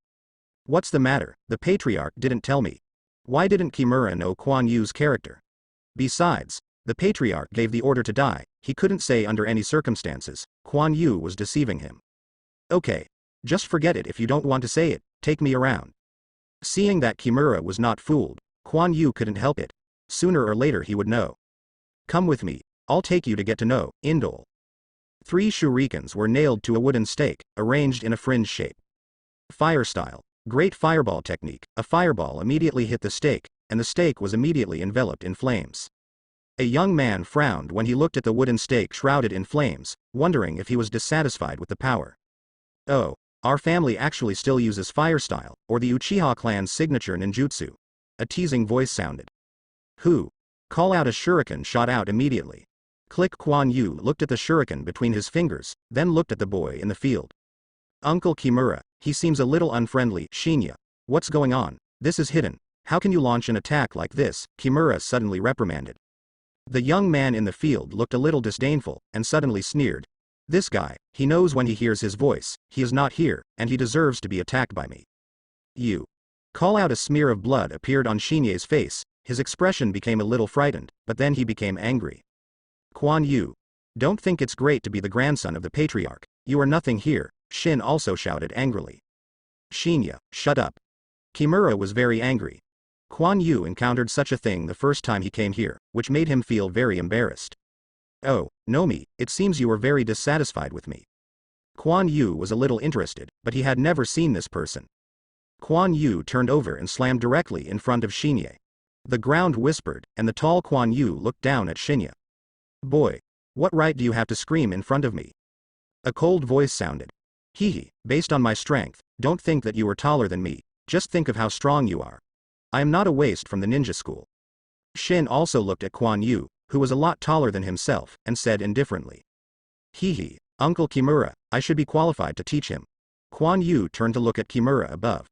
What's the matter? The patriarch didn't tell me. Why didn't Kimura know Kuan Yu's character? Besides, the patriarch gave the order to die, he couldn't say under any circumstances. Kuan Yu was deceiving him. Okay. Just forget it if you don't want to say it, take me around. Seeing that Kimura was not fooled, Kuan Yu couldn't help it. Sooner or later he would know. Come with me, I'll take you to get to know, Indole. 3 shurikens were nailed to a wooden stake, arranged in a fringe shape. Fire style. Great fireball technique. A fireball immediately hit the stake, and the stake was immediately enveloped in flames. A young man frowned when he looked at the wooden stake shrouded in flames, wondering if he was dissatisfied with the power. Oh, our family actually still uses fire style, or the Uchiha clan's signature ninjutsu. A teasing voice sounded. Who? Call out. A shuriken shot out immediately. Click. Kuan Yu looked at the shuriken between his fingers, then looked at the boy in the field. Uncle Kimura, he seems a little unfriendly. Shinya. What's going on? This is hidden. How can you launch an attack like this? Kimura suddenly reprimanded. The young man in the field looked a little disdainful, and suddenly sneered. This guy, he knows when he hears his voice, he is not here, and he deserves to be attacked by me. You. Call out. A smear of blood appeared on Shinye's face, his expression became a little frightened, but then he became angry. Kuan Yu. Don't think it's great to be the grandson of the patriarch, you are nothing here, Shin also shouted angrily. Shinya, shut up. Kimura was very angry. Kuan Yu encountered such a thing the first time he came here, which made him feel very embarrassed. Oh, Nomi, it seems you are very dissatisfied with me. Kuan Yu was a little interested, but he had never seen this person. Kuan Yu turned over and slammed directly in front of Shinye. The ground whispered, and the tall Kuan Yu looked down at Shinya. Boy, what right do you have to scream in front of me? A cold voice sounded. Hehe, based on my strength, don't think that you are taller than me, just think of how strong you are. I am not a waste from the ninja school. Shin also looked at Kuan Yu, who was a lot taller than himself, and said indifferently. Hehe, Uncle Kimura, I should be qualified to teach him. Kuan Yu turned to look at Kimura above.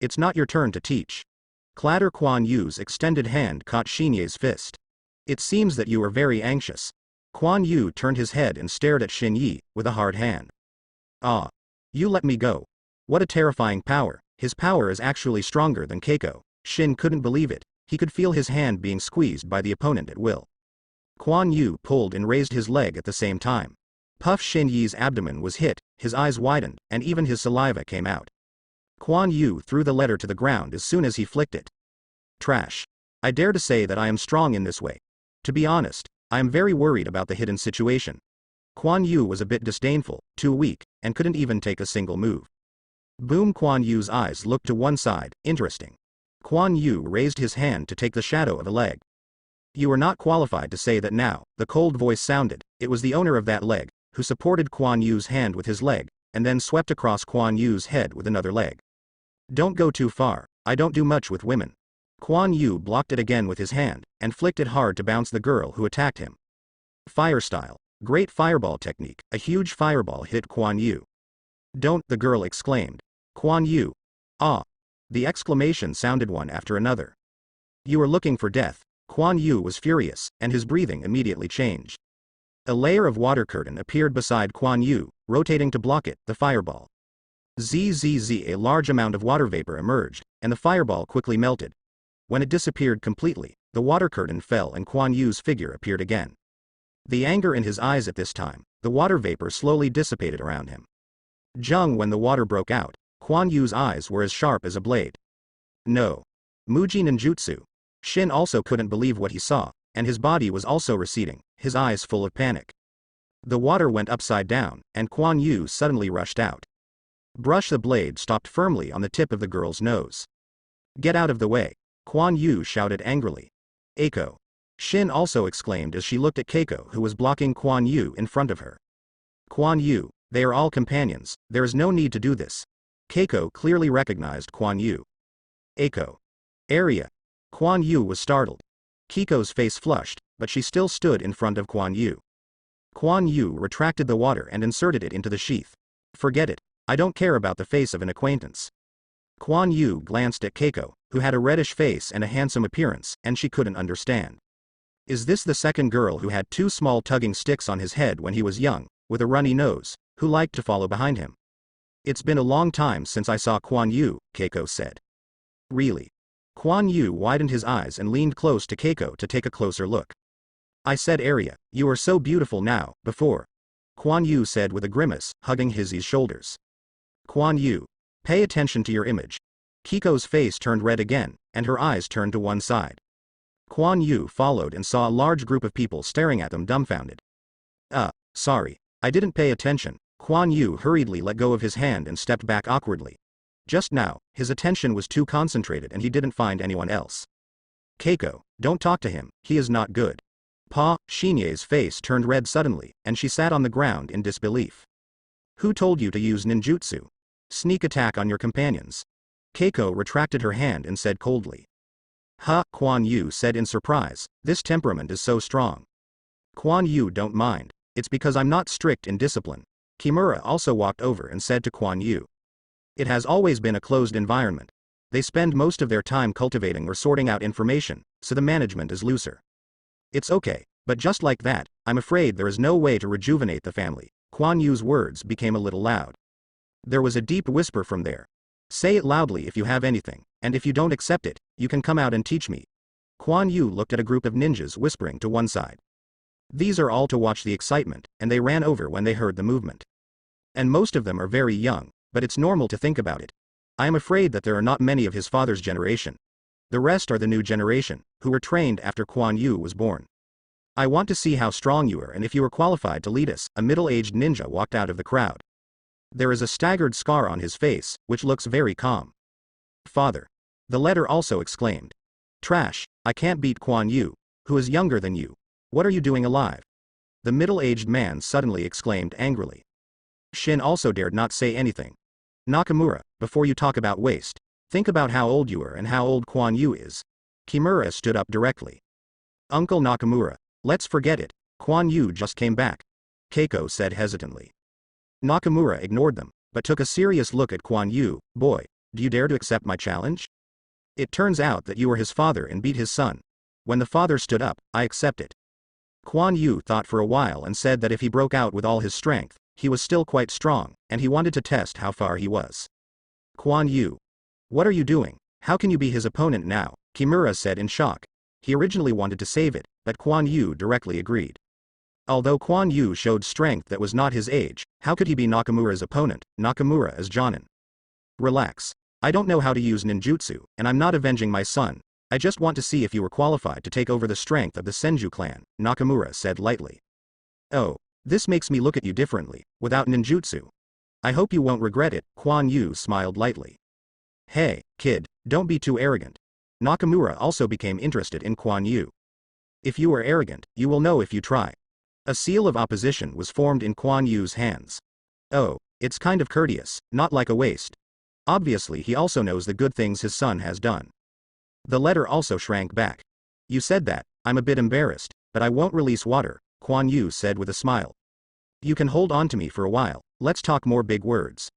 It's not your turn to teach. Clatter. Kuan Yu's extended hand caught Shinye's fist. It seems that you are very anxious. Kuan Yu turned his head and stared at Shin Yi, with a hard hand. Ah. You let me go. What a terrifying power, his power is actually stronger than Keiko. Shin couldn't believe it, he could feel his hand being squeezed by the opponent at will. Kuan Yu pulled and raised his leg at the same time. Puff. Shin Yi's abdomen was hit, his eyes widened, and even his saliva came out. Kuan Yu threw the letter to the ground as soon as he flicked it. Trash. I dare to say that I am strong in this way. To be honest, I am very worried about the hidden situation. Kuan Yu was a bit disdainful, too weak, and couldn't even take a single move. Boom. Kuan Yu's eyes looked to one side, interesting. Kuan Yu raised his hand to take the shadow of a leg. You are not qualified to say that now, the cold voice sounded. It was the owner of that leg, who supported Kuan Yu's hand with his leg, and then swept across Kuan Yu's head with another leg. Don't go too far, I don't do much with women. Kuan Yu blocked it again with his hand, and flicked it hard to bounce the girl who attacked him. Fire style. Great fireball technique. A huge fireball hit Kuan Yu. Don't, the girl exclaimed. Kuan Yu. Ah. The exclamation sounded one after another. You are looking for death. Kuan Yu was furious, and his breathing immediately changed. A layer of water curtain appeared beside Kuan Yu, rotating to block it, the fireball. Zzz. A large amount of water vapor emerged, and the fireball quickly melted. When it disappeared completely, the water curtain fell and Kuan Yu's figure appeared again. The anger in his eyes at this time, the water vapor slowly dissipated around him. Jung. When the water broke out, Kuan Yu's eyes were as sharp as a blade. No. Muji ninjutsu. Shin also couldn't believe what he saw, and his body was also receding, his eyes full of panic. The water went upside down, and Kuan Yu suddenly rushed out. Brush. The blade stopped firmly on the tip of the girl's nose. Get out of the way. Kuan Yu shouted angrily. Eiko. Shin also exclaimed as she looked at Keiko, who was blocking Kuan Yu in front of her. Kuan Yu, they are all companions, there is no need to do this. Keiko clearly recognized Kuan Yu. Eiko. Area. Kuan Yu was startled. Keiko's face flushed, but she still stood in front of Kuan Yu. Kuan Yu retracted the water and inserted it into the sheath. Forget it. I don't care about the face of an acquaintance. Kuan Yu glanced at Keiko, who had a reddish face and a handsome appearance, and she couldn't understand. Is this the second girl who had 2 small tugging sticks on his head when he was young, with a runny nose, who liked to follow behind him? It's been a long time since I saw Kuan Yu, Keiko said. Really? Kuan Yu widened his eyes and leaned close to Keiko to take a closer look. I said Arya, you are so beautiful now, before. Kuan Yu said with a grimace, hugging Hizzy's shoulders. Kuan Yu. Pay attention to your image. Keiko's face turned red again, and her eyes turned to one side. Kuan Yu followed and saw a large group of people staring at them dumbfounded. Sorry. I didn't pay attention. Kuan Yu hurriedly let go of his hand and stepped back awkwardly. Just now, his attention was too concentrated and he didn't find anyone else. Keiko, don't talk to him, he is not good. Pa Shinye's face turned red suddenly, and she sat on the ground in disbelief. Who told you to use ninjutsu? Sneak attack on your companions. Keiko retracted her hand and said coldly. Kuan Yu said in surprise, this temperament is so strong. Kuan Yu don't mind, it's because I'm not strict in discipline. Kimura also walked over and said to Kuan Yu. It has always been a closed environment. They spend most of their time cultivating or sorting out information, so the management is looser. It's okay, but just like that, I'm afraid there is no way to rejuvenate the family. Kuan Yu's words became a little loud. There was a deep whisper from there. Say it loudly if you have anything, and if you don't accept it, you can come out and teach me. Kuan Yu looked at a group of ninjas whispering to one side. These are all to watch the excitement, and they ran over when they heard the movement. And most of them are very young, but it's normal to think about it. I am afraid that there are not many of his father's generation. The rest are the new generation, who were trained after Kuan Yu was born. I want to see how strong you are and if you are qualified to lead us. A middle-aged ninja walked out of the crowd. There is a staggered scar on his face, which looks very calm. Father. The letter also exclaimed. Trash, I can't beat Kuan Yu, who is younger than you. What are you doing alive? The middle-aged man suddenly exclaimed angrily. Shin also dared not say anything. Nakamura, before you talk about waste, think about how old you are and how old Kuan Yu is. Kimura stood up directly. Uncle Nakamura, let's forget it, Kuan Yu just came back. Keiko said hesitantly. Nakamura ignored them, but took a serious look at Kuan Yu. Boy, do you dare to accept my challenge? It turns out that you are his father and beat his son. When the father stood up, I accept it. Kuan Yu thought for a while and said that if he broke out with all his strength, he was still quite strong, and he wanted to test how far he was. Kuan Yu. What are you doing? How can you be his opponent now? Kimura said in shock. He originally wanted to save it, but Kuan Yu directly agreed. Although Kuan Yu showed strength that was not his age, how could he be Nakamura's opponent? Nakamura is Jonin. Relax. I don't know how to use ninjutsu, and I'm not avenging my son. I just want to see if you were qualified to take over the strength of the Senju clan, Nakamura said lightly. Oh. This makes me look at you differently, without ninjutsu. I hope you won't regret it, Kuan Yu smiled lightly. Hey, kid, don't be too arrogant. Nakamura also became interested in Kuan Yu. If you are arrogant, you will know if you try. A seal of opposition was formed in Kuan Yu's hands. Oh, it's kind of courteous, not like a waste. Obviously he also knows the good things his son has done. The letter also shrank back. You said that, I'm a bit embarrassed, but I won't release water, Kuan Yu said with a smile. You can hold on to me for a while, let's talk more big words.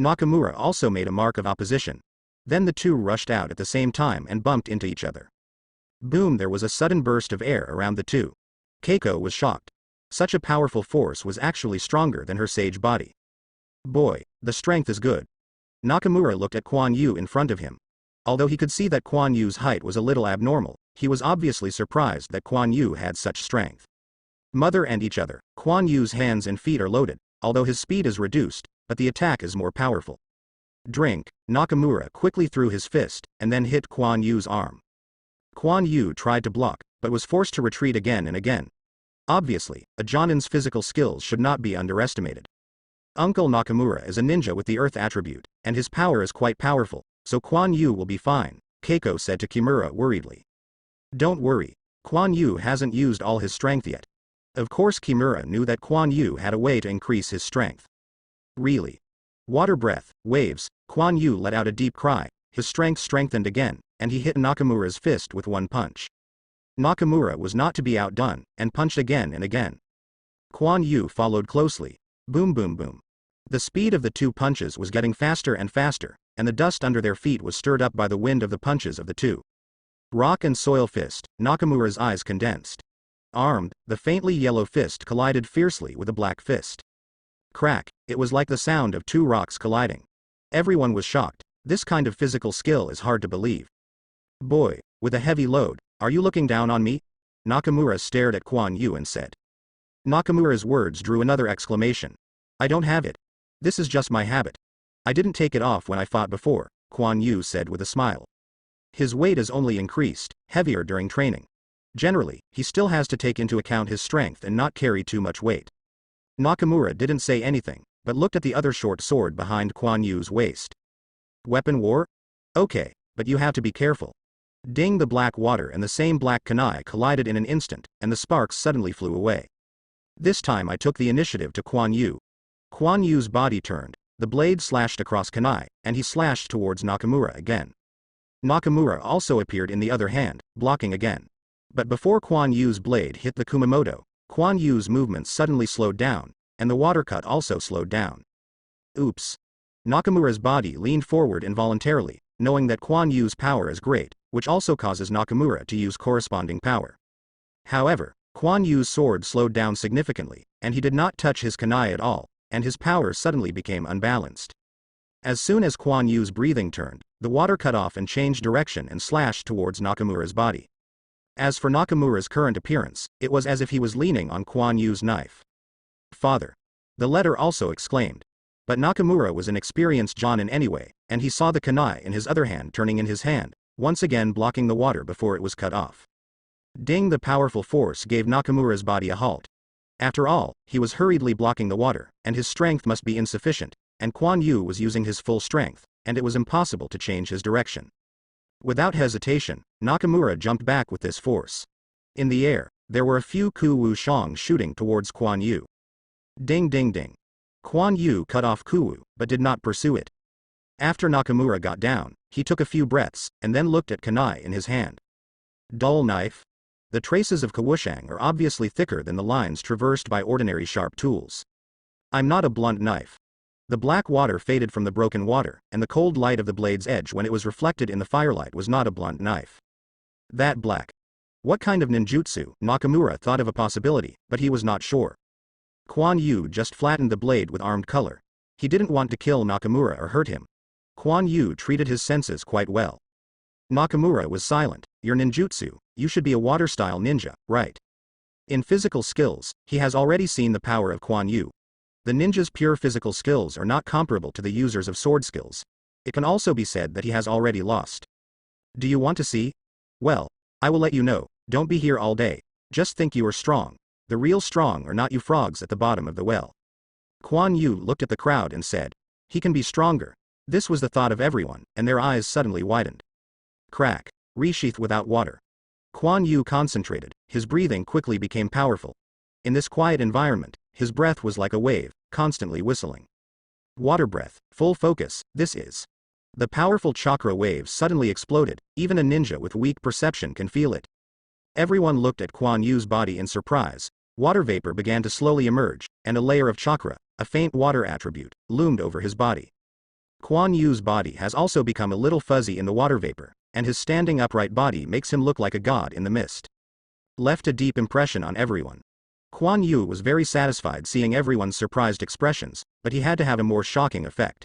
Nakamura also made a mark of opposition. Then the two rushed out at the same time and bumped into each other. Boom, there was a sudden burst of air around the two. Keiko was shocked. Such a powerful force was actually stronger than her sage body. Boy, the strength is good. Nakamura looked at Kuan Yu in front of him. Although he could see that Kuan Yu's height was a little abnormal, he was obviously surprised that Kuan Yu had such strength. Mother and each other, Kuan Yu's hands and feet are loaded, although his speed is reduced, but the attack is more powerful. Drink, Nakamura quickly threw his fist, and then hit Kuan Yu's arm. Kuan Yu tried to block, but was forced to retreat again and again. Obviously, a Jonin's physical skills should not be underestimated. Uncle Nakamura is a ninja with the earth attribute, and his power is quite powerful, so Kuan Yu will be fine, Keiko said to Kimura worriedly. Don't worry, Kuan Yu hasn't used all his strength yet. Of course Kimura knew that Kuan Yu had a way to increase his strength. Really? Water breath, waves, Kuan Yu let out a deep cry, his strength strengthened again, and he hit Nakamura's fist with one punch. Nakamura was not to be outdone, and punched again and again. Kuan Yu followed closely. Boom boom boom. The speed of the two punches was getting faster and faster, and the dust under their feet was stirred up by the wind of the punches of the two. Rock and soil fist. Nakamura's eyes condensed. Armed, the faintly yellow fist collided fiercely with a black fist. Crack, it was like the sound of two rocks colliding. Everyone was shocked. This kind of physical skill is hard to believe. Boy, with a heavy load, are you looking down on me? Nakamura stared at Kuan Yu and said. Nakamura's words drew another exclamation. I don't have it. This is just my habit. I didn't take it off when I fought before, Kuan Yu said with a smile. His weight has only increased, heavier during training. Generally, he still has to take into account his strength and not carry too much weight. Nakamura didn't say anything, but looked at the other short sword behind Kuan Yu's waist. Weapon war? Okay, but you have to be careful. Ding, the black water and the same black kunai collided in an instant, and the sparks suddenly flew away. This time I took the initiative to Kuan Yu. Kuan Yu's body turned, the blade slashed across kunai, and he slashed towards Nakamura again. Nakamura also appeared in the other hand, blocking again. But before Kuan Yu's blade hit the Kumamoto, Kuan Yu's movements suddenly slowed down, and the water cut also slowed down. Oops. Nakamura's body leaned forward involuntarily, knowing that Kuan Yu's power is great, which also causes Nakamura to use corresponding power. However, Kuan Yu's sword slowed down significantly, and he did not touch his kunai at all, and his power suddenly became unbalanced. As soon as Kuan Yu's breathing turned, the water cut off and changed direction and slashed towards Nakamura's body. As for Nakamura's current appearance, it was as if he was leaning on Kuan Yu's knife. Father. The letter also exclaimed. But Nakamura was an experienced Jonin anyway, and he saw the kunai in his other hand turning in his hand, once again blocking the water before it was cut off. Ding, the powerful force gave Nakamura's body a halt. After all, he was hurriedly blocking the water, and his strength must be insufficient, and Kuan Yu was using his full strength, and it was impossible to change his direction. Without hesitation, Nakamura jumped back with this force. In the air, there were a few Ku Wu Shang shooting towards Kuan Yu. Ding ding ding. Kuan Yu cut off Ku Wu, but did not pursue it. After Nakamura got down, he took a few breaths, and then looked at kunai in his hand. Dull knife? The traces of Kawushang are obviously thicker than the lines traversed by ordinary sharp tools. I'm not a blunt knife. The black water faded from the broken water, and the cold light of the blade's edge when it was reflected in the firelight was not a blunt knife. That black. What kind of ninjutsu? Nakamura thought of a possibility, but he was not sure. Kuan Yu just flattened the blade with armed color. He didn't want to kill Nakamura or hurt him. Kuan Yu treated his senses quite well. Nakamura was silent. Your ninjutsu, you should be a water-style ninja, right? In physical skills, he has already seen the power of Kuan Yu. The ninja's pure physical skills are not comparable to the users of sword skills. It can also be said that he has already lost. Do you want to see? Well, I will let you know. Don't be here all day. Just think you are strong. The real strong are not you frogs at the bottom of the well. Kuan Yu looked at the crowd and said, he can be stronger. This was the thought of everyone, and their eyes suddenly widened. Crack. Resheath without water. Kuan Yu concentrated, his breathing quickly became powerful. In this quiet environment, his breath was like a wave, constantly whistling. Water breath, full focus, this is. The powerful chakra wave suddenly exploded, even a ninja with weak perception can feel it. Everyone looked at Kuan Yu's body in surprise. Water vapor began to slowly emerge, and a layer of chakra, a faint water attribute, loomed over his body. Kuan Yu's body has also become a little fuzzy in the water vapor, and his standing upright body makes him look like a god in the mist. Left a deep impression on everyone. Kuan Yu was very satisfied seeing everyone's surprised expressions, but he had to have a more shocking effect.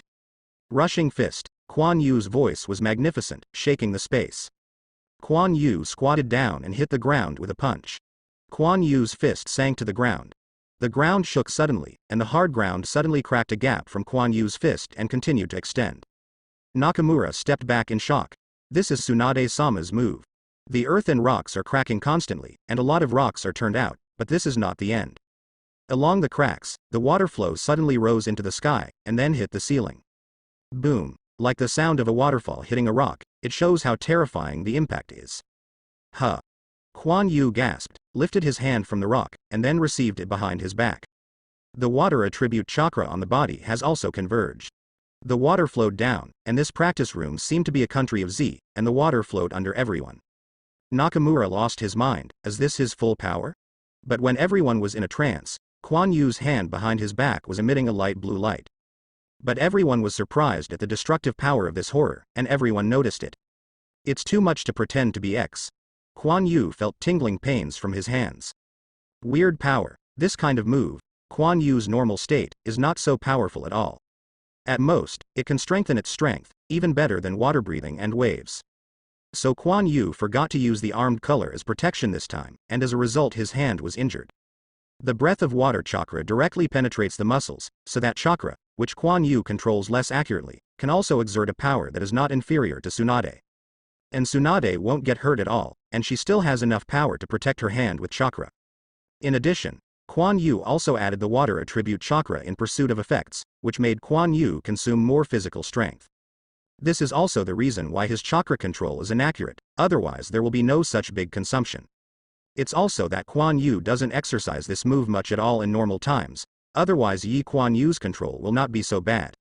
Rushing fist. Kuan Yu's voice was magnificent, shaking the space. Kuan Yu squatted down and hit the ground with a punch. Kuan Yu's fist sank to the ground. The ground shook suddenly, and the hard ground suddenly cracked a gap from Kuan Yu's fist and continued to extend. Nakamura stepped back in shock. This is Tsunade-sama's move. The earth and rocks are cracking constantly, and a lot of rocks are turned out, but this is not the end. Along the cracks, the water flow suddenly rose into the sky, and then hit the ceiling. Boom. Like the sound of a waterfall hitting a rock, it shows how terrifying the impact is. Huh. Kuan Yu gasped, lifted his hand from the rock, and then received it behind his back. The water attribute chakra on the body has also converged. The water flowed down, and this practice room seemed to be a country of Z, and the water flowed under everyone. Nakamura lost his mind. Is this his full power? But when everyone was in a trance, Kuan Yu's hand behind his back was emitting a light blue light. But everyone was surprised at the destructive power of this horror, and everyone noticed it. It's too much to pretend to be X. Kuan Yu felt tingling pains from his hands. Weird power. This kind of move, Kuan Yu's normal state, is not so powerful at all. At most, it can strengthen its strength, even better than water breathing and waves. So Kuan Yu forgot to use the armed color as protection this time, and as a result his hand was injured. The breath of water chakra directly penetrates the muscles, so that chakra, which Kuan Yu controls less accurately, can also exert a power that is not inferior to Tsunade. And Tsunade won't get hurt at all, and she still has enough power to protect her hand with chakra. In addition, Kuan Yu also added the water attribute chakra in pursuit of effects, which made Kuan Yu consume more physical strength. This is also the reason why his chakra control is inaccurate, otherwise there will be no such big consumption. It's also that Kuan Yu doesn't exercise this move much at all in normal times, otherwise Kuan Yu's control will not be so bad.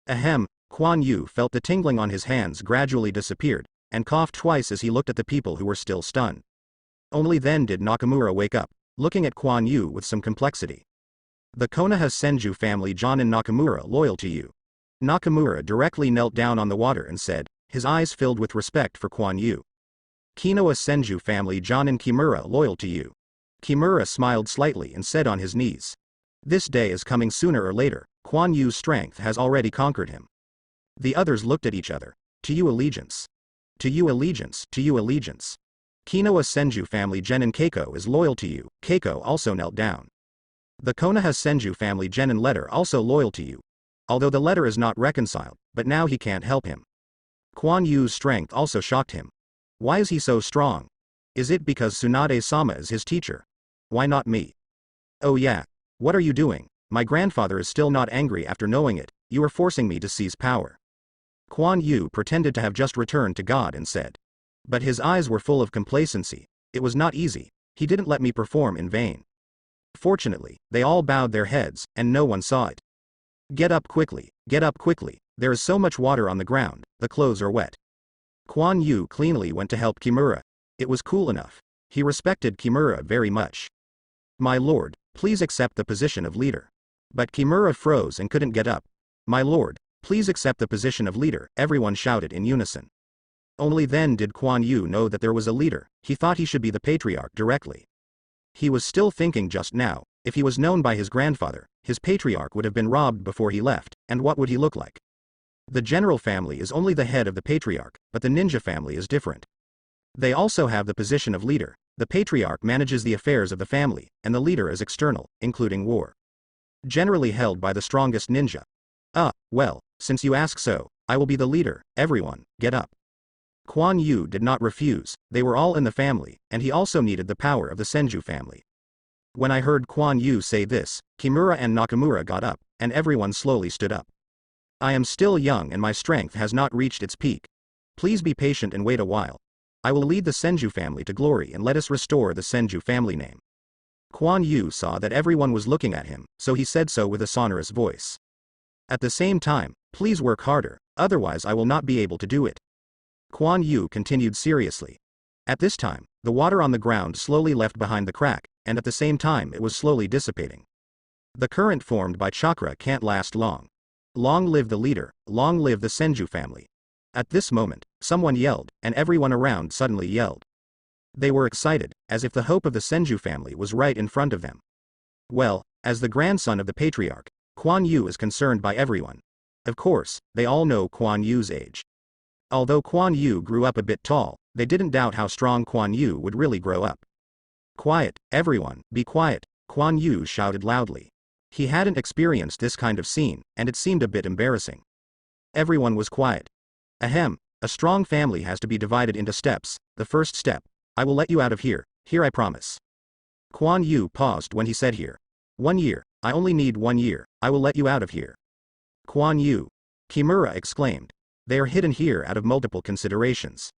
Ahem, Kuan Yu felt the tingling on his hands gradually disappeared, and coughed twice as he looked at the people who were still stunned. Only then did Nakamura wake up, looking at Kuan Yu with some complexity. The Konoha Senju family Jonin Nakamura loyal to you. Nakamura directly knelt down on the water and said, his eyes filled with respect for Kuan Yu. Kinoa Senju family Jonin Kimura loyal to you. Kimura smiled slightly and said on his knees. This day is coming sooner or later, Kuan Yu's strength has already conquered him. The others looked at each other. To you allegiance. To you allegiance, to you allegiance. Kinoa Senju family Genin Keiko is loyal to you. Keiko also knelt down. The Konoha Senju family Genin letter also loyal to you. Although the letter is not reconciled, but now he can't help him. Kuan Yu's strength also shocked him. Why is he so strong? Is it because Tsunade-sama is his teacher? Why not me? Oh yeah. What are you doing? My grandfather is still not angry after knowing it. You are forcing me to seize power. Kuan Yu pretended to have just returned to God and said. But his eyes were full of complacency. It was not easy. He didn't let me perform in vain. Fortunately, they all bowed their heads, and no one saw it. Get up quickly, get up quickly. There is so much water on the ground, the clothes are wet. Kuan Yu cleanly went to help Kimura. It was cool enough. He respected Kimura very much. My lord, please accept the position of leader. But Kimura froze and couldn't get up. My lord, please accept the position of leader, everyone shouted in unison. Only then did Kuan Yu know that there was a leader. He thought he should be the patriarch directly. He was still thinking just now, if he was known by his grandfather, his patriarch would have been robbed before he left, and what would he look like? The general family is only the head of the patriarch, but the ninja family is different. They also have the position of leader. The patriarch manages the affairs of the family, and the leader is external, including war. Generally held by the strongest ninja. Well, since you ask so, I will be the leader. Everyone, get up. Kuan Yu did not refuse, they were all in the family, and he also needed the power of the Senju family. When I heard Kuan Yu say this, Kimura and Nakamura got up, and everyone slowly stood up. I am still young and my strength has not reached its peak. Please be patient and wait a while. I will lead the Senju family to glory and let us restore the Senju family name. Kuan Yu saw that everyone was looking at him, so he said so with a sonorous voice. At the same time, please work harder, otherwise I will not be able to do it. Kuan Yu continued seriously. At this time, the water on the ground slowly left behind the crack, and at the same time it was slowly dissipating. The current formed by chakra can't last long. Long live the leader, long live the Senju family. At this moment, someone yelled, and everyone around suddenly yelled. They were excited, as if the hope of the Senju family was right in front of them. Well, as the grandson of the patriarch, Kuan Yu is concerned by everyone. Of course, they all know Kuan Yu's age. Although Kuan Yu grew up a bit tall, they didn't doubt how strong Kuan Yu would really grow up. Quiet, everyone, be quiet, Kuan Yu shouted loudly. He hadn't experienced this kind of scene, and it seemed a bit embarrassing. Everyone was quiet. Ahem, a strong family has to be divided into steps. The first step, I will let you out of here I promise. Kuan Yu paused when he said here. 1 year, I only need 1 year, I will let you out of here. Kuan Yu. Kimura exclaimed. They are hidden here out of multiple considerations.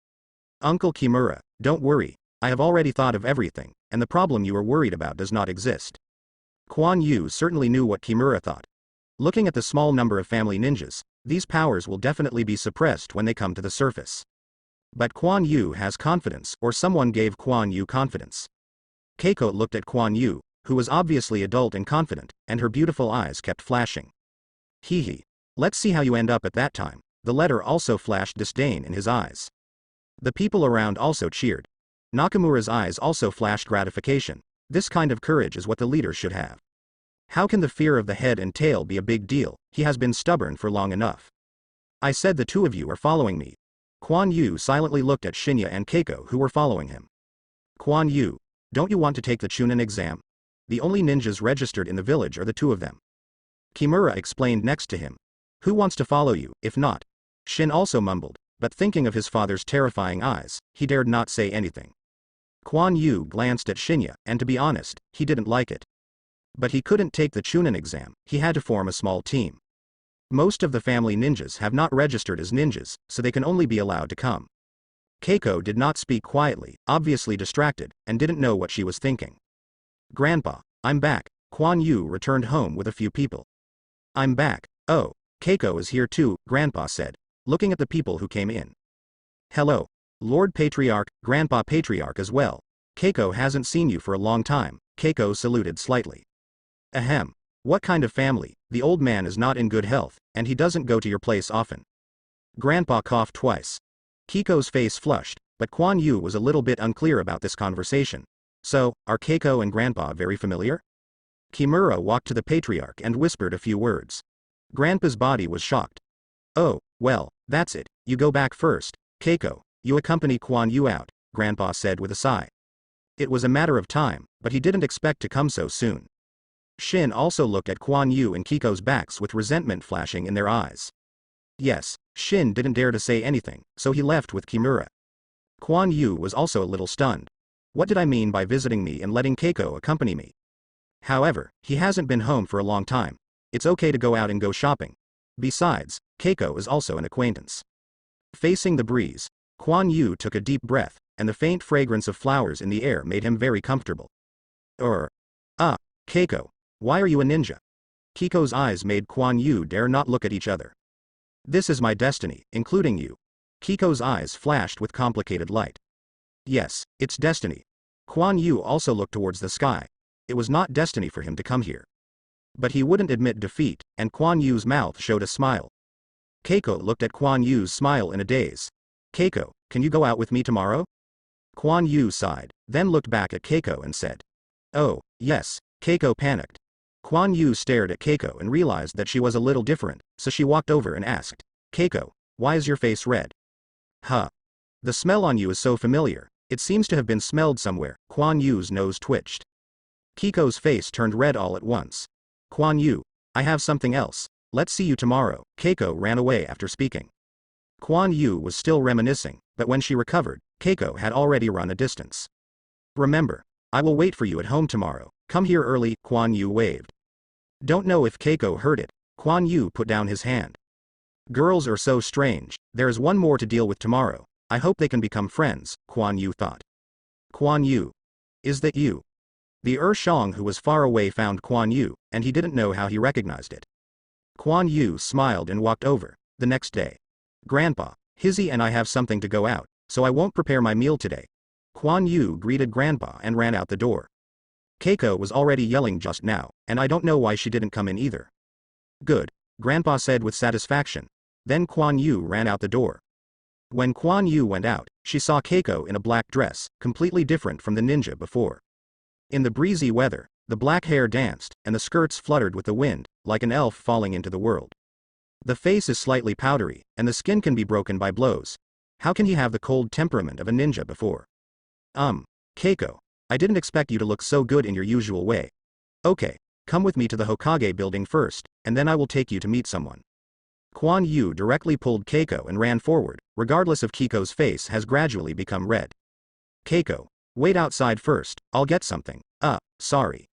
Uncle Kimura, don't worry, I have already thought of everything, and the problem you are worried about does not exist. Kuan Yu certainly knew what Kimura thought. Looking at the small number of family ninjas, these powers will definitely be suppressed when they come to the surface. But Kuan Yu has confidence, or someone gave Kuan Yu confidence. Keiko looked at Kuan Yu, who was obviously adult and confident, and her beautiful eyes kept flashing. Hee hee. Let's see how you end up at that time. The letter also flashed disdain in his eyes. The people around also cheered. Nakamura's eyes also flashed gratification. This kind of courage is what the leader should have. How can the fear of the head and tail be a big deal? He has been stubborn for long enough. I said the two of you are following me. Kuan Yu silently looked at Shinya and Keiko who were following him. Kuan Yu, don't you want to take the Chunin exam? The only ninjas registered in the village are the two of them. Kimura explained next to him. Who wants to follow you, if not? Shin also mumbled, but thinking of his father's terrifying eyes, he dared not say anything. Kuan Yu glanced at Shinya, and to be honest, he didn't like it. But he couldn't take the Chunin exam, he had to form a small team. Most of the family ninjas have not registered as ninjas, so they can only be allowed to come. Keiko did not speak quietly, obviously distracted, and didn't know what she was thinking. Grandpa, I'm back. Kuan Yu returned home with a few people. I'm back. Oh, Keiko is here too, Grandpa said, looking at the people who came in. Hello. Lord Patriarch, Grandpa Patriarch as well. Keiko hasn't seen you for a long time. Keiko saluted slightly. Ahem. What kind of family? The old man is not in good health, and he doesn't go to your place often. Grandpa coughed twice. Keiko's face flushed, but Kuan Yu was a little bit unclear about this conversation. So, are Keiko and Grandpa very familiar? Kimura walked to the patriarch and whispered a few words. Grandpa's body was shocked. Oh, well, that's it, you go back first. Keiko, you accompany Kuan Yu out, Grandpa said with a sigh. It was a matter of time, but he didn't expect to come so soon. Shin also looked at Kuan Yu and Keiko's backs with resentment flashing in their eyes. Yes, Shin didn't dare to say anything, so he left with Kimura. Kuan Yu was also a little stunned. What did I mean by visiting me and letting Keiko accompany me? However, he hasn't been home for a long time. It's okay to go out and go shopping. Besides, Keiko is also an acquaintance. Facing the breeze, Kuan Yu took a deep breath, and the faint fragrance of flowers in the air made him very comfortable. Keiko. Why are you a ninja? Keiko's eyes made Kuan Yu dare not look at each other. This is my destiny, including you. Keiko's eyes flashed with complicated light. Yes, it's destiny. Kuan Yu also looked towards the sky. It was not destiny for him to come here. But he wouldn't admit defeat, and Kuan Yu's mouth showed a smile. Keiko looked at Kuan Yu's smile in a daze. Keiko, can you go out with me tomorrow? Kuan Yu sighed, then looked back at Keiko and said. Oh, yes. Keiko panicked. Kuan Yu stared at Keiko and realized that she was a little different, so she walked over and asked, Keiko, why is your face red? Huh. The smell on you is so familiar, it seems to have been smelled somewhere. Kuan Yu's nose twitched. Keiko's face turned red all at once. Kuan Yu, I have something else, let's see you tomorrow. Keiko ran away after speaking. Kuan Yu was still reminiscing, but when she recovered, Keiko had already run a distance. Remember, I will wait for you at home tomorrow. Come here early, Kuan Yu waved. Don't know if Keiko heard it. Kuan Yu put down his hand. Girls are so strange, there is one more to deal with tomorrow. I hope they can become friends, Kuan Yu thought. Kuan Yu. Is that you? The Shang who was far away found Kuan Yu, and he didn't know how he recognized it. Kuan Yu smiled and walked over. The next day. Grandpa, Hizzy and I have something to go out, so I won't prepare my meal today. Kuan Yu greeted Grandpa and ran out the door. Keiko was already yelling just now, and I don't know why she didn't come in either. Good, Grandpa said with satisfaction. Then Kuan Yu ran out the door. When Kuan Yu went out, she saw Keiko in a black dress, completely different from the ninja before. In the breezy weather, the black hair danced, and the skirts fluttered with the wind, like an elf falling into the world. The face is slightly powdery, and the skin can be broken by blows. How can he have the cold temperament of a ninja before? Keiko. I didn't expect you to look so good in your usual way. Okay, come with me to the Hokage building first, and then I will take you to meet someone. Kuan Yu directly pulled Keiko and ran forward, regardless of Keiko's face has gradually become red. Keiko, wait outside first, I'll get something. Sorry.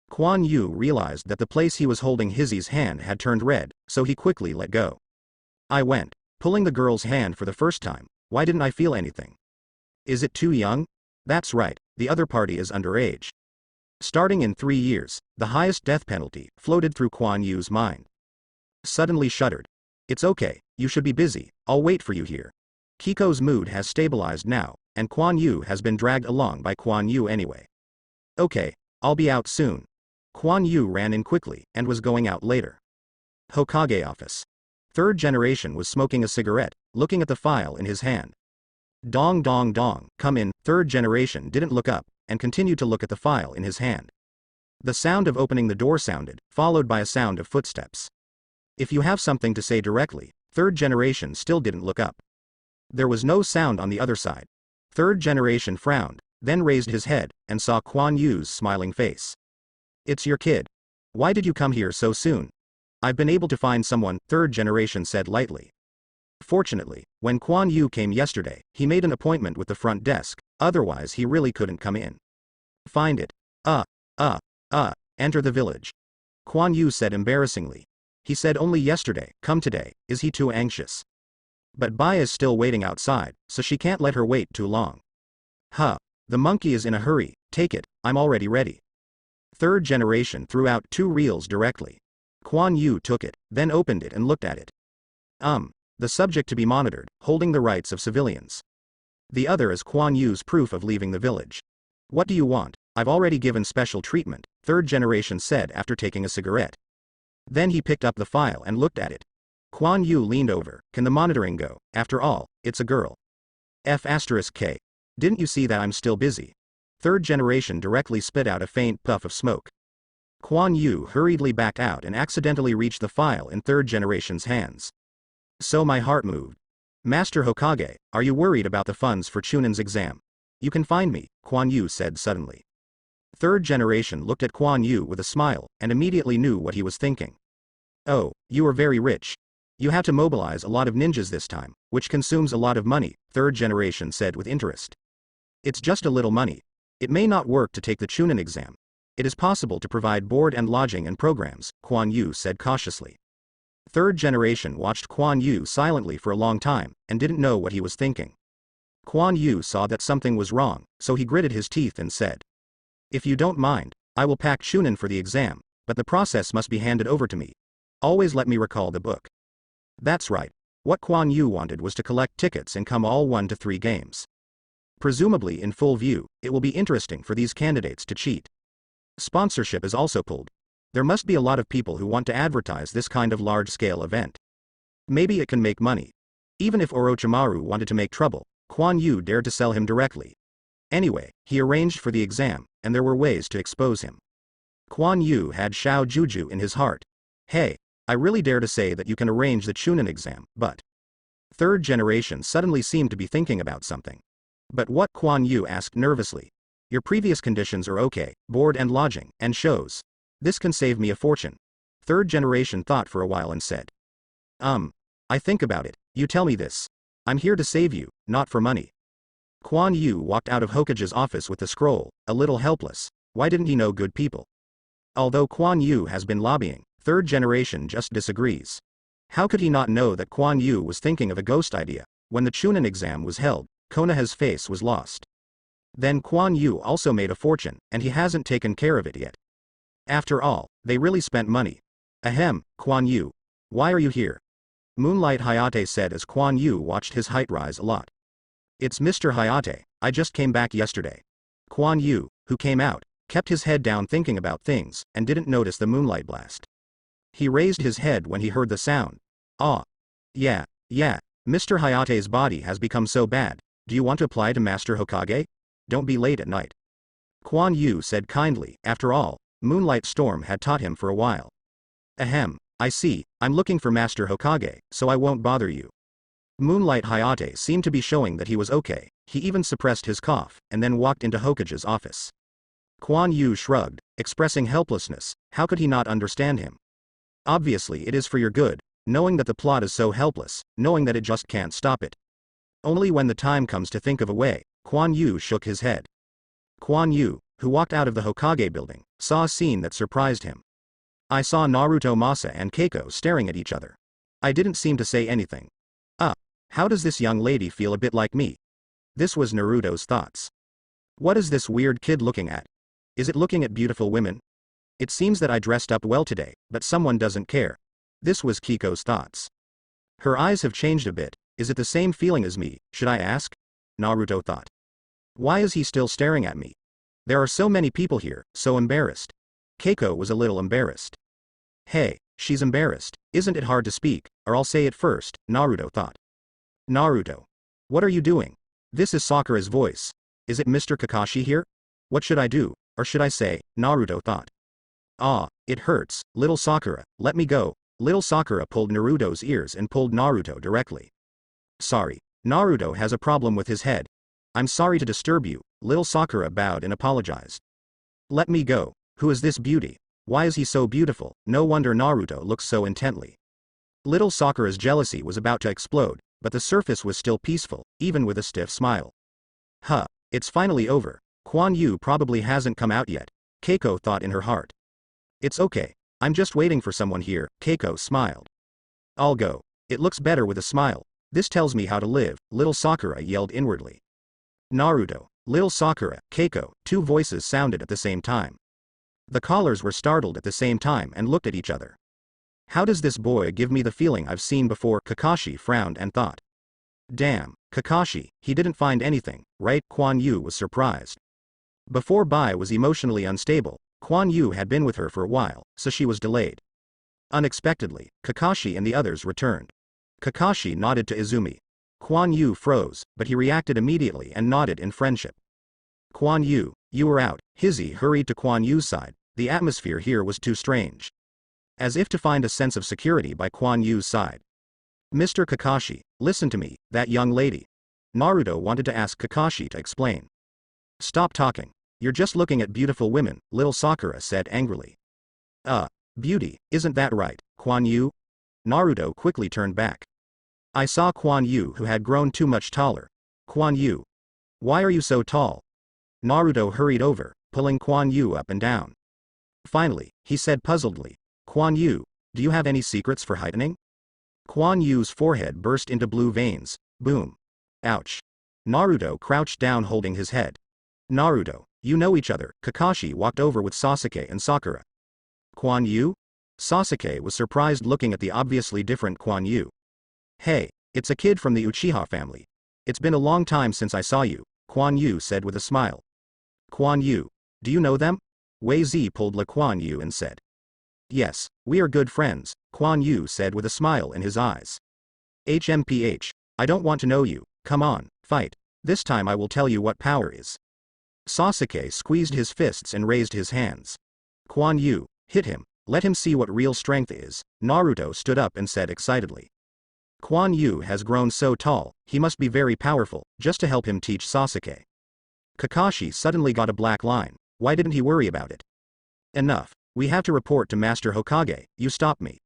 Kuan Yu realized that the place he was holding Hizzy's hand had turned red, so he quickly let go. I went, pulling the girl's hand for the first time. Why didn't I feel anything? Is it too young? That's right, the other party is underage. Starting in 3 years, the highest death penalty floated through Kuan Yu's mind. Suddenly shuddered. It's okay, you should be busy, I'll wait for you here. Keiko's mood has stabilized now, and Kuan Yu has been dragged along by Kuan Yu anyway. Okay, I'll be out soon. Kuan Yu ran in quickly, and was going out later. Hokage office. Third generation was smoking a cigarette, looking at the file in his hand. Dong dong dong, come in. Third generation didn't look up, and continued to look at the file in his hand. The sound of opening the door sounded, followed by a sound of footsteps. If you have something to say directly, third generation still didn't look up. There was no sound on the other side. Third generation frowned, then raised his head, and saw Kuan Yu's smiling face. It's your kid. Why did you come here so soon? I've been able to find someone, third generation said lightly. Fortunately, when Kuan Yu came yesterday, he made an appointment with the front desk, otherwise he really couldn't come in. Find it. Enter the village. Kuan Yu said embarrassingly. He said only yesterday, come today, is he too anxious? But Bai is still waiting outside, so she can't let her wait too long. The monkey is in a hurry, take it, I'm already ready. Third generation threw out 2 reels directly. Kuan Yu took it, then opened it and looked at it. The subject to be monitored, holding the rights of civilians. The other is Kuan Yu's proof of leaving the village. What do you want? I've already given special treatment, third generation said after taking a cigarette. Then he picked up the file and looked at it. Kuan Yu leaned over, can the monitoring go? After all, it's a girl. F*K. Didn't you see that I'm still busy? Third generation directly spit out a faint puff of smoke. Kuan Yu hurriedly backed out and accidentally reached the file in third generation's hands. So my heart moved. Master Hokage, are you worried about the funds for Chunin's exam? You can find me, Kuan Yu said suddenly. Third generation looked at Kuan Yu with a smile, and immediately knew what he was thinking. Oh, you are very rich. You have to mobilize a lot of ninjas this time, which consumes a lot of money, third generation said with interest. It's just a little money. It may not work to take the Chunin exam. It is possible to provide board and lodging and programs, Kuan Yu said cautiously. Third generation watched Kuan Yu silently for a long time, and didn't know what he was thinking. Kuan Yu saw that something was wrong, so he gritted his teeth and said. If you don't mind, I will pack Chunin for the exam, but the process must be handed over to me. Always let me recall the book. That's right. What Kuan Yu wanted was to collect tickets and come all 1 to 3 games. Presumably in full view, it will be interesting for these candidates to cheat. Sponsorship is also pulled. There must be a lot of people who want to advertise this kind of large-scale event. Maybe it can make money. Even if Orochimaru wanted to make trouble, Kuan Yu dared to sell him directly. Anyway, he arranged for the exam, and there were ways to expose him. Kuan Yu had Shao Juju in his heart. Hey, I really dare to say that you can arrange the Chunin exam, but... Third generation suddenly seemed to be thinking about something. But what? Kuan Yu asked nervously. Your previous conditions are okay, board and lodging, and shows. This can save me a fortune. Third generation thought for a while and said. I think about it, you tell me this. I'm here to save you, not for money. Kuan Yu walked out of Hokage's office with the scroll, a little helpless. Why didn't he know good people? Although Kuan Yu has been lobbying, third generation just disagrees. How could he not know that Kuan Yu was thinking of a ghost idea? When the Chunin exam was held, Konoha's face was lost. Then Kuan Yu also made a fortune, and he hasn't taken care of it yet. After all, they really spent money. Ahem, Kuan Yu. Why are you here? Moonlight Hayate said as Kuan Yu watched his height rise a lot. It's Mr. Hayate, I just came back yesterday. Kuan Yu, who came out, kept his head down thinking about things, and didn't notice the moonlight blast. He raised his head when he heard the sound. Yeah, Mr. Hayate's body has become so bad, do you want to apply to Master Hokage? Don't be late at night. Kuan Yu said kindly, after all, Moonlight Storm had taught him for a while. Ahem, I see, I'm looking for Master Hokage, so I won't bother you. Moonlight Hayate seemed to be showing that he was okay, he even suppressed his cough, and then walked into Hokage's office. Kuan Yu shrugged, expressing helplessness. How could he not understand him? Obviously it is for your good, knowing that the plot is so helpless, knowing that it just can't stop it. Only when the time comes to think of a way, Kuan Yu shook his head. Kuan Yu, who walked out of the Hokage building, saw a scene that surprised him. I saw Naruto Masa and Keiko staring at each other. I didn't seem to say anything. How does this young lady feel a bit like me? This was Naruto's thoughts. What is this weird kid looking at? Is it looking at beautiful women? It seems that I dressed up well today, but someone doesn't care. This was Kiko's thoughts. Her eyes have changed a bit, is it the same feeling as me, should I ask? Naruto thought. Why is he still staring at me? There are so many people here, so embarrassed. Keiko was a little embarrassed. Hey, she's embarrassed. Isn't it hard to speak, or I'll say it first, Naruto thought. Naruto. What are you doing? This is Sakura's voice. Is it Mr. Kakashi here? What should I do, or should I say, Naruto thought. Ah, it hurts, little Sakura, let me go. Little Sakura pulled Naruto's ears and pulled Naruto directly. Sorry, Naruto has a problem with his head. I'm sorry to disturb you, little Sakura bowed and apologized. Let me go. Who is this beauty? Why is he so beautiful? No wonder Naruto looks so intently. Little Sakura's jealousy was about to explode, but the surface was still peaceful, even with a stiff smile. Huh, it's finally over. Kuan Yu probably hasn't come out yet, Keiko thought in her heart. It's okay. I'm just waiting for someone here, Keiko smiled. I'll go. It looks better with a smile. This tells me how to live, little Sakura yelled inwardly. Naruto, little Sakura, Keiko, two voices sounded at the same time. The callers were startled at the same time and looked at each other. How does this boy give me the feeling I've seen before? Kakashi frowned and thought. Damn, Kakashi, he didn't find anything, right? Kuan Yu was surprised. Before Bai was emotionally unstable, Kuan Yu had been with her for a while, so she was delayed. Unexpectedly, Kakashi and the others returned. Kakashi nodded to Izumi. Kuan Yu froze, but he reacted immediately and nodded in friendship. Kuan Yu, you were out. Hizzy hurried to Kuan Yu's side. The atmosphere here was too strange. As if to find a sense of security by Kuan Yu's side. Mr. Kakashi, listen to me, that young lady. Naruto wanted to ask Kakashi to explain. Stop talking. You're just looking at beautiful women, little Sakura said angrily. Beauty, isn't that right, Kuan Yu? Naruto quickly turned back. I saw Kuan Yu who had grown too much taller. Kuan Yu. Why are you so tall? Naruto hurried over, pulling Kuan Yu up and down. Finally, he said puzzledly, Kuan Yu, do you have any secrets for heightening? Kuan Yu's forehead burst into blue veins. Boom. Ouch. Naruto crouched down holding his head. Naruto, you know each other. Kakashi walked over with Sasuke and Sakura. Kuan Yu? Sasuke was surprised looking at the obviously different Kuan Yu. Hey, it's a kid from the Uchiha family. It's been a long time since I saw you, Kuan Yu said with a smile. Kuan Yu, do you know them? Wei Zi pulled Kuan Yu and said. Yes, we are good friends, Kuan Yu said with a smile in his eyes. HMPH, I don't want to know you, come on, fight. This time I will tell you what power is. Sasuke squeezed his fists and raised his hands. Kuan Yu, hit him, let him see what real strength is. Naruto stood up and said excitedly. Kuan Yu has grown so tall, he must be very powerful, just to help him teach Sasuke. Kakashi suddenly got a black line. Why didn't he worry about it? Enough, we have to report to Master Hokage, you stop me.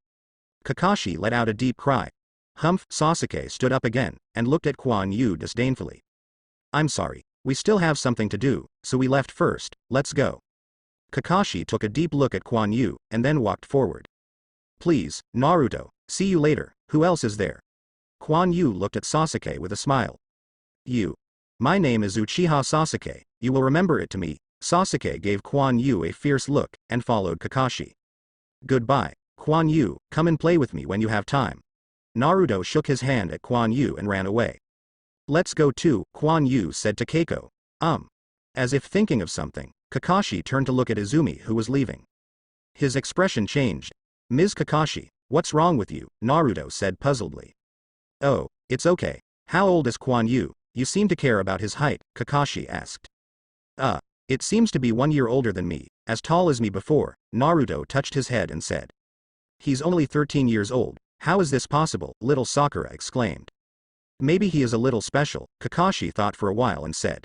Kakashi let out a deep cry. Humph. Sasuke stood up again, and looked at Kuan Yu disdainfully. I'm sorry, we still have something to do, so we left first, let's go. Kakashi took a deep look at Kuan Yu, and then walked forward. Please, Naruto, see you later, who else is there? Kuan Yu looked at Sasuke with a smile. You. My name is Uchiha Sasuke, you will remember it to me. Sasuke gave Kuan Yu a fierce look, and followed Kakashi. Goodbye, Kuan Yu, come and play with me when you have time. Naruto shook his hand at Kuan Yu and ran away. Let's go too, Kuan Yu said to Keiko. As if thinking of something, Kakashi turned to look at Izumi who was leaving. His expression changed. Ms. Kakashi, what's wrong with you? Naruto said puzzledly. Oh, it's okay. How old is Kuan Yu? You seem to care about his height, Kakashi asked. It seems to be 1 year older than me, as tall as me before. Naruto touched his head and said. He's only 13 years old, how is this possible? Little Sakura exclaimed. Maybe he is a little special, Kakashi thought for a while and said.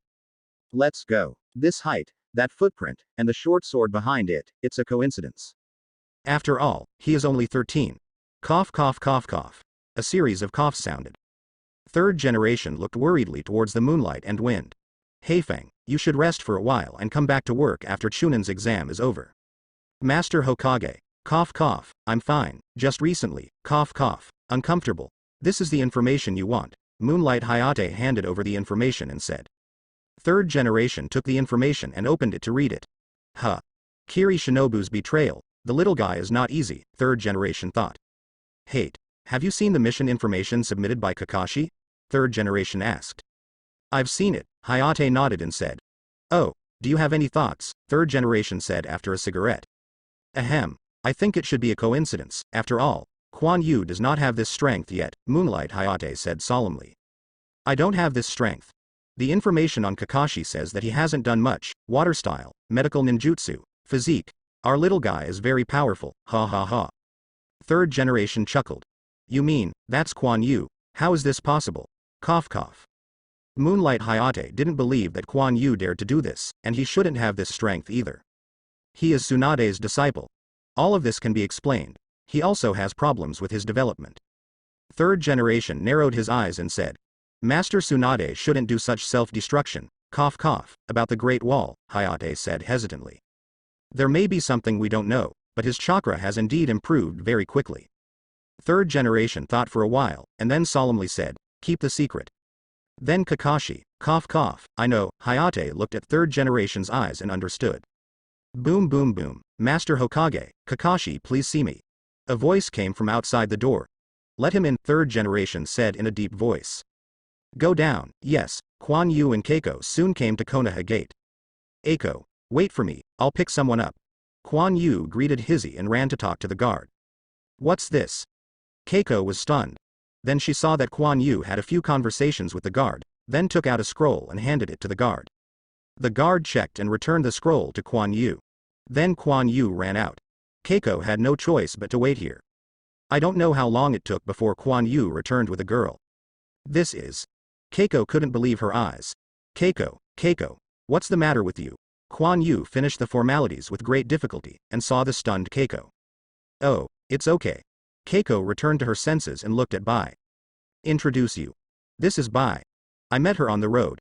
Let's go. This height, that footprint, and the short sword behind it, it's a coincidence. After all, he is only 13. Cough cough cough cough. A series of coughs sounded. Third generation looked worriedly towards the moonlight and wind. Heifeng, you should rest for a while and come back to work after Chunan's exam is over. Master Hokage. Cough cough, I'm fine, just recently, cough cough, uncomfortable. This is the information you want. Moonlight Hayate handed over the information and said. Third generation took the information and opened it to read it. Huh. Kiri Shinobu's betrayal, the little guy is not easy, third generation thought. Hate, have you seen the mission information submitted by Kakashi? Third generation asked. I've seen it, Hayate nodded and said. Oh, Do you have any thoughts? Third generation said after a cigarette. Ahem. I think it should be a coincidence. After all, Kuan Yu does not have this strength yet, Moonlight Hayate said solemnly. I don't have this strength. The information on Kakashi says that he hasn't done much, water style, medical ninjutsu, physique. Our little guy is very powerful, ha ha ha. Third generation chuckled. You mean, that's Kuan Yu? How is this possible? Cough cough. Moonlight Hayate didn't believe that Kuan Yu dared to do this, and he shouldn't have this strength either. He is Tsunade's disciple. All of this can be explained. He also has problems with his development. Third generation narrowed his eyes and said, Master Tsunade shouldn't do such self-destruction, cough cough, about the Great Wall, Hayate said hesitantly. There may be something we don't know, but his chakra has indeed improved very quickly. Third generation thought for a while, and then solemnly said, keep the secret. Then Kakashi, cough cough, I know, Hayate looked at third generation's eyes and understood. Boom boom boom, Master Hokage, Kakashi please see me. A voice came from outside the door. Let him in, third generation said in a deep voice. Go down, yes, Kuan Yu and Keiko soon came to Konoha Gate. Eiko, wait for me, I'll pick someone up. Kuan Yu greeted Hizzy and ran to talk to the guard. What's this? Keiko was stunned. Then she saw that Kuan Yu had a few conversations with the guard, then took out a scroll and handed it to the guard. The guard checked and returned the scroll to Kuan Yu. Then Kuan Yu ran out. Keiko had no choice but to wait here. I don't know how long it took before Kuan Yu returned with a girl. This is. Keiko couldn't believe her eyes. Keiko, what's the matter with you? Kuan Yu finished the formalities with great difficulty, and saw the stunned Keiko. Oh, it's okay. Keiko returned to her senses and looked at Bai. Introduce you. This is Bai. I met her on the road.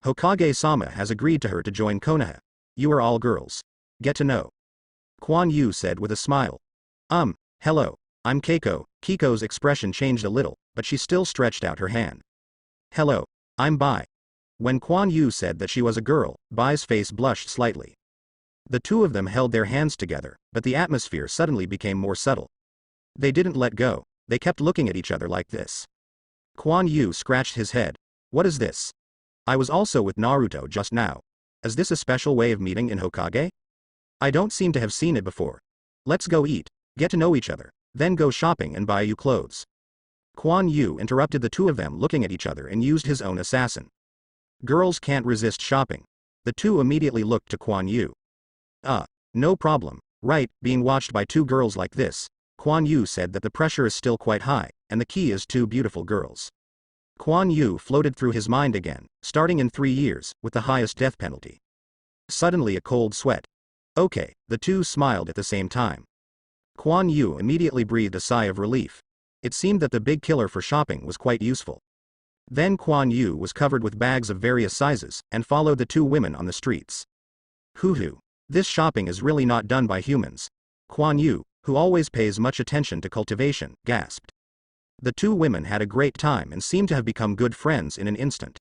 Hokage-sama has agreed to her to join Konoha. You are all girls. Get to know. Kuan Yu said with a smile. Hello. I'm Keiko. Kiko's expression changed a little, but she still stretched out her hand. Hello. I'm Bai. When Kuan Yu said that she was a girl, Bai's face blushed slightly. The two of them held their hands together, but the atmosphere suddenly became more subtle. They didn't let go, they kept looking at each other like this. Kuan Yu scratched his head. What is this? I was also with Naruto just now. Is this a special way of meeting in Hokage? I don't seem to have seen it before. Let's go eat, get to know each other, then go shopping and buy you clothes. Kuan Yu interrupted the two of them looking at each other and used his own assassin. Girls can't resist shopping. The two immediately looked to Kuan Yu. No problem, right, being watched by two girls like this. Kuan Yu said that the pressure is still quite high, and the key is two beautiful girls. Kuan Yu floated through his mind again, starting in 3 years, with the highest death penalty. Suddenly a cold sweat. Okay, the two smiled at the same time. Kuan Yu immediately breathed a sigh of relief. It seemed that the big killer for shopping was quite useful. Then Kuan Yu was covered with bags of various sizes, and followed the two women on the streets. Hoo-hoo. This shopping is really not done by humans. Kuan Yu, who always pays much attention to cultivation, gasped. The two women had a great time and seemed to have become good friends in an instant.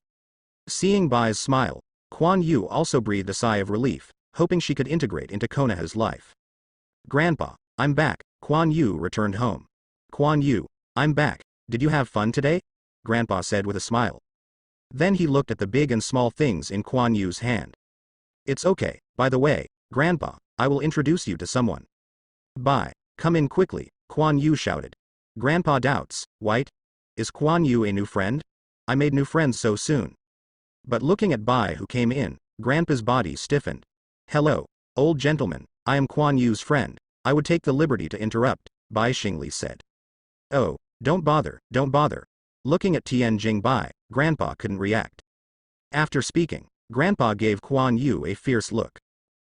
Seeing Bai's smile, Kuan Yu also breathed a sigh of relief, hoping she could integrate into Konoha's life. Grandpa, I'm back. Kuan Yu returned home. Kuan Yu, I'm back. Did you have fun today? Grandpa said with a smile. Then he looked at the big and small things in Kuan Yu's hand. It's okay, by the way, Grandpa, I will introduce you to someone. Bai, come in quickly, Kuan Yu shouted. Grandpa doubts, White? Is Kuan Yu a new friend? I made new friends so soon. But looking at Bai who came in, Grandpa's body stiffened. Hello, old gentleman, I am Kuan Yu's friend. I would take the liberty to interrupt, Bai Xingli said. Oh, don't bother. Looking at Tianjing Bai, Grandpa couldn't react. After speaking, Grandpa gave Kuan Yu a fierce look.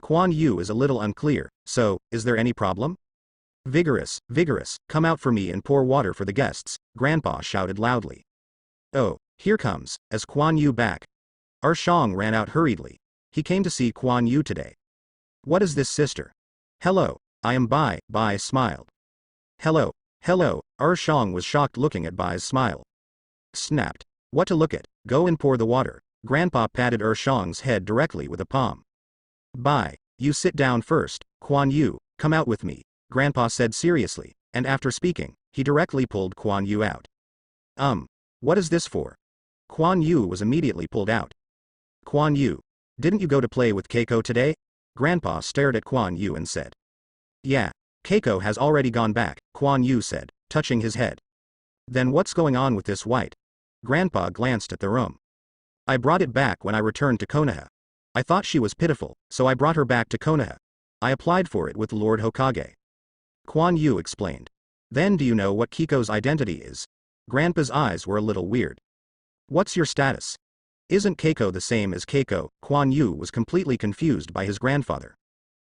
Kuan Yu is a little unclear, so, is there any problem? Vigorous, come out for me and pour water for the guests, Grandpa shouted loudly. Oh, here comes, as Kuan Yu back. Shang ran out hurriedly. He came to see Kuan Yu today. What is this, sister? Hello, I am Bai, Bai smiled. Hello, Shang was shocked looking at Bai's smile. Snapped. What to look at, go and pour the water. Grandpa patted Shang's head directly with a palm. Bai, you sit down first, Kuan Yu, come out with me, Grandpa said seriously, and after speaking, he directly pulled Kuan Yu out. What is this for? Kuan Yu was immediately pulled out. Kuan Yu. Didn't you go to play with Keiko today? Grandpa stared at Kuan Yu and said. Yeah, Keiko has already gone back, Kuan Yu said, touching his head. Then what's going on with this white? Grandpa glanced at the room. I brought it back when I returned to Konoha. I thought she was pitiful, so I brought her back to Konoha. I applied for it with Lord Hokage. Kuan Yu explained. Then do you know what Kiko's identity is? Grandpa's eyes were a little weird. What's your status? Isn't Keiko the same as Keiko? Kuan Yu was completely confused by his grandfather.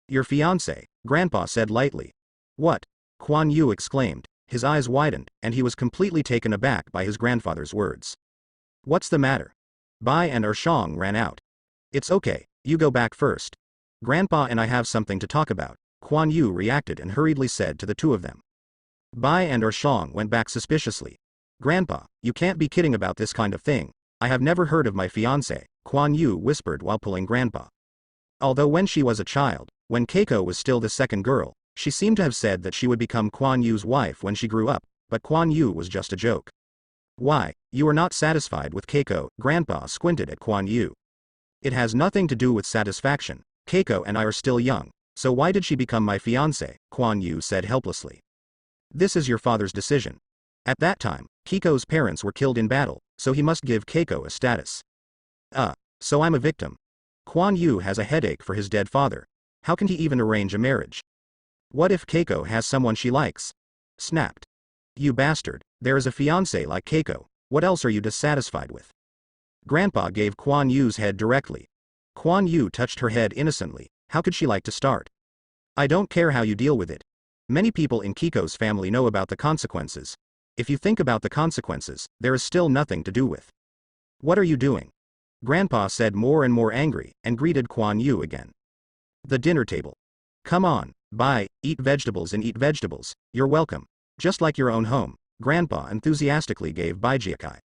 Your fiancé, Grandpa said lightly. What? Kuan Yu exclaimed, his eyes widened, and he was completely taken aback by his grandfather's words. What's the matter? Bai and Ershang ran out. It's okay, you go back first. Grandpa and I have something to talk about, Kuan Yu reacted and hurriedly said to the two of them. Bai and Ershang went back suspiciously. Grandpa, you can't be kidding about this kind of thing. I have never heard of my fiancé, Kuan Yu whispered while pulling Grandpa. Although when she was a child, when Keiko was still the second girl, she seemed to have said that she would become Kuan Yu's wife when she grew up, but Kuan Yu was just a joke. Why, you are not satisfied with Keiko? Grandpa squinted at Kuan Yu. It has nothing to do with satisfaction. Keiko and I are still young, so why did she become my fiancé? Kuan Yu said helplessly. This is your father's decision. At that time, Keiko's parents were killed in battle, so he must give Keiko a status. So I'm a victim. Kuan Yu has a headache for his dead father. How can he even arrange a marriage? What if Keiko has someone she likes? Snapped. You bastard, there is a fiancé like Keiko, what else are you dissatisfied with? Grandpa gave Kuan Yu's head directly. Kuan Yu touched her head innocently, how could she like to start? I don't care how you deal with it. Many people in Keiko's family know about the consequences. If you think about the consequences, there is still nothing to do with. What are you doing? Grandpa said more and more angry, and greeted Kuan Yu again. The dinner table. Come on, Bai, eat vegetables and eat vegetables, you're welcome. Just like your own home, Grandpa enthusiastically gave Bai jiakai.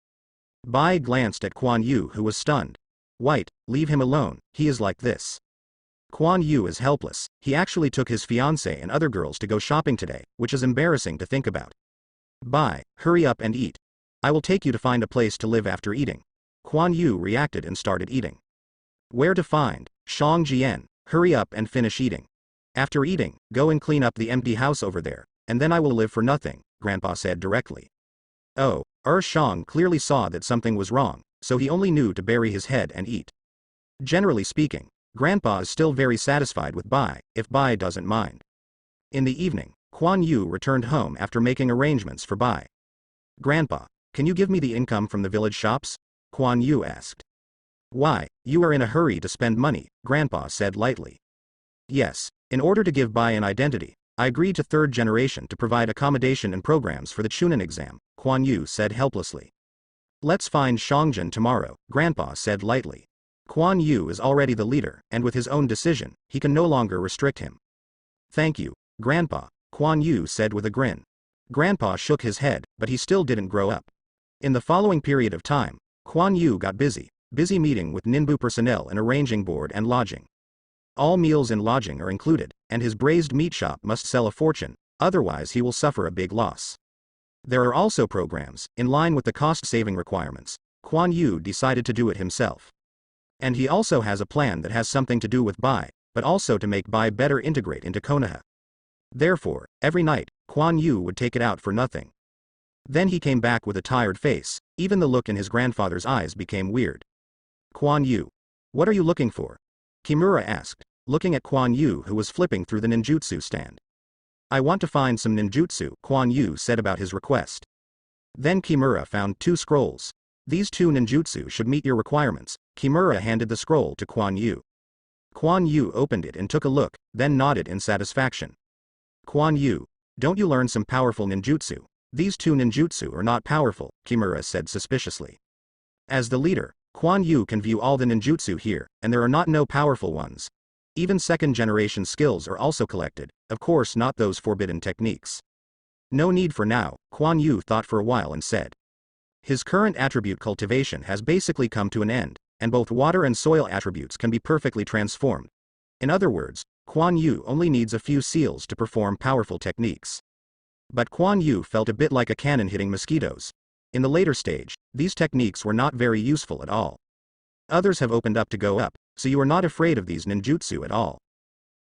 Bai glanced at Kuan Yu who was stunned. White, leave him alone, he is like this. Kuan Yu is helpless, he actually took his fiancé and other girls to go shopping today, which is embarrassing to think about. Bai, hurry up and eat. I will take you to find a place to live after eating. Kuan Yu reacted and started eating. Where to find? Shang Jian, hurry up and finish eating. After eating, go and clean up the empty house over there, and then I will live for nothing, Grandpa said directly. Oh, Shang clearly saw that something was wrong, so he only knew to bury his head and eat. Generally speaking, Grandpa is still very satisfied with Bai, if Bai doesn't mind. In the evening, Kuan Yu returned home after making arrangements for Bai. Grandpa, can you give me the income from the village shops? Kuan Yu asked. Why, you are in a hurry to spend money, Grandpa said lightly. Yes, in order to give Bai an identity, I agreed to third generation to provide accommodation and programs for the Chunin exam, Kuan Yu said helplessly. Let's find Shangjin tomorrow, Grandpa said lightly. Kuan Yu is already the leader, and with his own decision, he can no longer restrict him. Thank you, Grandpa, Kuan Yu said with a grin. Grandpa shook his head, but he still didn't grow up. In the following period of time, Kuan Yu got busy meeting with Ninbu personnel and arranging board and lodging. All meals and lodging are included, and his braised meat shop must sell a fortune, otherwise he will suffer a big loss. There are also programs, in line with the cost-saving requirements. Kuan Yu decided to do it himself. And he also has a plan that has something to do with Bai, but also to make Bai better integrate into Konoha. Therefore, every night, Kuan Yu would take it out for nothing. Then he came back with a tired face, even the look in his grandfather's eyes became weird. Kuan Yu. What are you looking for? Kimura asked, looking at Kuan Yu who was flipping through the ninjutsu stand. I want to find some ninjutsu, Kuan Yu said about his request. Then Kimura found 2 scrolls. These 2 ninjutsu should meet your requirements. Kimura handed the scroll to Kuan Yu. Kuan Yu opened it and took a look, then nodded in satisfaction. Kuan Yu, don't you learn some powerful ninjutsu? These 2 ninjutsu are not powerful, Kimura said suspiciously. As the leader, Kuan Yu can view all the ninjutsu here, and there are no powerful ones. Even second-generation skills are also collected, of course not those forbidden techniques. No need for now, Kuan Yu thought for a while and said. His current attribute cultivation has basically come to an end, and both water and soil attributes can be perfectly transformed. In other words, Kuan Yu only needs a few seals to perform powerful techniques. But Kuan Yu felt a bit like a cannon hitting mosquitoes. In the later stage, these techniques were not very useful at all. Others have opened up to go up, so you are not afraid of these ninjutsu at all.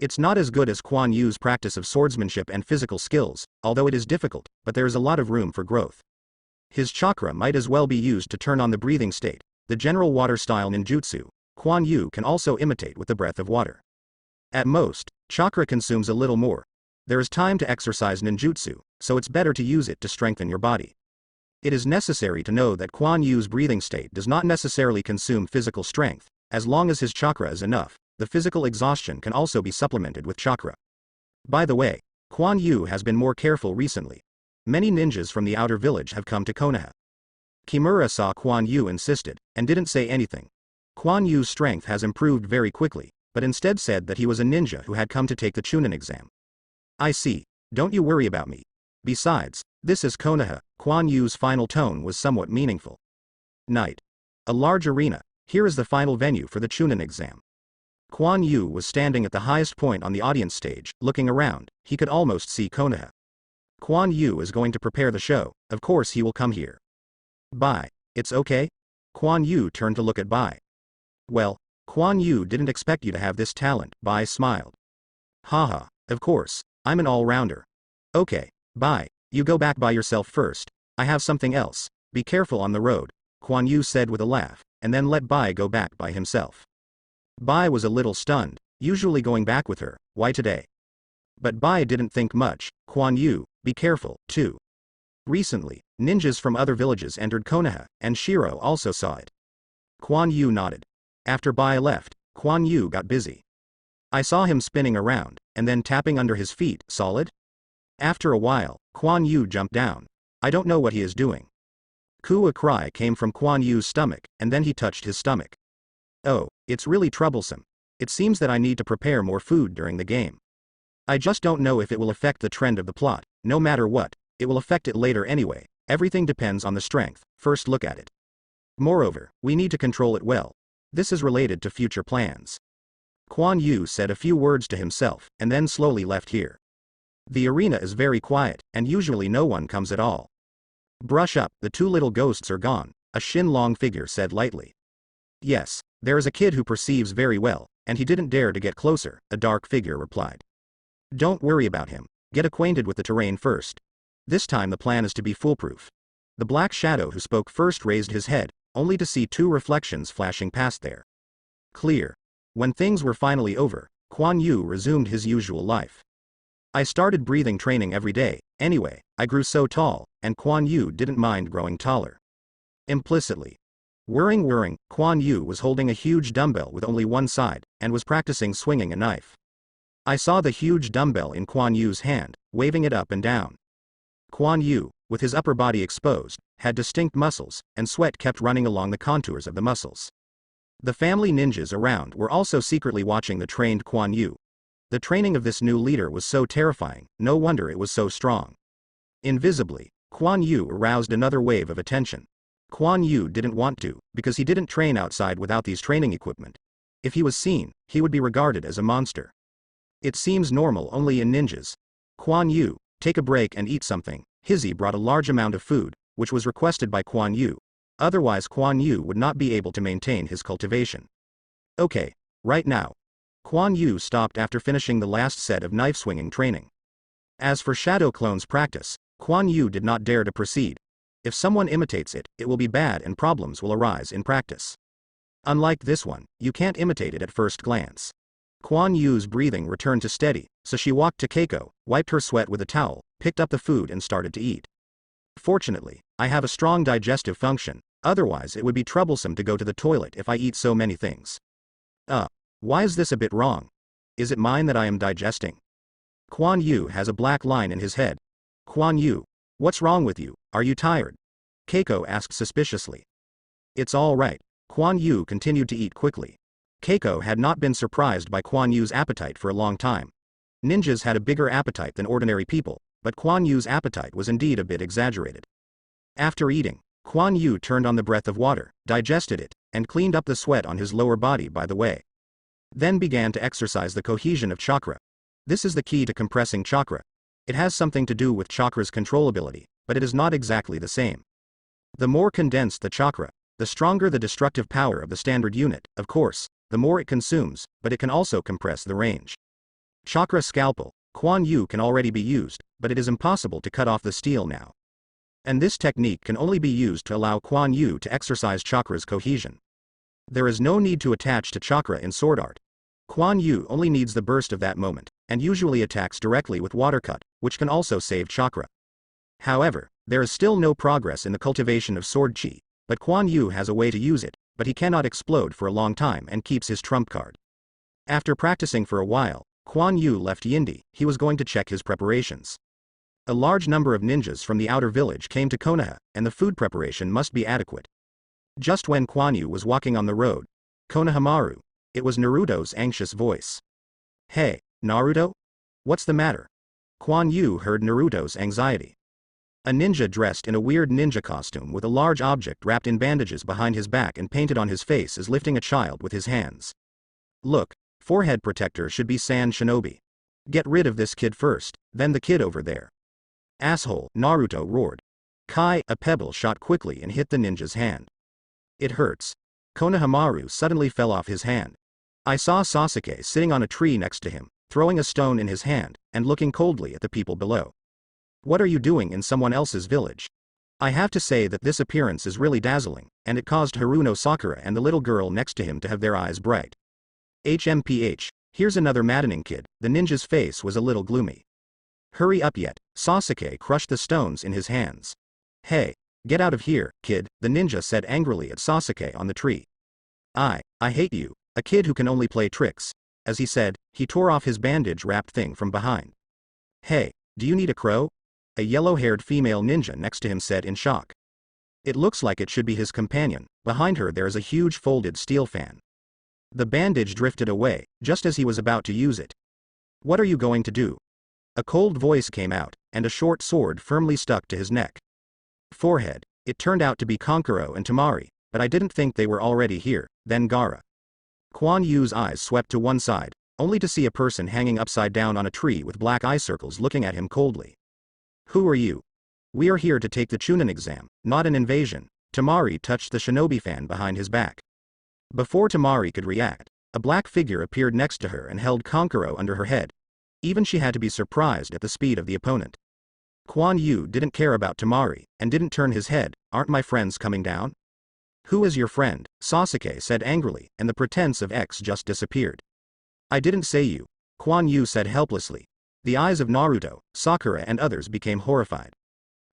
It's not as good as Kuan Yu's practice of swordsmanship and physical skills, although it is difficult, but there is a lot of room for growth. His chakra might as well be used to turn on the breathing state, the general water-style ninjutsu. Kuan Yu can also imitate with the breath of water. At most, chakra consumes a little more. There is time to exercise ninjutsu, so it's better to use it to strengthen your body. It is necessary to know that Kuan Yu's breathing state does not necessarily consume physical strength. As long as his chakra is enough, the physical exhaustion can also be supplemented with chakra. By the way, Kuan Yu has been more careful recently. Many ninjas from the outer village have come to Konoha. Kimura saw Kuan Yu insisted, and didn't say anything. Kuan Yu's strength has improved very quickly, but instead said that he was a ninja who had come to take the Chunin exam. I see. Don't you worry about me. Besides, this is Konoha. Kuan Yu's final tone was somewhat meaningful. Night. A large arena. Here is the final venue for the Chunin exam. Kuan Yu was standing at the highest point on the audience stage, looking around. He could almost see Konoha. Kuan Yu is going to prepare the show, of course he will come here. Bai, it's okay? Kuan Yu turned to look at Bai. Well, Kuan Yu didn't expect you to have this talent, Bai smiled. Haha, of course, I'm an all-rounder. Okay, Bai, you go back by yourself first, I have something else, be careful on the road, Kuan Yu said with a laugh, and then let Bai go back by himself. Bai was a little stunned, usually going back with her, why today? But Bai didn't think much. Kuan Yu, be careful, too. Recently, ninjas from other villages entered Konoha, and Shiro also saw it. Kuan Yu nodded. After Bai left, Kuan Yu got busy. I saw him spinning around, and then tapping under his feet, solid? After a while, Kuan Yu jumped down. I don't know what he is doing. A cry came from Kuan Yu's stomach, and then he touched his stomach. Oh, it's really troublesome. It seems that I need to prepare more food during the game. I just don't know if it will affect the trend of the plot. No matter what, it will affect it later anyway. Everything depends on the strength. First look at it. Moreover, we need to control it well. This is related to future plans. Kuan Yu said a few words to himself, and then slowly left here. The arena is very quiet, and usually no one comes at all. Brush up, the two little ghosts are gone, a Shin-Long figure said lightly. Yes, there is a kid who perceives very well, and he didn't dare to get closer, a dark figure replied. Don't worry about him, get acquainted with the terrain first. This time the plan is to be foolproof. The black shadow who spoke first raised his head, only to see two reflections flashing past there. Clear. When things were finally over, Kuan Yu resumed his usual life. I started breathing training every day, anyway, I grew so tall, and Kuan Yu didn't mind growing taller. Implicitly. Whirring, Kuan Yu was holding a huge dumbbell with only one side, and was practicing swinging a knife. I saw the huge dumbbell in Kuan Yu's hand, waving it up and down. Kuan Yu, with his upper body exposed, had distinct muscles, and sweat kept running along the contours of the muscles. The family ninjas around were also secretly watching the trained Kuan Yu. The training of this new leader was so terrifying, no wonder it was so strong. Invisibly, Kuan Yu aroused another wave of attention. Kuan Yu didn't want to, because he didn't train outside without these training equipment. If he was seen, he would be regarded as a monster. It seems normal only in ninjas. Kuan Yu, take a break and eat something. Hizzy brought a large amount of food, which was requested by Kuan Yu. Otherwise Kuan Yu would not be able to maintain his cultivation. Okay, right now. Kuan Yu stopped after finishing the last set of knife-swinging training. As for Shadow Clone's practice, Kuan Yu did not dare to proceed. If someone imitates it, it will be bad and problems will arise in practice. Unlike this one, you can't imitate it at first glance. Kuan Yu's breathing returned to steady, so she walked to Keiko, wiped her sweat with a towel, picked up the food and started to eat. Fortunately, I have a strong digestive function, otherwise it would be troublesome to go to the toilet if I eat so many things. Why is this a bit wrong? Is it mine that I am digesting? Kuan Yu has a black line in his head. Kuan Yu, what's wrong with you, are you tired? Keiko asked suspiciously. It's all right. Kuan Yu continued to eat quickly. Keiko had not been surprised by Kuan Yu's appetite for a long time. Ninjas had a bigger appetite than ordinary people, but Kuan Yu's appetite was indeed a bit exaggerated. After eating, Kuan Yu turned on the breath of water, digested it, and cleaned up the sweat on his lower body by the way. Then began to exercise the cohesion of chakra. This is the key to compressing chakra. It has something to do with chakra's controllability, but it is not exactly the same. The more condensed the chakra, the stronger the destructive power of the standard unit, of course. the more it consumes, but it can also compress the range. Chakra scalpel. Kuan Yu can already be used, but it is impossible to cut off the steel now. And this technique can only be used to allow Kuan Yu to exercise chakra's cohesion. There is no need to attach to chakra in sword art. Kuan Yu only needs the burst of that moment, and usually attacks directly with water cut, which can also save chakra. However, there is still no progress in the cultivation of sword chi, but Kuan Yu has a way to use it, but he cannot explode for a long time and keeps his trump card. After practicing for a while, Kuan Yu left Yindi. He was going to check his preparations. A large number of ninjas from the outer village came to Konoha, and the food preparation must be adequate. Just when Kuan Yu was walking on the road, Konohamaru, it was Naruto's anxious voice. "Hey, Naruto? What's the matter?" Kuan Yu heard Naruto's anxiety. A ninja dressed in a weird ninja costume with a large object wrapped in bandages behind his back and painted on his face is lifting a child with his hands. "Look, forehead protector should be Sand Shinobi. Get rid of this kid first, then the kid over there." "Asshole," Naruto roared. Kai, a pebble shot quickly and hit the ninja's hand. "It hurts." Konohamaru suddenly fell off his hand. I saw Sasuke sitting on a tree next to him, throwing a stone in his hand, and looking coldly at the people below. "What are you doing in someone else's village?" I have to say that this appearance is really dazzling, and it caused Haruno Sakura and the little girl next to him to have their eyes bright. HMPH, here's another maddening kid. The ninja's face was a little gloomy. "Hurry up yet." Sasuke crushed the stones in his hands. "Hey, get out of here, kid," the ninja said angrily at Sasuke on the tree. I hate you, a kid who can only play tricks." As he said, he tore off his bandage-wrapped thing from behind. "Hey, do you need a crow?" A yellow-haired female ninja next to him said in shock. It looks like it should be his companion. Behind her there is a huge folded steel fan. The bandage drifted away, just as he was about to use it. "What are you going to do?" A cold voice came out, and a short sword firmly stuck to his neck. Forehead. It turned out to be Kankuro and Temari, but I didn't think they were already here. Then Gaara. Kuan Yu's eyes swept to one side, only to see a person hanging upside down on a tree with black eye circles looking at him coldly. "Who are you?" "We are here to take the Chunin exam, not an invasion." Temari touched the shinobi fan behind his back. Before Temari could react, a black figure appeared next to her and held Kankuro under her head. Even she had to be surprised at the speed of the opponent. Kuan Yu didn't care about Temari, and didn't turn his head. "Aren't my friends coming down?" "Who is your friend?" Sasuke said angrily, and the pretense of X just disappeared. "I didn't say you," Kuan Yu said helplessly. The eyes of Naruto, Sakura and others became horrified.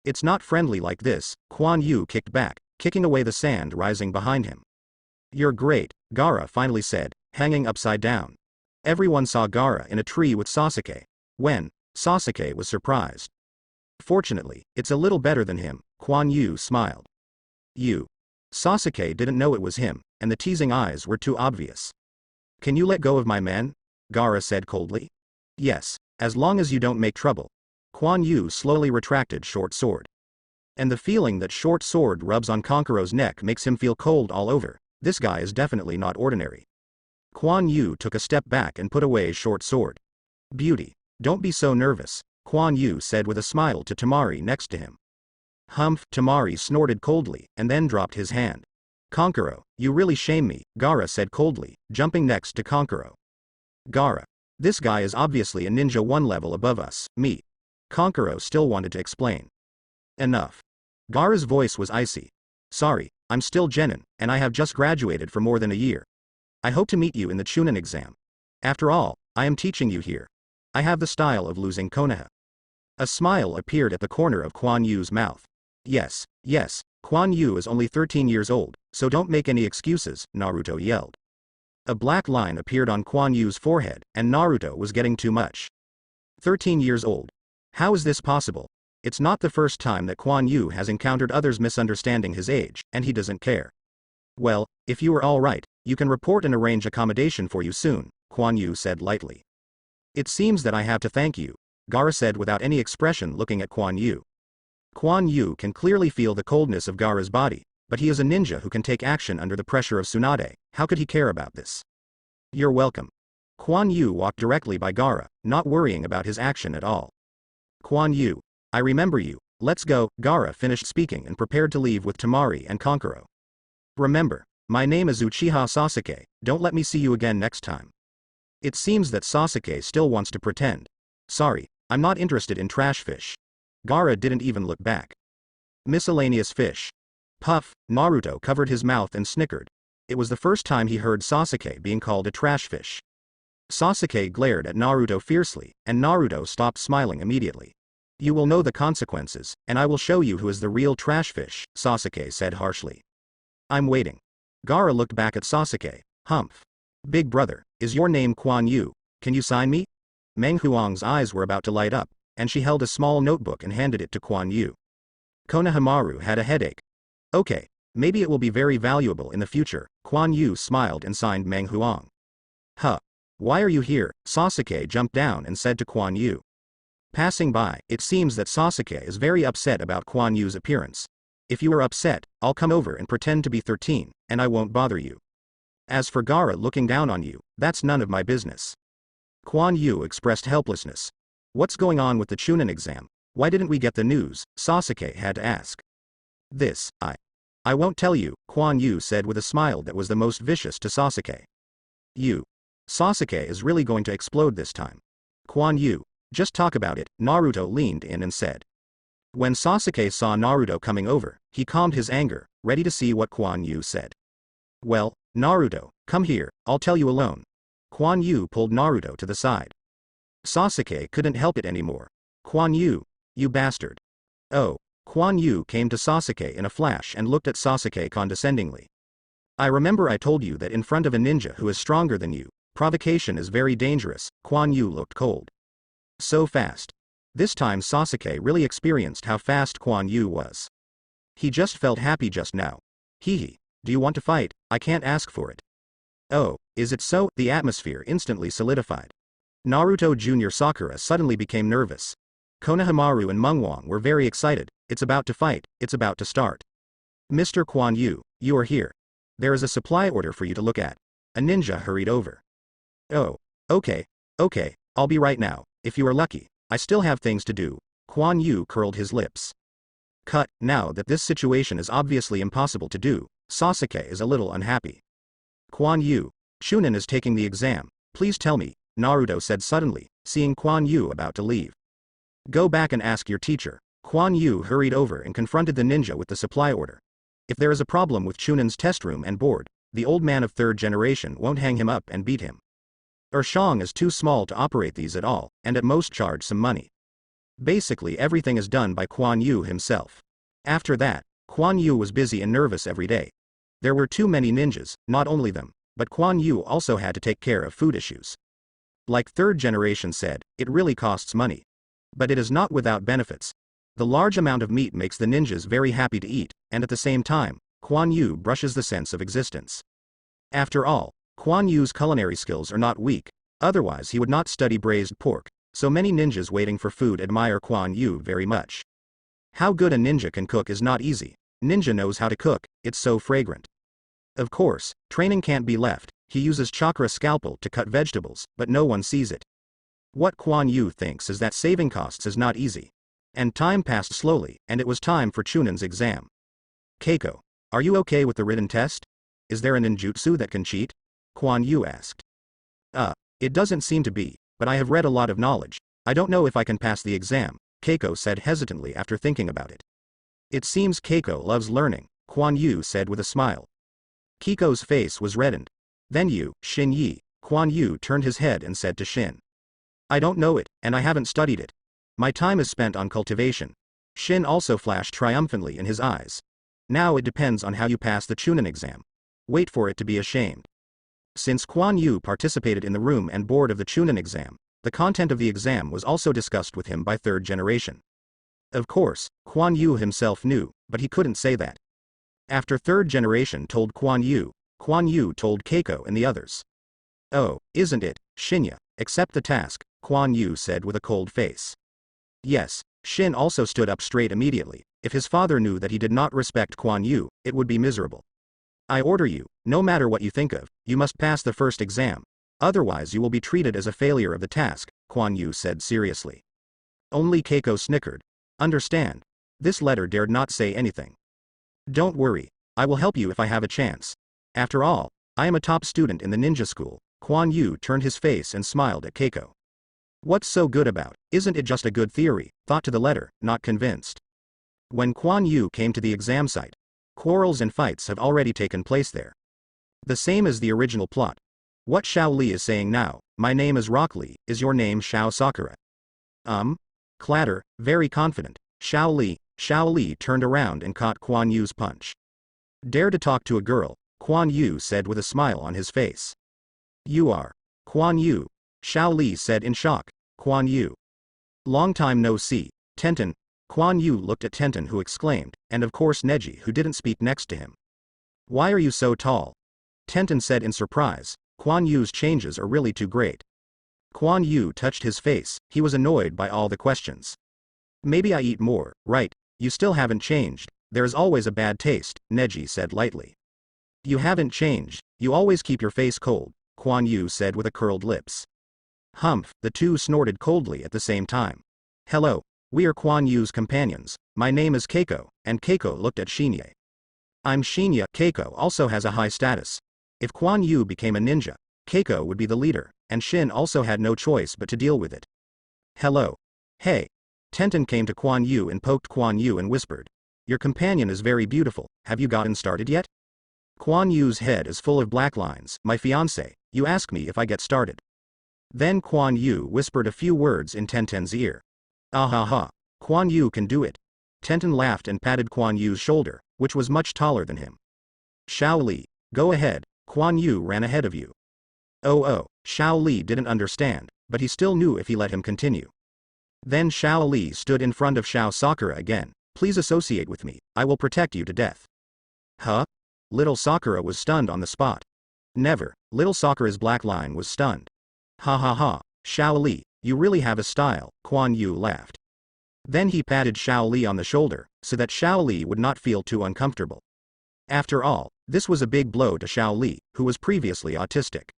"It's not friendly like this," Kuan Yu kicked back, kicking away the sand rising behind him. "You're great," Gaara finally said, hanging upside down. Everyone saw Gaara in a tree with Sasuke. When Sasuke was surprised. "Fortunately, it's a little better than him," Kuan Yu smiled. "You." Sasuke didn't know it was him, and the teasing eyes were too obvious. "Can you let go of my men?" Gaara said coldly. "Yes, as long as you don't make trouble." Kuan Yu slowly retracted short sword. And the feeling that short sword rubs on Kankuro's neck makes him feel cold all over. This guy is definitely not ordinary. Kuan Yu took a step back and put away short sword. "Beauty. Don't be so nervous," Kuan Yu said with a smile to Temari next to him. "Humph," Temari snorted coldly, and then dropped his hand. "Kankuro, you really shame me," Gaara said coldly, jumping next to Kankuro. "Gaara. This guy is obviously a ninja one level above us, me." Kankuro still wanted to explain. "Enough." Gaara's voice was icy. "Sorry, I'm still genin, and I have just graduated for more than a year. I hope to meet you in the Chunin exam. After all, I am teaching you here. I have the style of losing Konoha." A smile appeared at the corner of Kuan Yu's mouth. Yes, Kuan Yu is only 13 years old, so don't make any excuses," Naruto yelled. A black line appeared on Kuan Yu's forehead, and Naruto was getting too much. 13 years old. How is this possible? It's not the first time that Kuan Yu has encountered others misunderstanding his age, and he doesn't care. "Well, if you are all right, you can report and arrange accommodation for you soon," Kuan Yu said lightly. "It seems that I have to thank you," Gaara said without any expression looking at Kuan Yu. Kuan Yu can clearly feel the coldness of Gaara's body, but he is a ninja who can take action under the pressure of Tsunade. How could he care about this? "You're welcome." Kuan Yu walked directly by Gaara, not worrying about his action at all. "Kuan Yu, I remember you, let's go." Gaara finished speaking and prepared to leave with Temari and Kankuro. "Remember, My name is Uchiha Sasuke, don't let me see you again next time. It seems that Sasuke still wants to pretend. Sorry, I'm not interested in trash fish. Gaara didn't even look back. Miscellaneous fish. Puff, Naruto covered his mouth and snickered. It was the first time he heard Sasuke being called a trash fish. Sasuke glared at Naruto fiercely, and Naruto stopped smiling immediately. You will know the consequences, and I will show you who is the real trash fish, Sasuke said harshly. I'm waiting. Gaara looked back at Sasuke. Humph. Big brother, is your name Quan Yu? Can you sign me? Meng Huang's eyes were about to light up, and she held a small notebook and handed it to Quan Yu. Konohamaru had a headache. Okay, maybe it will be very valuable in the future, Quan Yu smiled and signed Meng Huang. Huh. Why are you here? Sasuke jumped down and said to Quan Yu. Passing by, it seems that Sasuke is very upset about Quan Yu's appearance. If you are upset, I'll come over and pretend to be 13, and I won't bother you. As for Gaara looking down on you, that's none of my business. Quan Yu expressed helplessness. What's going on with the Chunin exam? Why didn't we get the news? Sasuke had to ask. I won't tell you, Quan Yu said with a smile that was the most vicious to Sasuke. Sasuke is really going to explode this time. Quan Yu, just talk about it, Naruto leaned in and said. When Sasuke saw Naruto coming over, he calmed his anger, ready to see what Quan Yu said. Well, Naruto, come here, I'll tell you alone. Quan Yu pulled Naruto to the side. Sasuke couldn't help it anymore. Quan Yu, you bastard. Oh, Quan Yu came to Sasuke in a flash and looked at Sasuke condescendingly. I remember I told you that in front of a ninja who is stronger than you, provocation is very dangerous. Quan Yu looked cold. So fast. This time Sasuke really experienced how fast Quan Yu was. He just felt happy just now. Hee. Do you want to fight? I can't ask for it. Oh, is it so? The atmosphere instantly solidified. Naruto Jr. Sakura suddenly became nervous. Konohamaru and Menghuang were very excited. It's about to fight, it's about to start. Mr. Quan Yu, you are here. There is a supply order for you to look at. A ninja hurried over. Oh, okay, I'll be right now. If you are lucky, I still have things to do. Quan Yu curled his lips. Cut. Now that this situation is obviously impossible to do, Sasuke is a little unhappy. Quan Yu, Chunin is taking the exam, please tell me, Naruto said suddenly, seeing Quan Yu about to leave. Go back and ask your teacher. Quan Yu hurried over and confronted the ninja with the supply order. If there is a problem with Chunin's test room and board, the old man of third generation won't hang him up and beat him. Shang is too small to operate these at all, and at most charge some money. Basically everything is done by Quan Yu himself. After that, Quan Yu was busy and nervous every day. There were too many ninjas, not only them, but Quan Yu also had to take care of food issues. Like third generation said, it really costs money. But it is not without benefits. The large amount of meat makes the ninjas very happy to eat, and at the same time, Quan Yu brushes the sense of existence. After all, Quan Yu's culinary skills are not weak, otherwise he would not study braised pork, so many ninjas waiting for food admire Quan Yu very much. How good a ninja can cook is not easy. Ninja knows how to cook, it's so fragrant. Of course, training can't be left. He uses chakra scalpel to cut vegetables, but no one sees it. What Quan Yu thinks is that saving costs is not easy. And time passed slowly, and it was time for Chunin's exam. Keiko, are you okay with the written test? Is there a ninjutsu that can cheat? Quan Yu asked. It doesn't seem to be, but I have read a lot of knowledge. I don't know if I can pass the exam, Keiko said hesitantly after thinking about it. It seems Keiko loves learning, Quan Yu said with a smile. Keiko's face was reddened. Then you, Shin Yi, Quan Yu turned his head and said to Shin. I don't know it, and I haven't studied it. My time is spent on cultivation. Shin also flashed triumphantly in his eyes. Now it depends on how you pass the Chunin exam. Wait for it to be ashamed. Since Quan Yu participated in the room and board of the Chunin exam, the content of the exam was also discussed with him by third generation. Of course, Quan Yu himself knew, but he couldn't say that. After third generation told Quan Yu told Keiko and the others. Oh, isn't it, Shinya, accept the task, Quan Yu said with a cold face. Yes, Shin also stood up straight immediately. If his father knew that he did not respect Quan Yu, it would be miserable. I order you, no matter what you think of, you must pass the first exam. Otherwise you will be treated as a failure of the task, Quan Yu said seriously. Only Keiko snickered. Understand. This letter dared not say anything. Don't worry, I will help you if I have a chance. After all, I am a top student in the ninja school. Kuan Yu turned his face and smiled at Keiko. What's so good about? Isn't it just a good theory? Thought to the letter, not convinced. When Kuan Yu came to the exam site, quarrels and fights have already taken place there. The same as the original plot. What Xiao Li is saying now, my name is Rock Li, is your name Xiao Sakura? Clatter, very confident. Xiao Li turned around and caught Kuan Yu's punch. Dare to talk to a girl, Kuan Yu said with a smile on his face. You are Kuan Yu, Xiao Li said in shock. Kuan Yu. Long time no see, Tenten. Kuan Yu looked at Tenten, who exclaimed, and of course Neji, who didn't speak next to him. Why are you so tall? Tenten said in surprise. Kuan Yu's changes are really too great. Kuan Yu touched his face, he was annoyed by all the questions. Maybe I eat more, right? You still haven't changed, there is always a bad taste, Neji said lightly. You haven't changed, you always keep your face cold, Kuan Yu said with a curled lips. Humph, the two snorted coldly at the same time. Hello, we are Kuan Yu's companions, my name is Keiko, and Keiko looked at Shinya. I'm Shinya. Keiko also has a high status. If Kuan Yu became a ninja, Keiko would be the leader, and Shin also had no choice but to deal with it. Hello. Hey. Tenten came to Kuan Yu and poked Kuan Yu and whispered. Your companion is very beautiful, have you gotten started yet? Kuan Yu's head is full of black lines. My fiancé, you ask me if I get started. Then Kuan Yu whispered a few words in Tenten's ear. Ah ha ha. Kuan Yu can do it. Tenten laughed and patted Kuan Yu's shoulder, which was much taller than him. Xiao Li, go ahead, Kuan Yu ran ahead of you. Oh, Xiao Li didn't understand, but he still knew if he let him continue. Then Xiao Li stood in front of Xiao Sakura again. Please associate with me, I will protect you to death. Huh? Little Sakura was stunned on the spot. Never, little Sakura's black line was stunned. Ha ha ha, Xiao Li, you really have a style, Kuan Yu laughed. Then he patted Xiao Li on the shoulder, so that Xiao Li would not feel too uncomfortable. After all, this was a big blow to Xiao Li, who was previously autistic.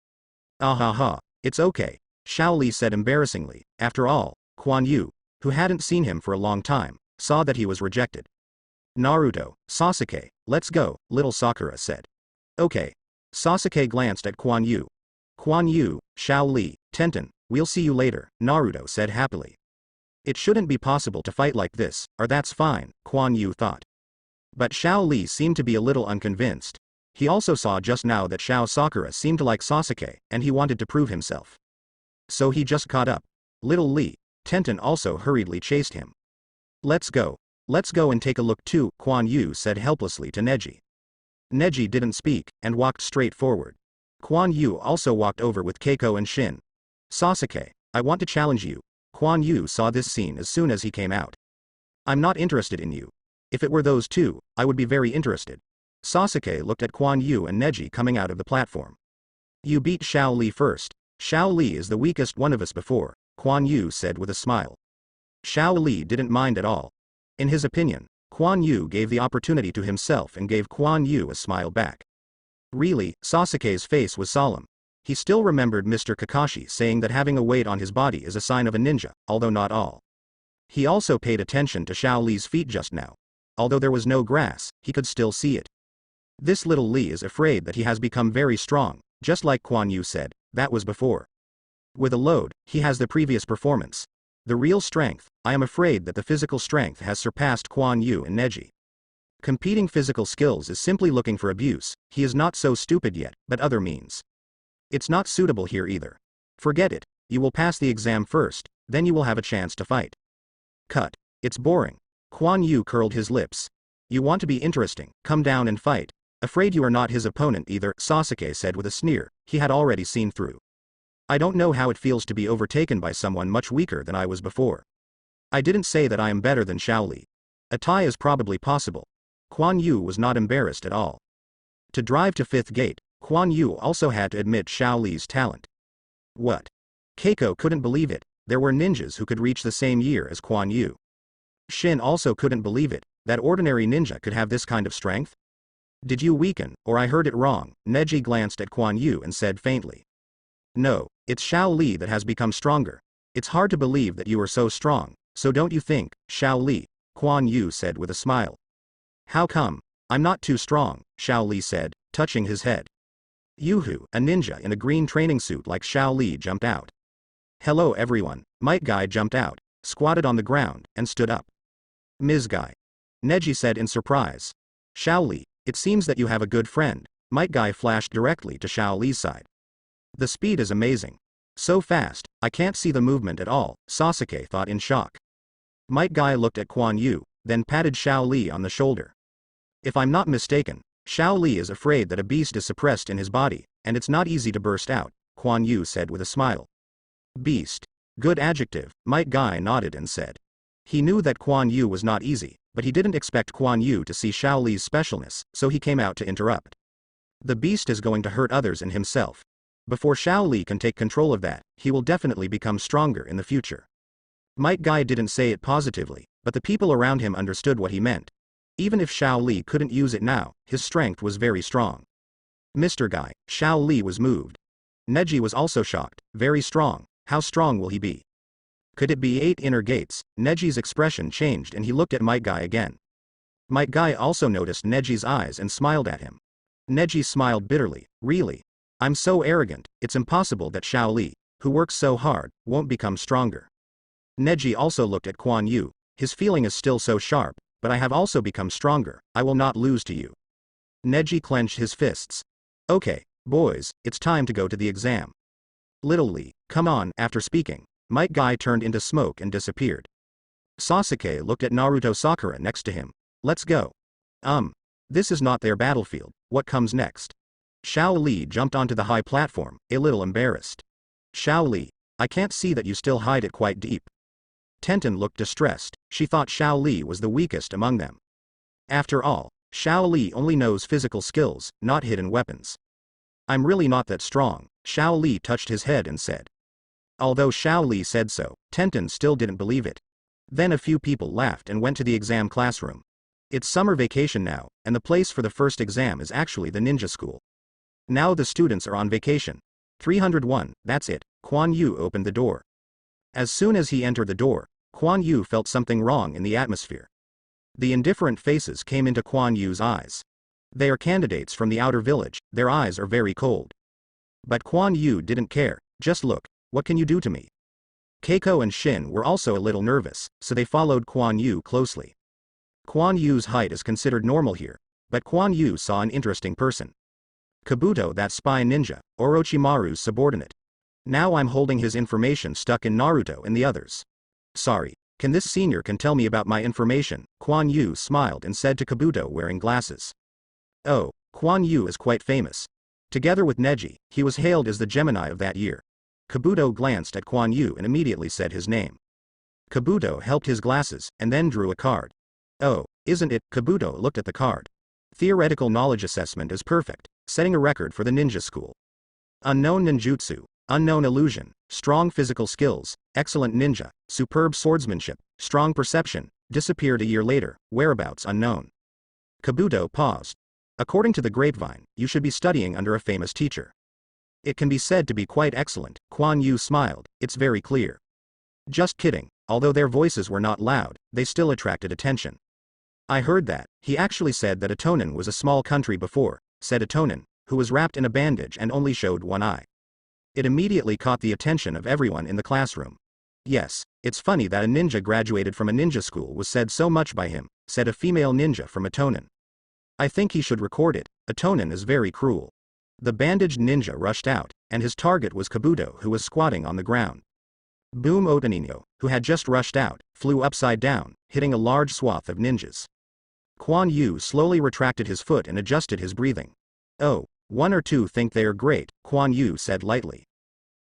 Ah ha ha, it's okay, Xiao Li said embarrassingly. After all, Kuan Yu, who hadn't seen him for a long time, saw that he was rejected. Naruto, Sasuke, let's go, little Sakura said. Okay. Sasuke glanced at Kuan Yu. Kuan Yu, Xiao Li, Tenten, we'll see you later, Naruto said happily. It shouldn't be possible to fight like this, or that's fine, Kuan Yu thought. But Xiao Li seemed to be a little unconvinced. He also saw just now that Xiao Sakura seemed to like Sasuke, and he wanted to prove himself. So he just caught up. Little Li, Tenten also hurriedly chased him. Let's go and take a look too, Kuan Yu said helplessly to Neji. Neji didn't speak, and walked straight forward. Kuan Yu also walked over with Keiko and Shin. Sasuke, I want to challenge you. Kuan Yu saw this scene as soon as he came out. I'm not interested in you. If it were those two, I would be very interested. Sasuke looked at Kuan Yu and Neji coming out of the platform. You beat Xiao Li first. Xiao Li is the weakest one of us before, Kuan Yu said with a smile. Xiao Li didn't mind at all. In his opinion, Kuan Yu gave the opportunity to himself and gave Kuan Yu a smile back. Really, Sasuke's face was solemn. He still remembered Mr. Kakashi saying that having a weight on his body is a sign of a ninja, although not all. He also paid attention to Xiao Li's feet just now. Although there was no grass, he could still see it. This little Li is afraid that he has become very strong, just like Kuan Yu said, that was before. With a load, he has the previous performance. The real strength, I am afraid that the physical strength has surpassed Kuan Yu and Neji. Competing physical skills is simply looking for abuse, he is not so stupid yet, but other means. It's not suitable here either. Forget it, you will pass the exam first, then you will have a chance to fight. Cut. It's boring. Kuan Yu curled his lips. You want to be interesting, come down and fight. Afraid you are not his opponent either, Sasuke said with a sneer, he had already seen through. I don't know how it feels to be overtaken by someone much weaker than I was before. I didn't say that I am better than Xiao Li. A tie is probably possible. Kuan Yu was not embarrassed at all. To drive to 5th gate, Kuan Yu also had to admit Xiao Li's talent. What? Keiko couldn't believe it, there were ninjas who could reach the same year as Kuan Yu. Shin also couldn't believe it, that ordinary ninja could have this kind of strength? Did you weaken, or I heard it wrong? Neji glanced at Kuan Yu and said faintly. No, it's Xiao Li that has become stronger. It's hard to believe that you are so strong, so don't you think, Xiao Li? Kuan Yu said with a smile. How come? I'm not too strong, Xiao Li said, touching his head. Yoo-hoo, a ninja in a green training suit like Xiao Li jumped out. Hello everyone, Might Guy jumped out, squatted on the ground, and stood up. Ms. Guy. Neji said in surprise. Xiao Li, it seems that you have a good friend. Might Guy flashed directly to Xiao Li's side. The speed is amazing. So fast, I can't see the movement at all, Sasuke thought in shock. Might Guy looked at Quan Yu, then patted Xiao Li on the shoulder. If I'm not mistaken, Xiao Li is afraid that a beast is suppressed in his body, and it's not easy to burst out, Quan Yu said with a smile. Beast. Good adjective, Might Guy nodded and said. He knew that Quan Yu was not easy, but he didn't expect Quan Yu to see Xiao Li's specialness, so he came out to interrupt. The beast is going to hurt others and himself. Before Xiao Li can take control of that, he will definitely become stronger in the future. Might Guy didn't say it positively, but the people around him understood what he meant. Even if Xiao Li couldn't use it now, his strength was very strong. Mr. Guy, Xiao Li was moved. Neji was also shocked, very strong, how strong will he be? Could it be 8 inner gates? Neji's expression changed and he looked at Might Guy again. Might Guy also noticed Neji's eyes and smiled at him. Neji smiled bitterly, really? I'm so arrogant, it's impossible that Xiao Li, who works so hard, won't become stronger. Neji also looked at Quan Yu, his feeling is still so sharp, but I have also become stronger, I will not lose to you. Neji clenched his fists. Okay, boys, it's time to go to the exam. Little Li, come on. After speaking, Might Guy turned into smoke and disappeared. Sasuke looked at Naruto Sakura next to him. Let's go. This is not their battlefield, what comes next? Xiao Li jumped onto the high platform, a little embarrassed. Xiao Li, I can't see that you still hide it quite deep. Tenten looked distressed, she thought Xiao Li was the weakest among them. After all, Xiao Li only knows physical skills, not hidden weapons. I'm really not that strong, Xiao Li touched his head and said. Although Xiao Li said so, Tenten still didn't believe it. Then a few people laughed and went to the exam classroom. It's summer vacation now, and the place for the first exam is actually the ninja school. Now the students are on vacation. 301, that's it, Quan Yu opened the door. As soon as he entered the door, Quan Yu felt something wrong in the atmosphere. The indifferent faces came into Quan Yu's eyes. They are candidates from the outer village, their eyes are very cold. But Quan Yu didn't care, just look, what can you do to me? Keiko and Shin were also a little nervous, so they followed Quan Yu closely. Quan Yu's height is considered normal here, but Quan Yu saw an interesting person. Kabuto, that spy ninja, Orochimaru's subordinate. Now I'm holding his information stuck in Naruto and the others. Sorry, can this senior tell me about my information? Quan Yu smiled and said to Kabuto wearing glasses. Oh, Quan Yu is quite famous. Together with Neji, he was hailed as the Gemini of that year. Kabuto glanced at Quan Yu and immediately said his name. Kabuto helped his glasses, and then drew a card. Oh, isn't it? Kabuto looked at the card. Theoretical knowledge assessment is perfect, setting a record for the ninja school. Unknown ninjutsu, unknown illusion, strong physical skills, excellent ninja, superb swordsmanship, strong perception, disappeared a year later, whereabouts unknown. Kabuto paused. According to the grapevine, you should be studying under a famous teacher. It can be said to be quite excellent, Quan Yu smiled, it's very clear. Just kidding, although their voices were not loud, they still attracted attention. I heard that, he actually said that Atonin was a small country before, said Atonin, who was wrapped in a bandage and only showed one eye. It immediately caught the attention of everyone in the classroom. Yes, it's funny that a ninja graduated from a ninja school was said so much by him, said a female ninja from Atonin. I think he should record it, Atonin is very cruel. The bandaged ninja rushed out, and his target was Kabuto who was squatting on the ground. Boom! Otonino, who had just rushed out, flew upside down, hitting a large swath of ninjas. Quan Yu slowly retracted his foot and adjusted his breathing. Oh, 1 or 2 think they are great, Quan Yu said lightly.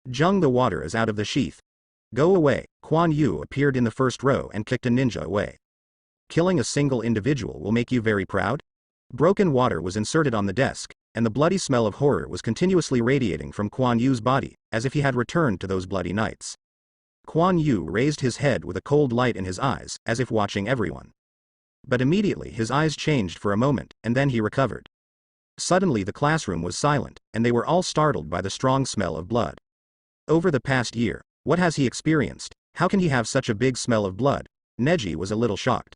Jung, the water is out of the sheath. Go away, Quan Yu appeared in the first row and kicked a ninja away. Killing a single individual will make you very proud? Broken water was inserted on the desk, and the bloody smell of horror was continuously radiating from Quan Yu's body, as if he had returned to those bloody nights. Quan Yu raised his head with a cold light in his eyes, as if watching everyone. But immediately his eyes changed for a moment, and then he recovered. Suddenly the classroom was silent, and they were all startled by the strong smell of blood. Over the past year, what has he experienced? How can he have such a big smell of blood? Neji was a little shocked.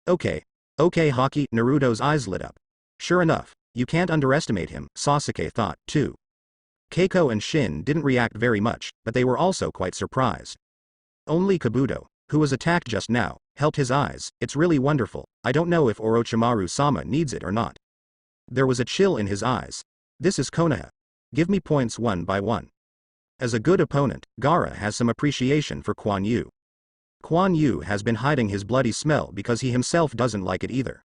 Okay, hockey, Naruto's eyes lit up. Sure enough, You can't underestimate him, Sasuke thought, too. Keiko and Shin didn't react very much, but they were also quite surprised. Only Kabuto, who was attacked just now, helped his eyes. It's really wonderful. I don't know if Orochimaru-sama needs it or not. There was a chill in his eyes. This is Konoha. Give me points one by one. As a good opponent, Gaara has some appreciation for Kuan Yu. Kuan Yu has been hiding his bloody smell because he himself doesn't like it either.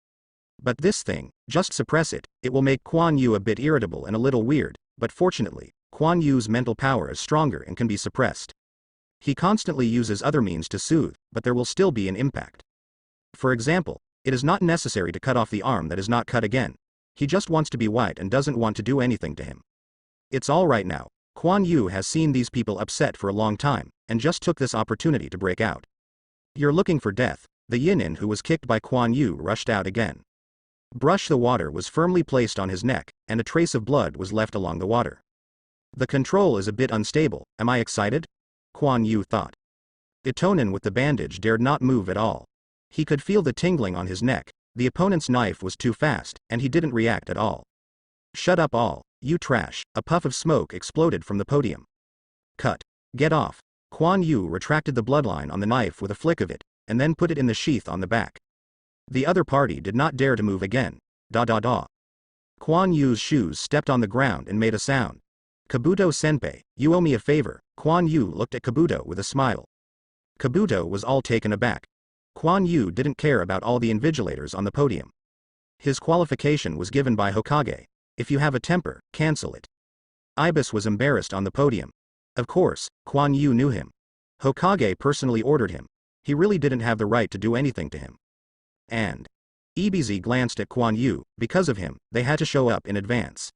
But this thing, just suppress it, it will make Kuan Yu a bit irritable and a little weird, but fortunately, Kuan Yu's mental power is stronger and can be suppressed. He constantly uses other means to soothe, but there will still be an impact. For example, it is not necessary to cut off the arm that is not cut again. He just wants to be white and doesn't want to do anything to him. It's all right now. Kuan Yu has seen these people upset for a long time, and just took this opportunity to break out. You're looking for death. The Yinin who was kicked by Kuan Yu rushed out again. Brush the water was firmly placed on his neck, and a trace of blood was left along the water. The control is a bit unstable. Am I excited? Kuan Yu thought. Itonin with the bandage dared not move at all. He could feel the tingling on his neck. The opponent's knife was too fast, and he didn't react at all. Shut up all, you trash. A puff of smoke exploded from the podium. Cut. Get off. Kuan Yu retracted the bloodline on the knife with a flick of it, and then put it in the sheath on the back. The other party did not dare to move again. Da da da. Kuan Yu's shoes stepped on the ground and made a sound. Kabuto-senpai, you owe me a favor. Kuan Yu looked at Kabuto with a smile. Kabuto was all taken aback. Kuan Yu didn't care about all the invigilators on the podium. His qualification was given by Hokage. If you have a temper, cancel it. Ibis was embarrassed on the podium. Of course, Kuan Yu knew him. Hokage personally ordered him. He really didn't have the right to do anything to him. And EBZ glanced at Kuan Yu. Because of him, they had to show up in advance.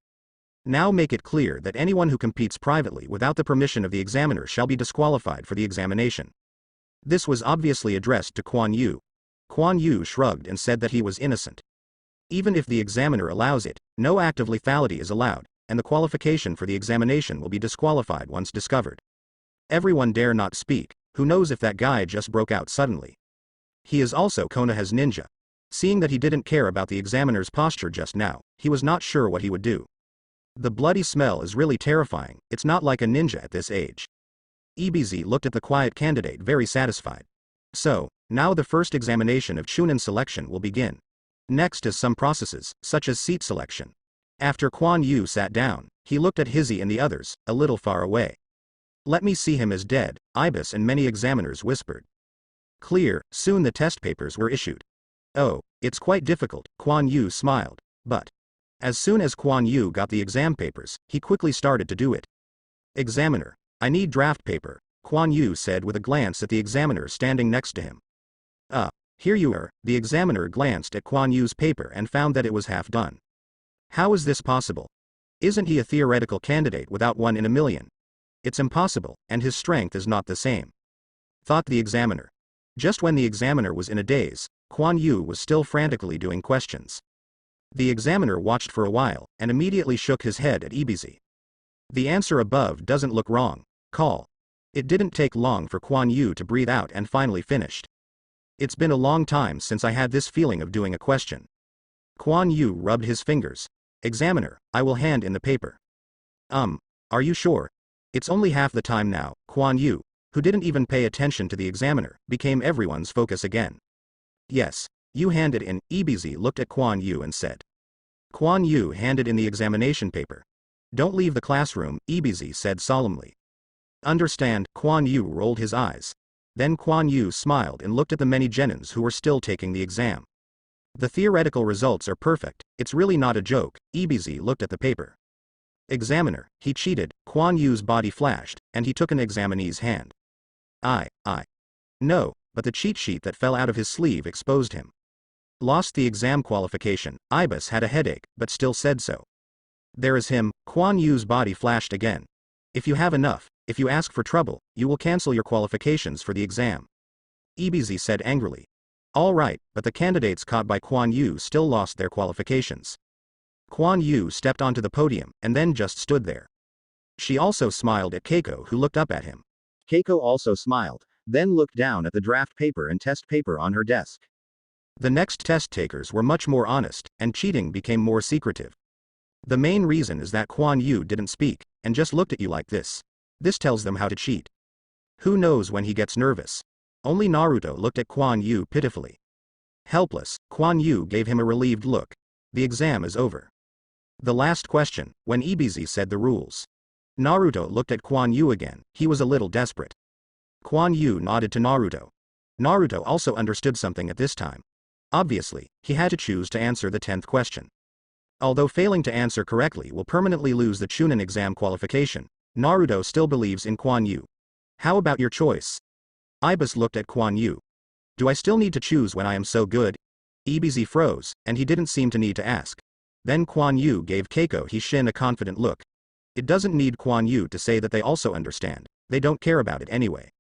Now make it clear that anyone who competes privately without the permission of the examiner shall be disqualified for the examination. This was obviously addressed to Kuan Yu. Kuan Yu shrugged and said that he was innocent. Even if the examiner allows it, no act of lethality is allowed, and the qualification for the examination will be disqualified once discovered. Everyone dare not speak. Who knows if that guy just broke out suddenly. He is also Konoha's ninja. Seeing that he didn't care about the examiner's posture just now, he was not sure what he would do. The bloody smell is really terrifying. It's not like a ninja at this age. EBZ looked at the quiet candidate very satisfied. So, now the first examination of Chunin selection will begin. Next is some processes, such as seat selection. After Kuan Yu sat down, he looked at Hizzy and the others, a little far away. Let me see him as dead, Ibis and many examiners whispered. Clear, soon the test papers were issued. Oh, it's quite difficult, Kuan Yu smiled, but as soon as Kuan Yu got the exam papers, he quickly started to do it. Examiner, I need draft paper, Kuan Yu said with a glance at the examiner standing next to him. Here you are. The examiner glanced at Kuan Yu's paper and found that it was half done. How is this possible? Isn't he a theoretical candidate without 1 in a million? It's impossible, and his strength is not the same. Thought the examiner. Just when the examiner was in a daze, Kuan Yu was still frantically doing questions. The examiner watched for a while, and immediately shook his head at EBZ. The answer above doesn't look wrong. Call. It didn't take long for Kuan Yu to breathe out and finally finished. It's been a long time since I had this feeling of doing a question. Kuan Yu rubbed his fingers. Examiner, I will hand in the paper. Are you sure? It's only half the time now. Kuan Yu, who didn't even pay attention to the examiner, became everyone's focus again. Yes, you hand it in. EBZ looked at Kuan Yu and said. Kuan Yu handed in the examination paper. Don't leave the classroom, EBZ said solemnly. Understand, Kuan Yu rolled his eyes. Then Kuan Yu smiled and looked at the many genins who were still taking the exam. The theoretical results are perfect, it's really not a joke. EBZ looked at the paper. Examiner, he cheated. Kuan Yu's body flashed, and he took an examinee's hand. No, but the cheat sheet that fell out of his sleeve exposed him. Lost the exam qualification. Ibis had a headache, but still said so. There is him. Kuan Yu's body flashed again. If you have enough, if you ask for trouble, you will cancel your qualifications for the exam. EBZ said angrily. All right, but the candidates caught by Kuan Yu still lost their qualifications. Kuan Yu stepped onto the podium, and then just stood there. She also smiled at Keiko, who looked up at him. Keiko also smiled, then looked down at the draft paper and test paper on her desk. The next test takers were much more honest, and cheating became more secretive. The main reason is that Kuan Yu didn't speak, and just looked at you like this. This tells them how to cheat. Who knows when he gets nervous? Only Naruto looked at Kuan Yu pitifully. Helpless, Kuan Yu gave him a relieved look. The exam is over. The last question, when Ibizi said the rules. Naruto looked at Kuan Yu again, he was a little desperate. Kuan Yu nodded to Naruto. Naruto also understood something at this time. Obviously, he had to choose to answer the 10th question. Although failing to answer correctly will permanently lose the Chunin exam qualification, Naruto still believes in Kuan Yu. How about your choice? Ibis looked at Kuan Yu. Do I still need to choose when I am so good? Ibizi froze, and he didn't seem to need to ask. Then Kuan Yu gave Keiko Hishin a confident look. It doesn't need Kuan Yu to say that they also understand, they don't care about it anyway.